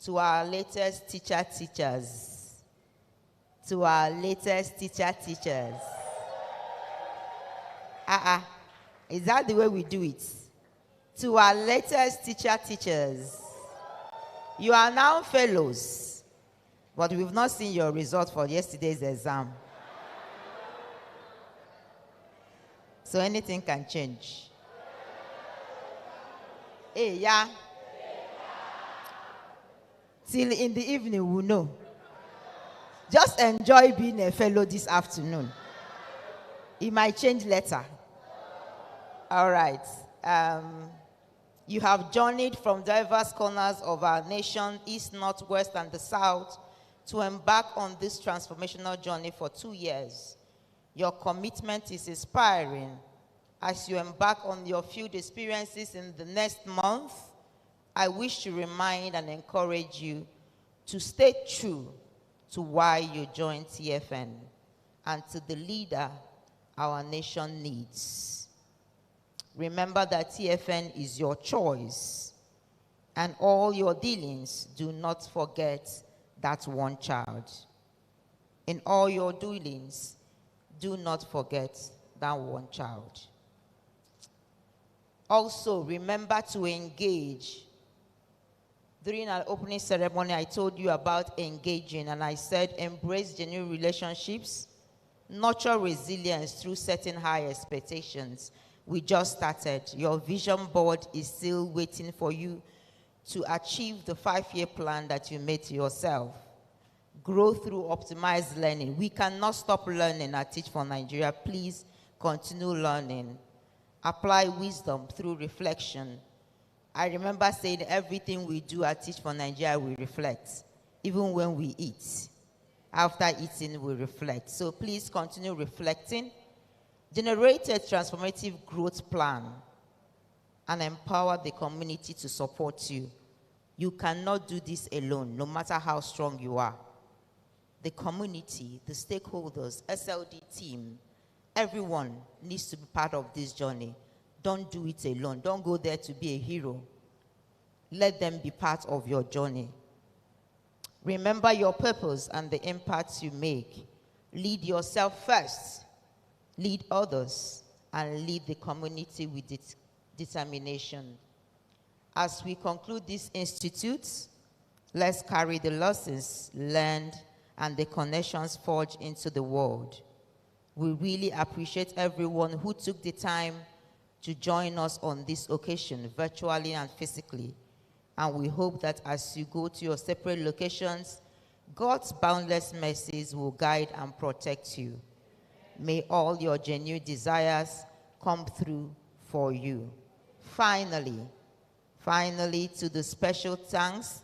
To our latest teachers, to our latest teachers, Is that the way we do it? To our latest teachers, you are now fellows, but we've not seen your result for yesterday's exam. So anything can change. Hey, yeah. Till in the evening, we'll know. Just enjoy being a fellow this afternoon. It might change later. All right. You have journeyed from diverse corners of our nation, east, north, west, and the south, to embark on this transformational journey for 2 years. Your commitment is inspiring. As you embark on your field experiences in the next month, I wish to remind and encourage you to stay true to why you joined TFN and to the leader our nation needs. Remember that TFN is your choice, and all your dealings, do not forget that one child. In all your dealings, do not forget that one child. Also, remember to engage. During our opening ceremony, I told you about engaging, and I said embrace genuine relationships, nurture resilience through setting high expectations. We just started. Your vision board is still waiting for you to achieve the 5-year plan that you made to yourself. Grow through optimized learning. We cannot stop learning at Teach for Nigeria. Please continue learning. Apply wisdom through reflection. I remember saying everything we do at Teach for Nigeria, we reflect. Even when we eat. After eating, we reflect. So please continue reflecting. Generate a transformative growth plan and empower the community to support you. You cannot do this alone, no matter how strong you are. The community, the stakeholders, SLD team, everyone needs to be part of this journey. Don't do it alone. Don't go there to be a hero. Let them be part of your journey. Remember your purpose and the impacts you make. Lead yourself first. Lead others, and lead the community with its determination. As we conclude this institute, let's carry the lessons learned and the connections forged into the world. We really appreciate everyone who took the time to join us on this occasion, virtually and physically. And we hope that as you go to your separate locations, God's boundless mercies will guide and protect you. May all your genuine desires come through for you. Finally, to the special thanks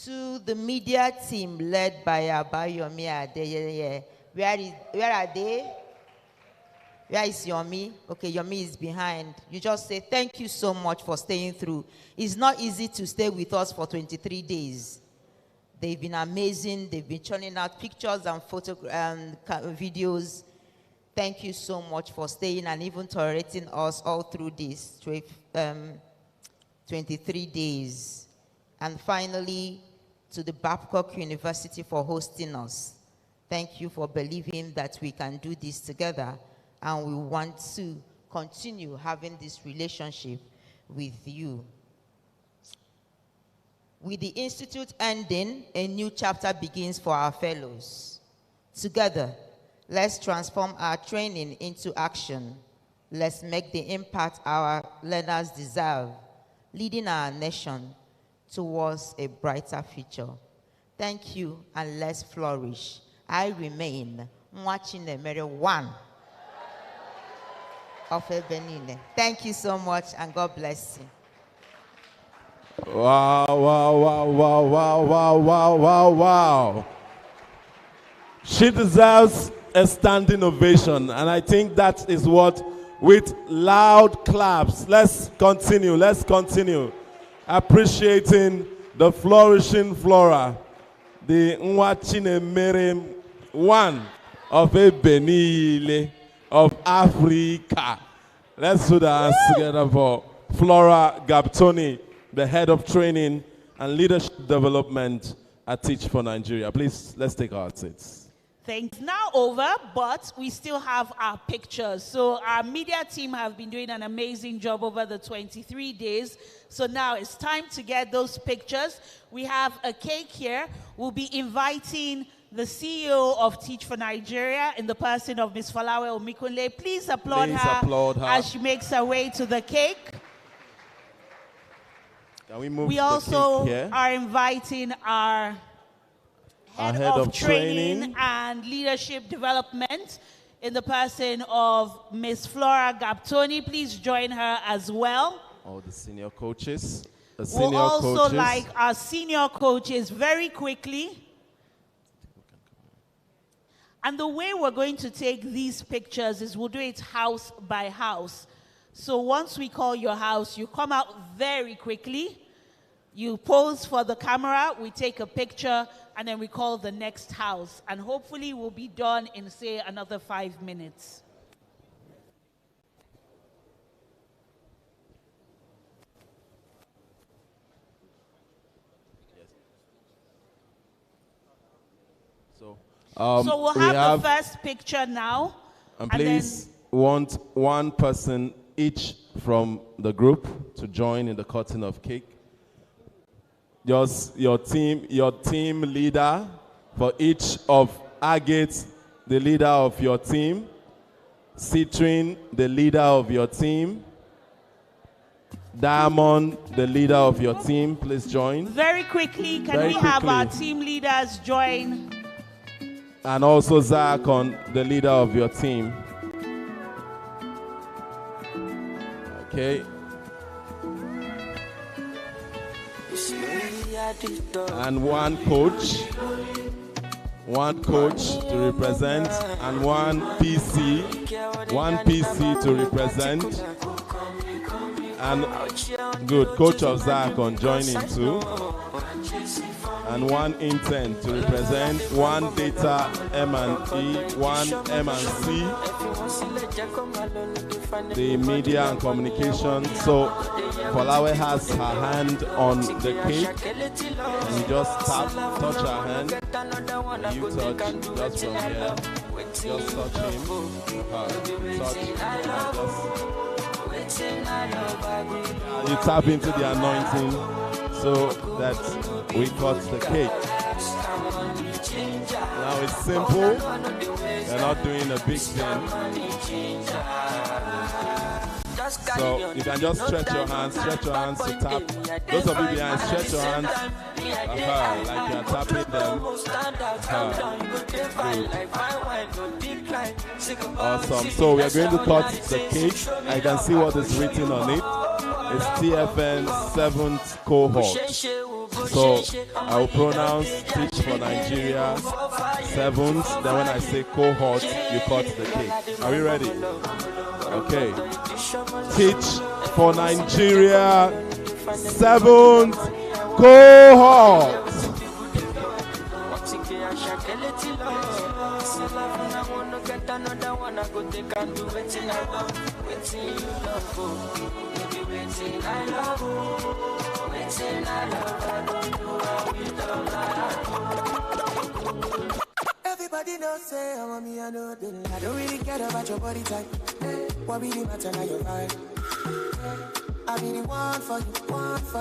to the media team led by Abayomi Adeyeye. Where are they? Where is Yomi? Okay, Yomi is behind. You just say, thank you so much for staying through. It's not easy to stay with us for 23 days. They've been amazing. They've been churning out pictures and videos. Thank you so much for staying and even tolerating us all through these 23 days. And finally, to the Babcock University for hosting us. Thank you for believing that we can do this together, and we want to continue having this relationship with you. With the Institute ending, a new chapter begins for our fellows. Together, let's transform our training into action. Let's make the impact our learners deserve, leading our nation towards a brighter future. Thank you, and let's flourish. I remain Mwachinemere 1 of Ebenine. Thank you so much, and God bless you. Wow, wow, wow, wow, wow, wow, wow, wow, wow. She deserves a standing ovation, and I think that is what, with loud claps, let's continue appreciating the flourishing flora, the Nwachinemere 1 of Ebenile of Africa. Let's do the hands together for Flora Gabtoni, the head of training and leadership development at Teach for Nigeria. Please, let's take our seats. Thanks. Now over, but we still have our pictures. So our media team have been doing an amazing job over the 23 days. So now it's time to get those pictures. We have a cake here. We'll be inviting the CEO of Teach for Nigeria in the person of Ms. Falawe Omikunle. Please applaud her as she makes her way to the cake. Can we move We the also cake here? are inviting our head of training and leadership development in the person of Ms. Flora Gaptoni. Please join her as well. All the senior coaches. We'll also like our senior coaches very quickly. And the way we're going to take these pictures is we'll do it house by house. So once we call your house, you come out very quickly. You pose for the camera, we take a picture, and then we call the next house. And hopefully we'll be done in, say, another 5 minutes. So we'll have the first picture now. And please want one person each from the group to join in the cutting of cake. Just your team leader for each of Agate, the leader of your team. Citrine, the leader of your team. Diamond, the leader of your team. Please join. Very quickly, can we have our team leaders join? And also Zakon, the leader of your team. Okay. And one coach to represent, and one PC to represent. And good, coach of Zakon joining too. And one intern to represent, one data M&E, one M&C, the media and communication. So Falawe has her hand on the cake, and you just touch her hand, you touch just from here, just touch him, you tap into the anointing so that we cut the cake. Now it's simple, they're not doing a big thing. So you can just stretch your hands to tap. Those of you behind, stretch your hands like you're tapping them. Awesome. So we are going to cut the cake. I can see what is written on it. It's TFN 7th cohort. So I will pronounce Teach for Nigeria 7th. Then when I say cohort, you cut the cake. Are we ready? Okay. Teach for Nigeria 7th cohort. Everybody knows say I want me, I know the I don't really care about your body type. What really matter now your vibe. I be the one for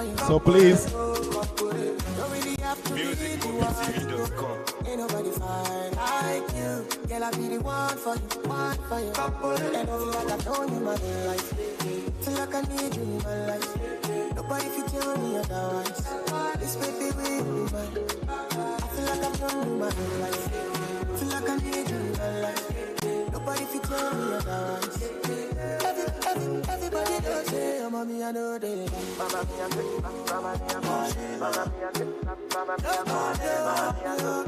you, So please. musicmovie.com. Ain't nobody fine like you. Girl, I be the one for you, And all that I've known you my life. Feel like I need you in my life. Nobody can tell me otherwise. This baby will be mine. I feel like I've known you my life. Feel like I need you in my life. Nobody can tell me otherwise. Everybody does say, oh, mommy, I know they Mama, me, I good. Mama, me, I good. Mama, me, I good. Mama, me, I good.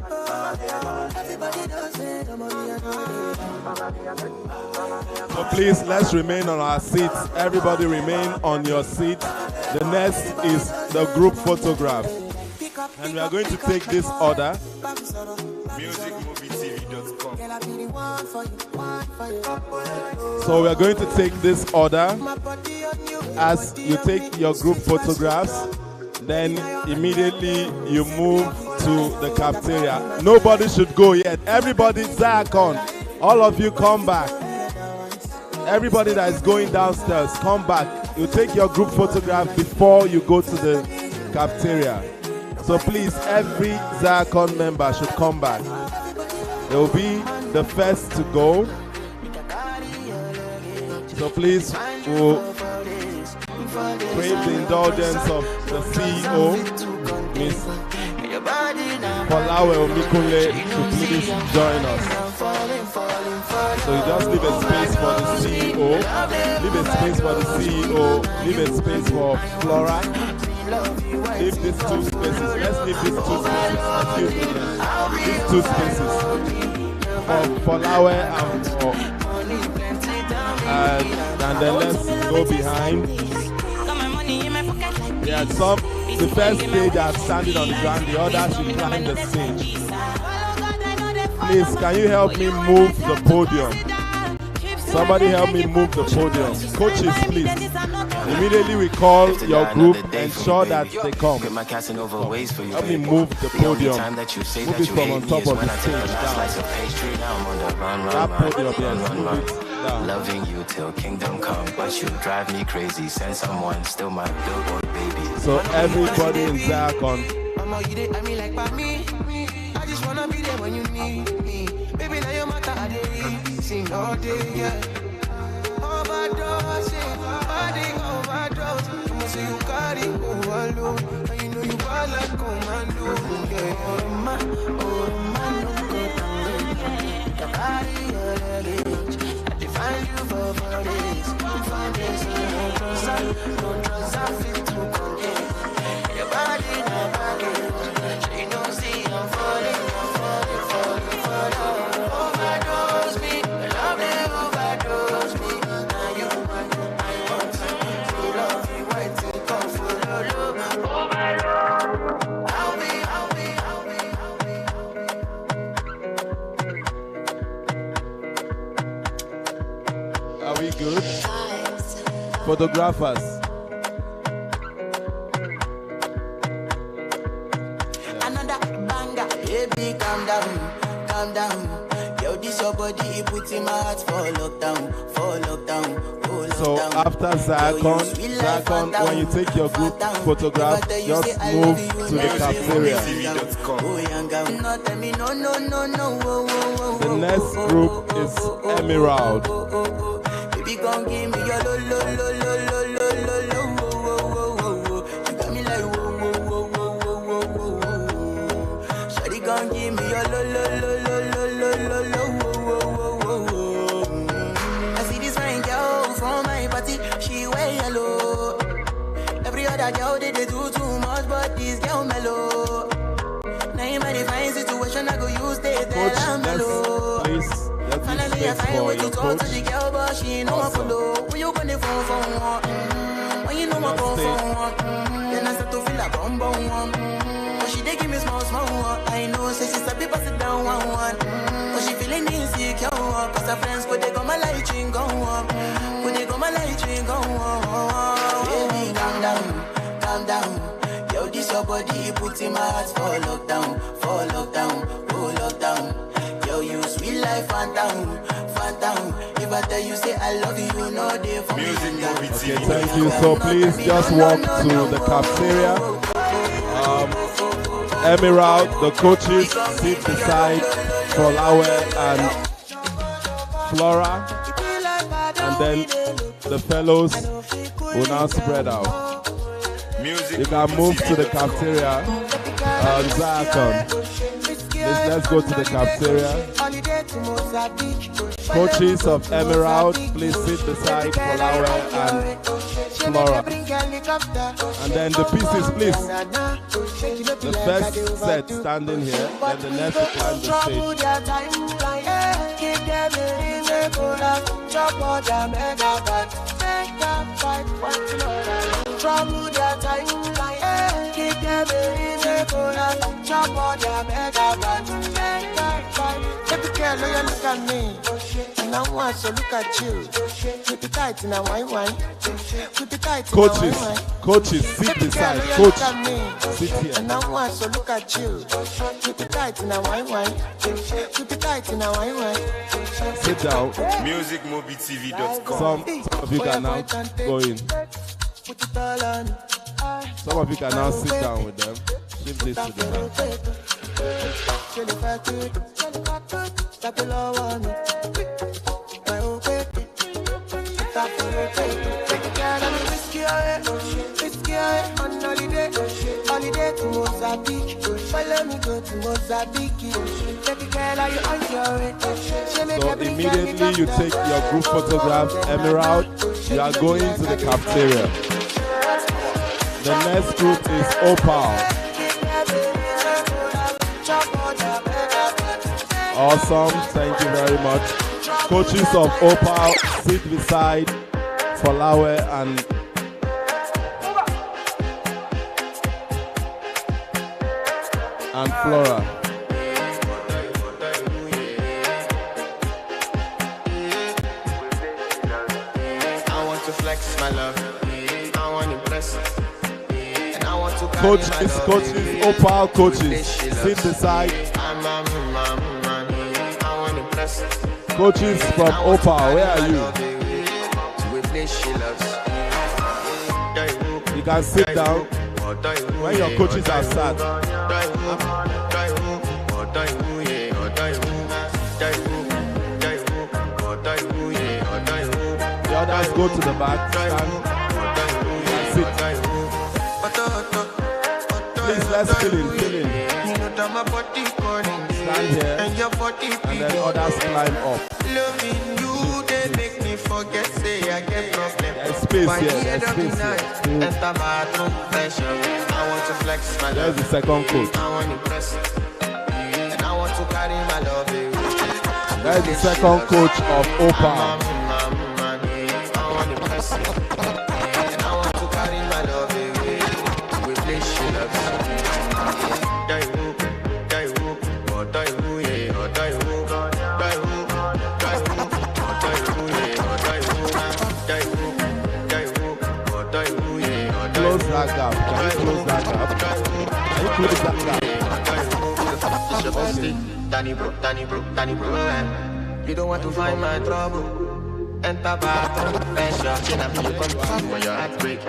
Everybody does say, oh, mommy, I know they So please, let's remain on our seats. Everybody remain on your seat. The next is the group photograph. And we are going to take this order. musicmovie.com. So we are going to take this order. As you take your group photographs, then immediately you move to the cafeteria. Nobody should go yet. Everybody, Zakon, all of you come back. Everybody that is going downstairs, come back. You take your group photograph before you go to the cafeteria. So please, every Zakon member should come back. They will be the first to go. So please, we'll crave the indulgence of the CEO, Miss Polawe Omikule, to please join us. So you just leave a space for the CEO, leave a space for the CEO, leave a space for Flora. Leave these 2 spaces. Let's leave these 2 spaces. Excuse me. These 2 spaces for Polawe and for. And then let's go behind. There are some, the first stage are standing on the ground, the others should climb the stage. Please, can you help me move the podium? Somebody help me move the podium. Coaches, please. Immediately we call your group, ensure that they come. Help me move the podium. Move it from on top of the stage down. That podium, yes, move it down. Loving you till kingdom come, but you drive me crazy. Send someone, still my billboard baby. So everybody in Zakon. Mama, you did, I mean like by me. I just wanna be there when you need me. Baby, now your matter, I did sing all day, yeah. Overdose, body overdose. I'ma say you got it overload. And you know you bad like commando, yeah. Oh man, no good. Your body, your age. I define you for this. No trust, I feel to connect. Your body, no baggage. She knows see I'm falling. Overdose me, love it, overdose me. Now you want, I want to love you, wait till come for the love. I'll be. Are we good? Photographers. Another banger, baby, calm down. Yo, this your body, it puts in my heart for lockdown. So after Zakon, when you take your group photograph, just move to the cafeteria. The next group is Emerald. Baby, come give me your lo. You got me like whoa. Shawty, come give me your lo. I see this fine girl from my party, she wear yellow. Every other girl they do too much, but this girl mellow. Now in my fine situation, I go use they tell I'm mellow. Finally, I find way to talk to the girl, but she ain't no one follow. When you gonna phone for one? When you know my phone for one? Then I start to feel like bum. But she they give me small one. I know, say she's a bit pass it down one. But she feeling insecure, cause her friends could they go my light ring go on. Baby, calm down. Yo, this your body, put in my heart for lockdown. Yo, you sweet life, phantom. If I tell you, say I love you, no day for me. Okay, thank you. So please just walk to the cafeteria. Emerald, the coaches sit beside Polawe and Flora, and then the fellows will now spread out. You can move to the cafeteria. Zakon. Let's go to the cafeteria. Coaches of Emerald, please sit beside Polawe and Flora. And then the pieces, please. The first set standing here, then the next will climb the stage. girl, oh, you look at me. And I want to look at you. Keep it tight in a wine. Keep it tight in a wine. Coaches, sit beside. Coach, sit here. And I want to look at you. Keep it tight in a wine. Keep it tight in a wine. Sit down. MusicMobiTV.com. Some of you can now go in. Put it all on. Some of you can now sit down with them. Shift this to the back. Holiday to Mozambique. Follow me go to Mozambique. Baby girl, are you on your way? So immediately you take your group photograph, Emerald, you are going to the cafeteria. The next group is Opal. Awesome, thank you very much. Coaches of Opal, sit beside Folawe and Flora. I want to flex my love. I want to impress. And I want to Coaches, Opal coaches, sit beside. Coaches from Opal, where are you? You can sit down when your coaches are sat. The others go to the back and sit. Please, let's fill in. Stand here, and then others climb up. Loving you, they make me forget, say I get problem. There's space here, there's space here. Enter bathroom, fashion. I want to flex my love. There's the second coach. I want to impress. And I want to carry my love. There's the second coach of Opal. I want to impress. And I want to carry my love. We play she loves. Close that gap. Can you close that gap? Can you close that gap? It's your bestie, Danny bro. You don't want to find my trouble. Enter bathroom, fashion. I'm you come when your heart break.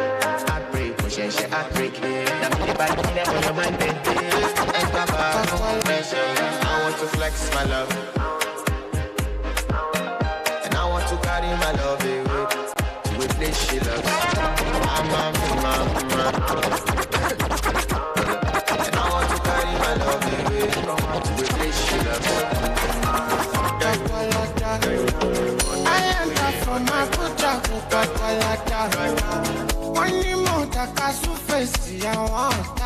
Push and shit, heart break. Now me the bad thing when your mind bent. Enter bathroom, fashion. I want to flex my love. And I want to carry my love away to a place she loves. And I want to carry my love away to a place she loves. I enter from my puta Money monta kasu face I want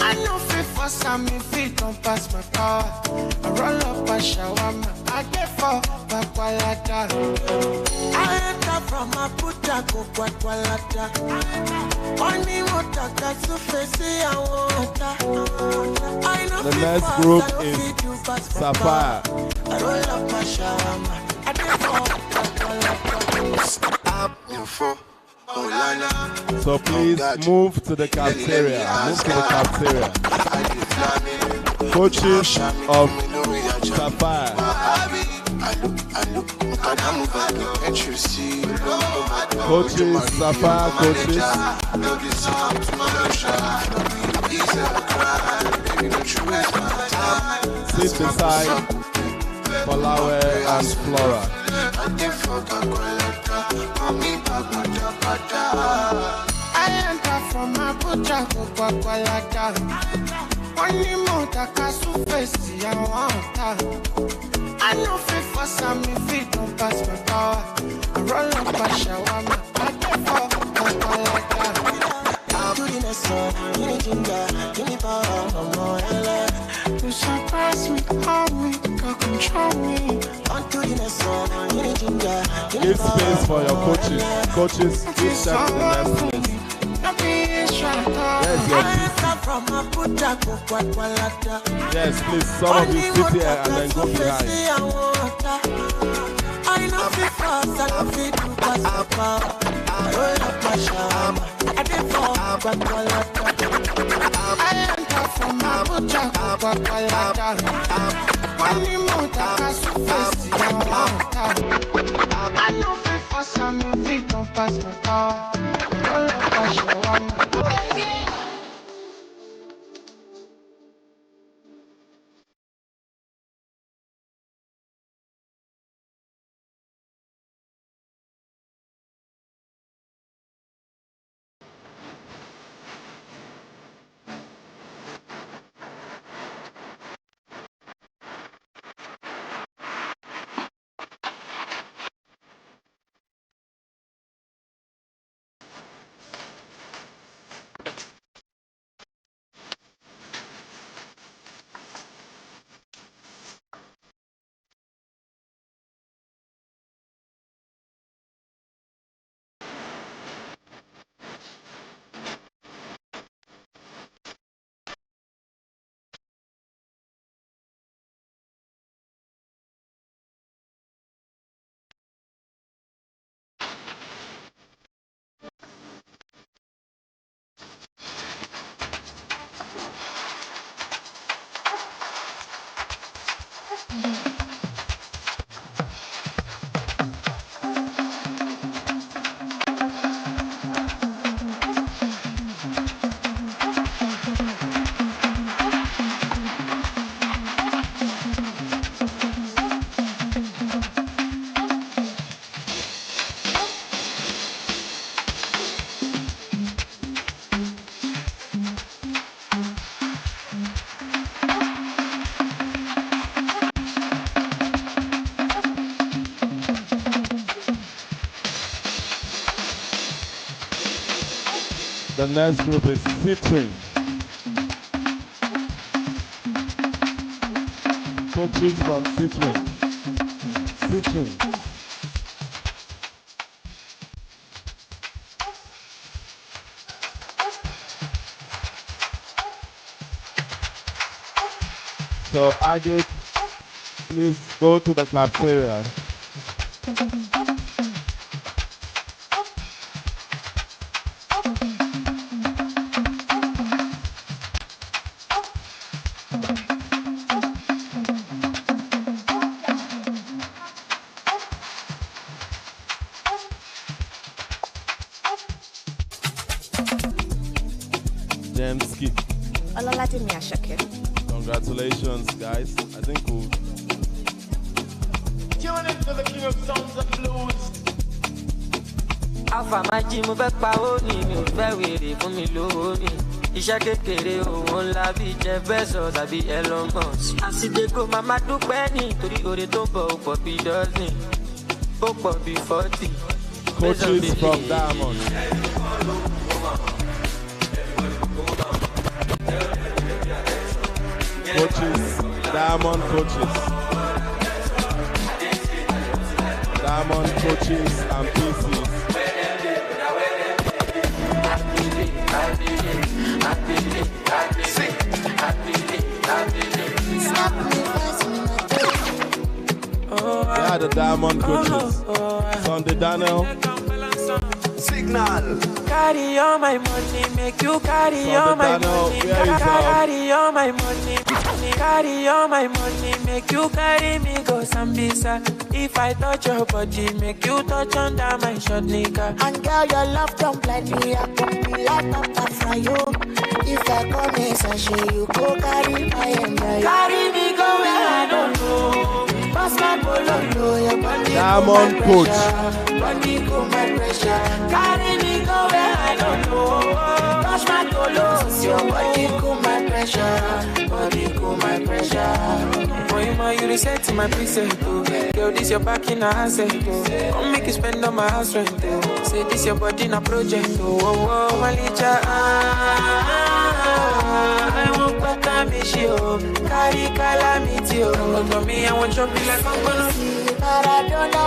I know fit for some feet don't pass my power. I roll up a shawarma, I get for Pakwalata. I enter from my puta Pakwalata. Money monta kasu face I want. I know the next group is Sapphire. I roll up my shawarma. I get for Pakwalata. So please move to the cafeteria. Move to the cafeteria. Coaches of Sapphire. Coaches, Sapphire coaches. Sit beside Folawe and Flora. I enter from my puta Pakwalata. Money monta kasu face I want. I know fit for some feet don't pass my power. I roll up a shawarma, I get for Pakwalata. Do the next one, give me ginger, give me power, I'm more you surprise me, hold me, can control me. On to the next one, give me ginger, give me Give space for your coaches. Coaches, give step to the next place. Yes, your from Abuja, Yes, please, some of you sit here and then go behind. I know fit fast, I know fit do kasapa. I roll up my shama, I did for Bakwalata. I enter from Abuja, Bakwalata. Money motor, Kasufesi, I know fit fast, I know fit do kasapa. Roll up my shama. The next group is Citrine. Coaches from Citrine. Citrine. So, Agate, please go to the cafeteria. Congratulations, guys. I think we'll tune into the king of songs and blues. Alpha Maji mo fẹ́ pa ó ní mi ò fẹ́ wèrè fún mi lówó mi. Iṣẹ́ kékeré owó ńlá bí Jeff Bezos tàbí Elon Musk. Àsìdègò màmá dúpẹ́ nítorí oore tó bọ̀ ó pọ̀ bí dozen. Ó pọ̀ bí 40. Coaches from Diamond. Coaches, Diamond coaches. Diamond coaches and PCs. Yeah, the Diamond coaches. Sunday Daniel. Signal. Carry all my money, make you carry all my money. Carry all my money, carry all my money, make you carry me go Sambisa. If I touch your body, make you touch under my short nigga. And girl, your love don't blind me, I can be like Papa for you. If I come in, sashay, you go carry my embryo. Carry me go where I don't know. Pass my bolo, your body Diamond coach. Body go my pressure. Carry me go where I don't know. Touch my tolos, your body go my pressure. Body go my pressure. Boy, you reset my preset, oh. Girl, this your back in a asset, oh. Come make you spend on my house rent, oh. Say this your body in a project, oh. Oh, oh, Malicha, I won't put miss you. Carry calamity, oh. For me, I want to be like I'm gonna see Maradona.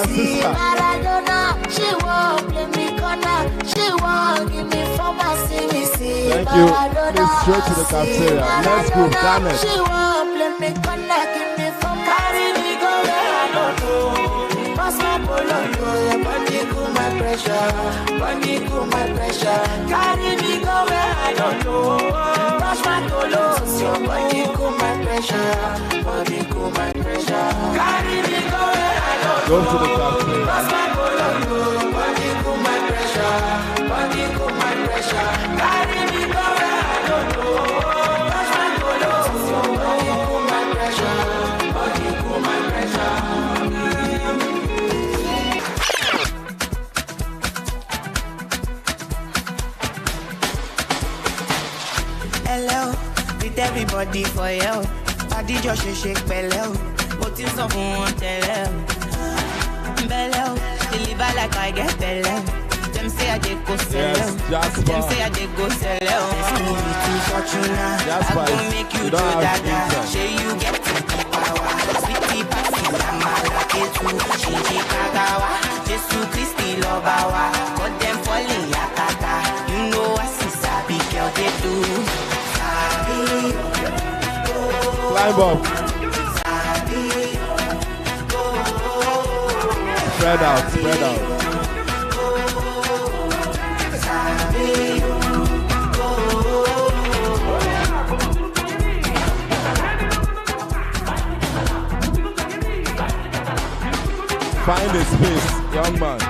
See Maradona. She won't play me corner. She won't give me former. See me, see Thank you. Maradona. Please straight to the cafeteria. Let's go, damn it. She won't play me corner. Give me former. Carry me go where I don't know. Pass my polo, your body cool my pressure. Body cool my pressure. Carry me go where I don't know. Pass my polo, your body cool my pressure. Body cool my pressure. Carry me go where I don't know. Go to the cafeteria. Pass my polo, body cool my pressure. Body cool my pressure. Carry me go where I don't know. Pass my polo, your body cool my pressure. Body cool my pressure. Hello, with everybody for you. Body just shake bello. What is up on tell bello? Deliver like I get bello. Them say I did go sell. Them say I did go sell. I gon' make you do that. Say you get to power. Sweetie passy, I'm a lucky too. Shinji Kagawa, Jesus Christi Lobawa. Got them falling yakata. You know I see sabi girl they do. Climb up. Spread out, spread out. Find a space, young man.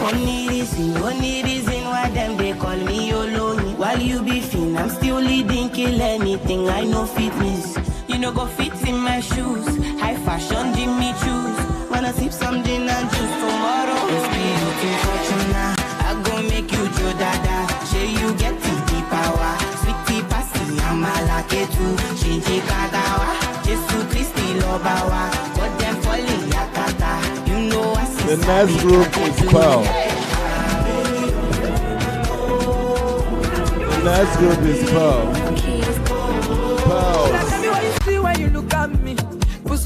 Only reason why them they call me Yolo. While you be fin, I'm still leading, kill anything. I know fitness. You know go fit in my shoes. High fashion, Jimmy choose. Wanna sip some gin and juice tomorrow. It's beauty fortuna. I gon' make you Joe Dada. Say you get the power. Sweetie passy, I'm a lucky too. Shinji Kagawa, Jesus Christi Lobawa. Got them falling yakata. You know I see. The next group is Pearl. The next group is Pearl. Pearls. Tell me what you see when you look at me.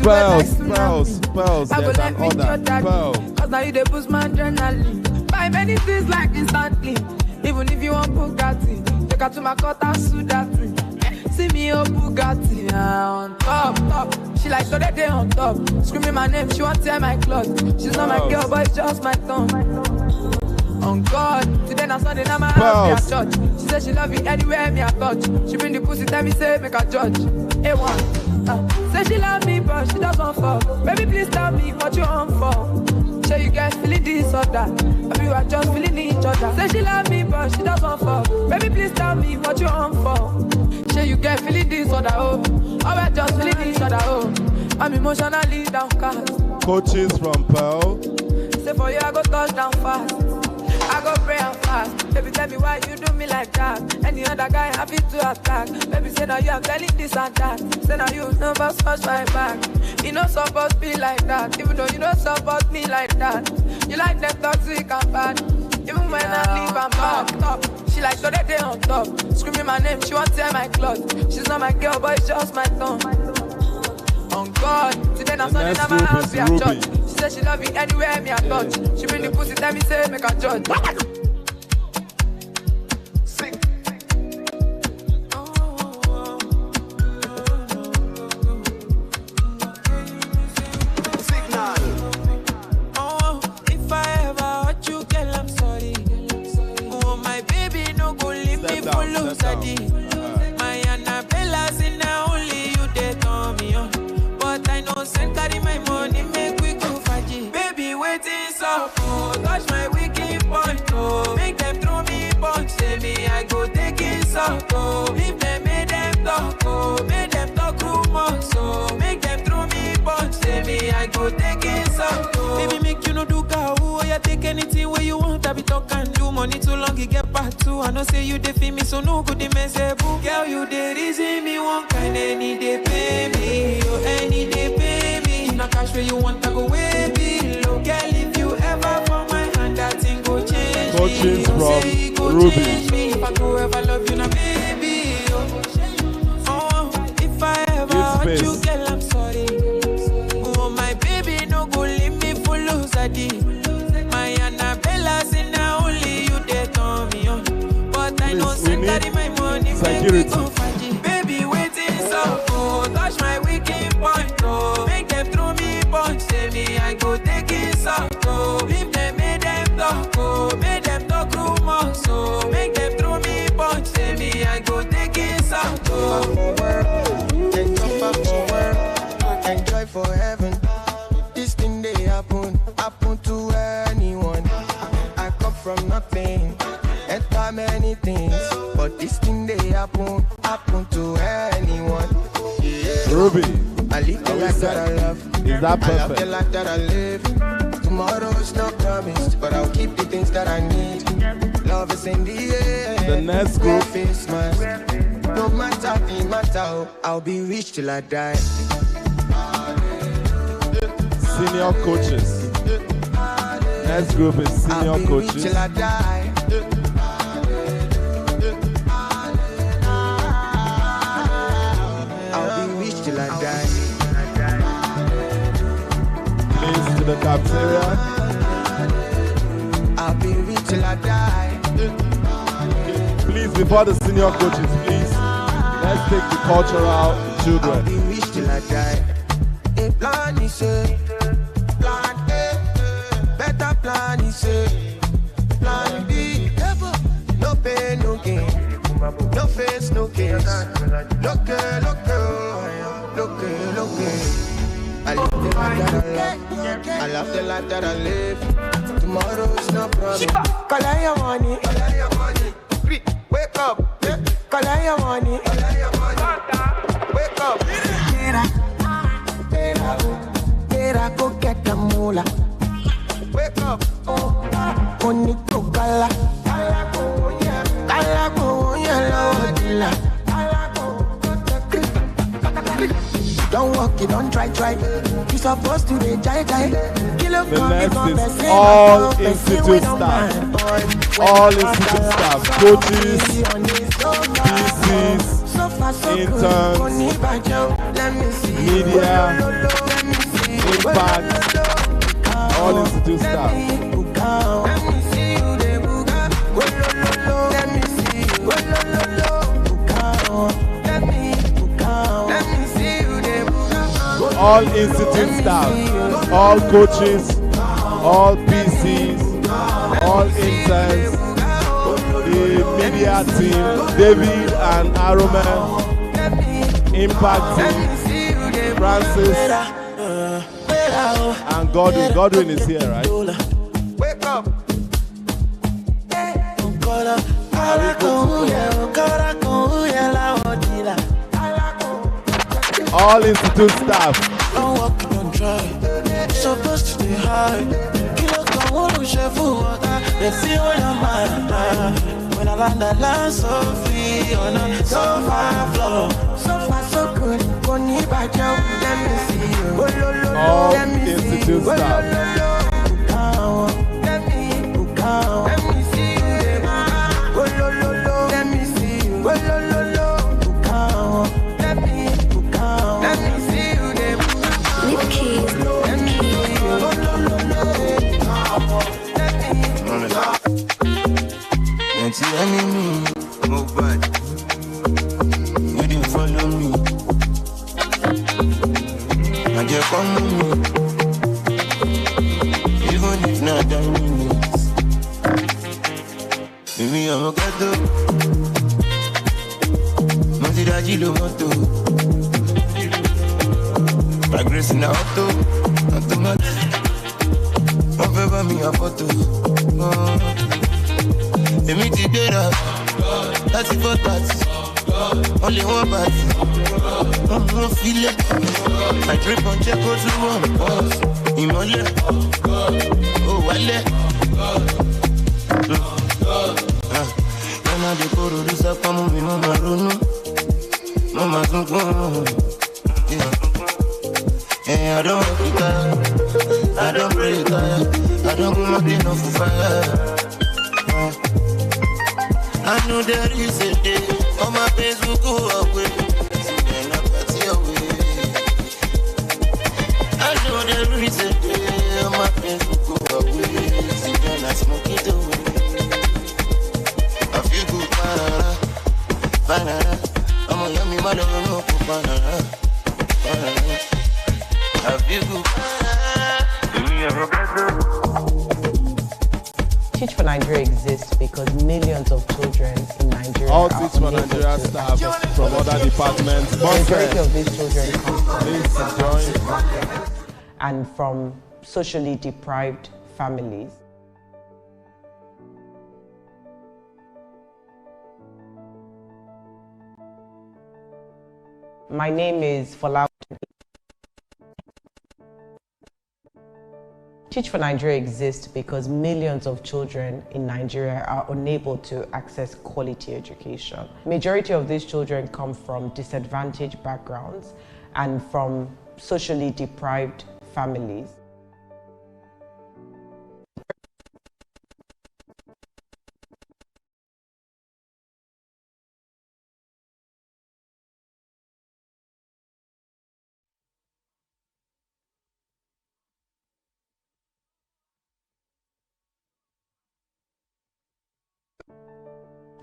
Pearls. There's an order. Pearl. Cause now you dey boost my adrenaline. Buy many things like instantly. Even if you want Bugatti, take her to my court and sue that thing. See me oh Bugatti on top. She like so that day on top. Screaming my name, she want tear my clothes. She's not my girl, but it's just my tongue. On God, today na Sunday, now my house me at church. She said she love me anywhere me I touch. She bring the pussy, tell me say make a judge. A1, say she love me but she doesn't fall. Baby please tell me what you on for. Say you guys feeling this or that, or you are just feeling each other. Say she love me but she doesn't fall. Baby please tell me what you on for. Say you guys feeling this or that, oh, or we're just feeling each other, oh. I'm emotionally downcast. Coaches from Pearl. Say for you I go touch down fast. I go pray and fast. Baby, tell me why you do me like that. Any other guy happy to attack. Baby, say now you are telling this and that. Say now you never scratch my back. You don't support me like that. Even though you don't support me like that. You like them toxic and bad. Even when I leave, I'm back up. She like so that day on top. Screaming my name, she want to tear my clothes. She's not my girl, but it's just my tongue. On God, today I'm Sunday, now my house be at church. She said she love me anywhere me I touch. She bring the pussy, tell me say make a judge. Sing. Oh, if I ever hurt you, girl, I'm sorry. Oh, my baby, no go leave me for lose My Annabella's in now only you they call me on. But I know send carry my money, make we go faji. Baby, waiting so cool. Touch my wicked point, oh. Make them throw me punch, say me I go take it so cool. If them make them talk, oh. Make them talk rumors, so make them throw me punch, say me I go take it so cool. Baby, make you no do cow, oh. You take anything where you want, I be talk and do money too long, you get part two. I know say you dey feel me, so no good the mess, boo. Girl, you dey reason me one kind, any day pay me, oh, any day pay me. No cash where you want, I go way below. Girl, if you you ever for my hand, that thing go change me. Coaches Don't from say it go Ruby. change me. If I go ever love you now, baby. Oh, if I ever hurt Give you, space. girl, I'm sorry. Oh, my baby, no go leave me for lose a day. My Annabella say now only you they turn me on. But I know Please, we send need daddy my money. security. Make me go find it. Baby, waiting so cool. Touch my wicked point, oh. Make them throw me punch. Say me, I go take it so cool. Leave them, make them talk, oh. Make them talk rumors, so make them throw me punch. Say me, I go take it so cool. Enjoy for heaven. This thing they happen to anyone. I come from nothing, enter many things, but this thing they happen to anyone. Yeah. Ruby, I live the life that I love. Is that I love perfect? the life that I live. Tomorrow's not promised, but I'll keep the things that I need. Love is in the air. The next group. Face mask. No matter the matter, I'll be rich till I die. Senior coaches. Next group is senior I'll be coaches. rich till I die. I'll be rich till I die. Please to the cafeteria. I'll be rich till I die. Please, before the senior coaches, please, let's take the cultural I'll children. be rich till I die. A plan is a plan A, better plan is a plan B. No pain, no gain, no face, no case. Look, I live the life that I love. I love the life that I live. Tomorrow's no promise. Collect your money. Wake up. Collect your money. Wake up. Tera, go get the moolah. Wake up. Bonito gala. Gala go yellow dilla. Don't walk it, don't try. You supposed to be jai. The next is all institute staff. All institute staff. Coaches, PCs, interns, media, impact, all institute staff. All institute staff, all coaches, all PCs, all interns, the media team, David and Aroman, Impact team, Francis, and Godwin. Godwin is here, right? Wake up. All institute staff. Don't walk, don't try. Supposed to be high. Kilo come on, we share food. Let's see what I'm at. When I land so free on a sofa floor. So far, so good. Let me see you. All Let me see institute you. staff. Let me see you. Let me see you. Let me see you. Lip keys. Let me see you. Anti-enemy, move back. You didn't follow me. I just come with me. Even if not 10 minutes. Maybe I'm a ghetto. Masiraji lo moto. Progress in the auto. Automatic. One favor me a photo. They meet together. That's it for that. Only one party. No feel it. I drip on check out to one boss. Imole. Oh, wale. Mama de koro do sapa mo bi mama ronu. Mama sunko. I don't work it out. I don't pray it out. I don't I know there is a day on my Facebook go away. I know there is a day on my Facebook go away. See when I smoke it away. I feel good, banana. I'm a yummy man, no banana. I feel good, Teach for Nigeria exists because millions of children in Nigeria All are Teach for Nigeria staff from other departments. The majority of these children come from Please join. and from socially deprived families. My name is Fola. Teach for Nigeria exists because millions of children in Nigeria are unable to access quality education. Majority of these children come from disadvantaged backgrounds and from socially deprived families.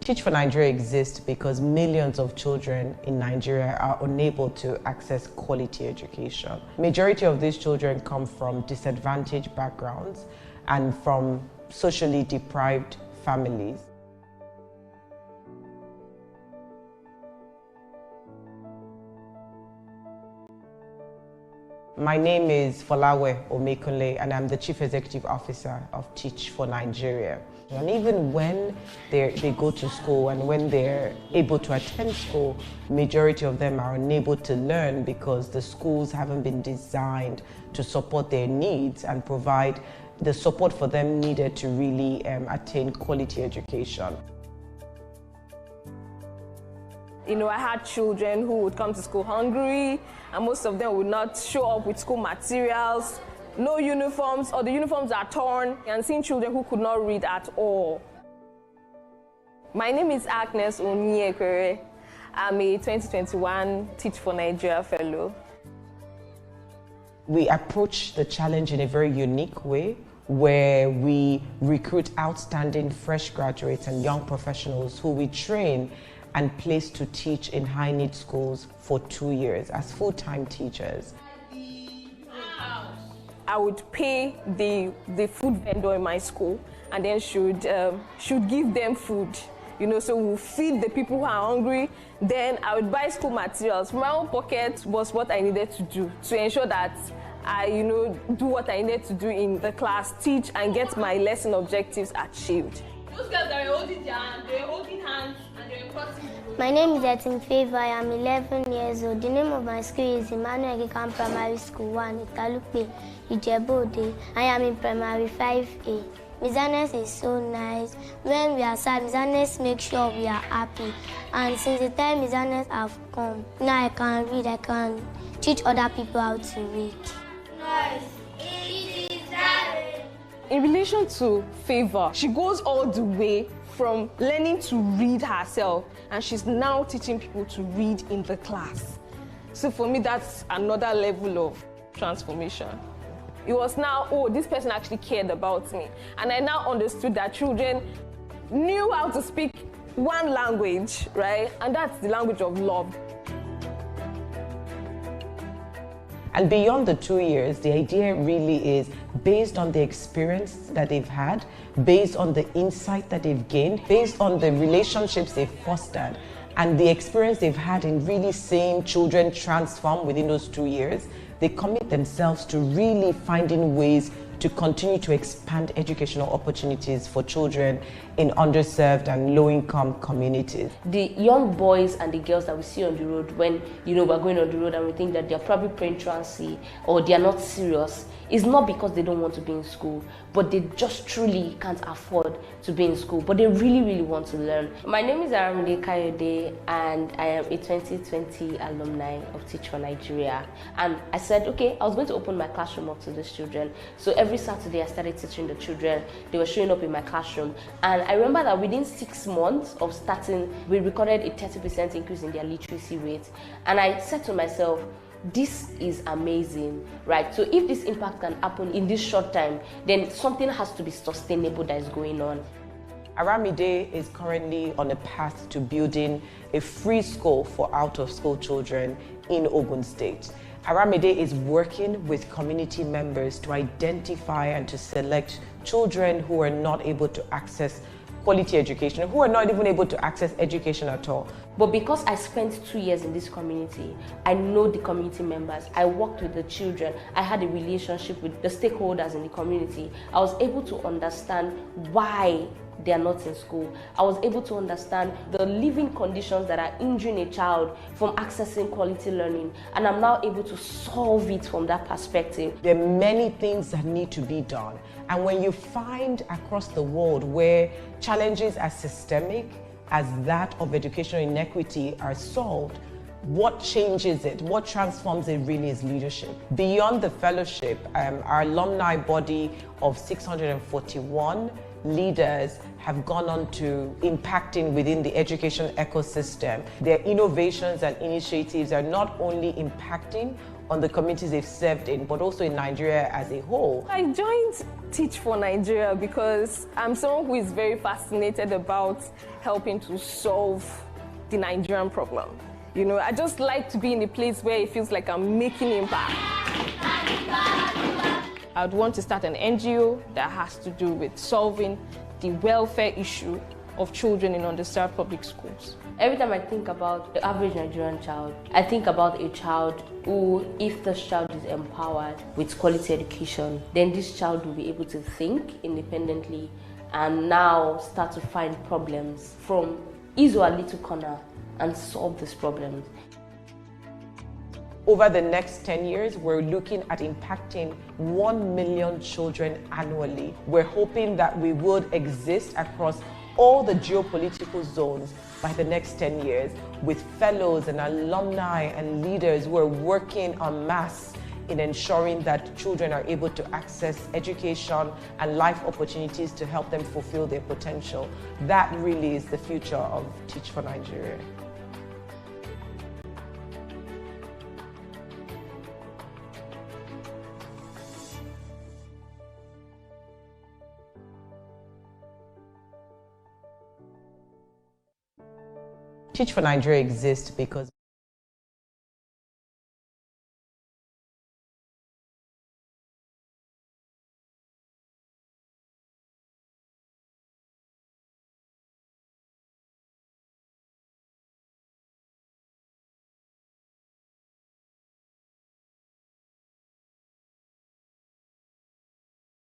Teach for Nigeria exists because millions of children in Nigeria are unable to access quality education. Majority of these children come from disadvantaged backgrounds and from socially deprived families. My name is Folawe Omekunle and I'm the Chief Executive Officer of Teach for Nigeria. And even when they go to school and when they're able to attend school, majority of them are unable to learn because the schools haven't been designed to support their needs and provide the support for them needed to really attain quality education. You know, I had children who would come to school hungry, and most of them would not show up with school materials, no uniforms, or the uniforms are torn, and seeing children who could not read at all. My name is Agnes Onyekere. I'm a 2021 Teach for Nigeria Fellow. We approach the challenge in a very unique way, where we recruit outstanding fresh graduates and young professionals who we train and place to teach in high-need schools for 2 years as full-time teachers. I would pay the food vendor in my school and then should give them food. You know, so we'll feed the people who are hungry. Then I would buy school materials. From my own pocket was what I needed to do to ensure that I, do what I needed to do in the class, teach and get my lesson objectives achieved. Those girls are holding their hand, they're holding hands and they're crossing the road. My name is Etin Favor. I am 11 years old. The name of my school is Emmanuel Gekan Primary School 1, Italupe, Ijebode. I am in Primary 5A. Miss Agnes is so nice. When we are sad, Miss Agnes makes sure we are happy. And since the time Miss Agnes have come, now I can read, I can teach other people how to read. Nice. In relation to Favor, she goes all the way from learning to read herself, and she's now teaching people to read in the class. So for me, that's another level of transformation. It was now, oh, this person actually cared about me. And I now understood that children knew how to speak one language, right? And that's the language of love. And beyond the 2 years, the idea really is based on the experience that they've had, based on the insight that they've gained, based on the relationships they've fostered, and the experience they've had in really seeing children transform within those 2 years. They commit themselves to really finding ways to continue to expand educational opportunities for children in underserved and low-income communities. The young boys and the girls that we see on the road when, we're going on the road and we think that they're probably praying truancy or they're not serious, is not because they don't want to be in school, but they just truly can't afford to be in school, but they really, really want to learn. My name is Aramide Kayode and I am a 2020 alumni of Teach for Nigeria. And I said, okay, I was going to open my classroom up to these children. So every Saturday I started teaching the children. They were showing up in my classroom and And I remember that within 6 months of starting, we recorded a 30% increase in their literacy rate. And I said to myself, this is amazing, right? So if this impact can happen in this short time, then something has to be sustainable that is going on. Aramide is currently on a path to building a free school for out-of-school children in Ogun State. Aramide is working with community members to identify and to select children who are not able to access quality education, who are not even able to access education at all. But because I spent 2 years in this community, I know the community members, I worked with the children, I had a relationship with the stakeholders in the community. I was able to understand why they are not in school. I was able to understand the living conditions that are injuring a child from accessing quality learning, and I'm now able to solve it from that perspective. There are many things that need to be done, and when you find across the world where challenges as systemic as that of educational inequity are solved, what changes it? What transforms it really is leadership. Beyond the fellowship, our alumni body of 641 leaders have gone on to impacting within the education ecosystem. Their innovations and initiatives are not only impacting on the communities they've served in, but also in Nigeria as a whole. I joined Teach for Nigeria because I'm someone who is very fascinated about helping to solve the Nigerian problem. You know, I just like to be in a place where it feels like I'm making impact. I would want to start an NGO that has to do with solving the welfare issue of children in underserved public schools. Every time I think about the average Nigerian child, I think about a child who, if this child is empowered with quality education, then this child will be able to think independently and now start to find problems from his or her little corner and solve these problems. Over the next 10 years, we're looking at impacting 1 million children annually. We're hoping that we would exist across all the geopolitical zones by the next 10 years with fellows and alumni and leaders who are working en masse in ensuring that children are able to access education and life opportunities to help them fulfill their potential. That really is the future of Teach for Nigeria. Teach for Nigeria exists because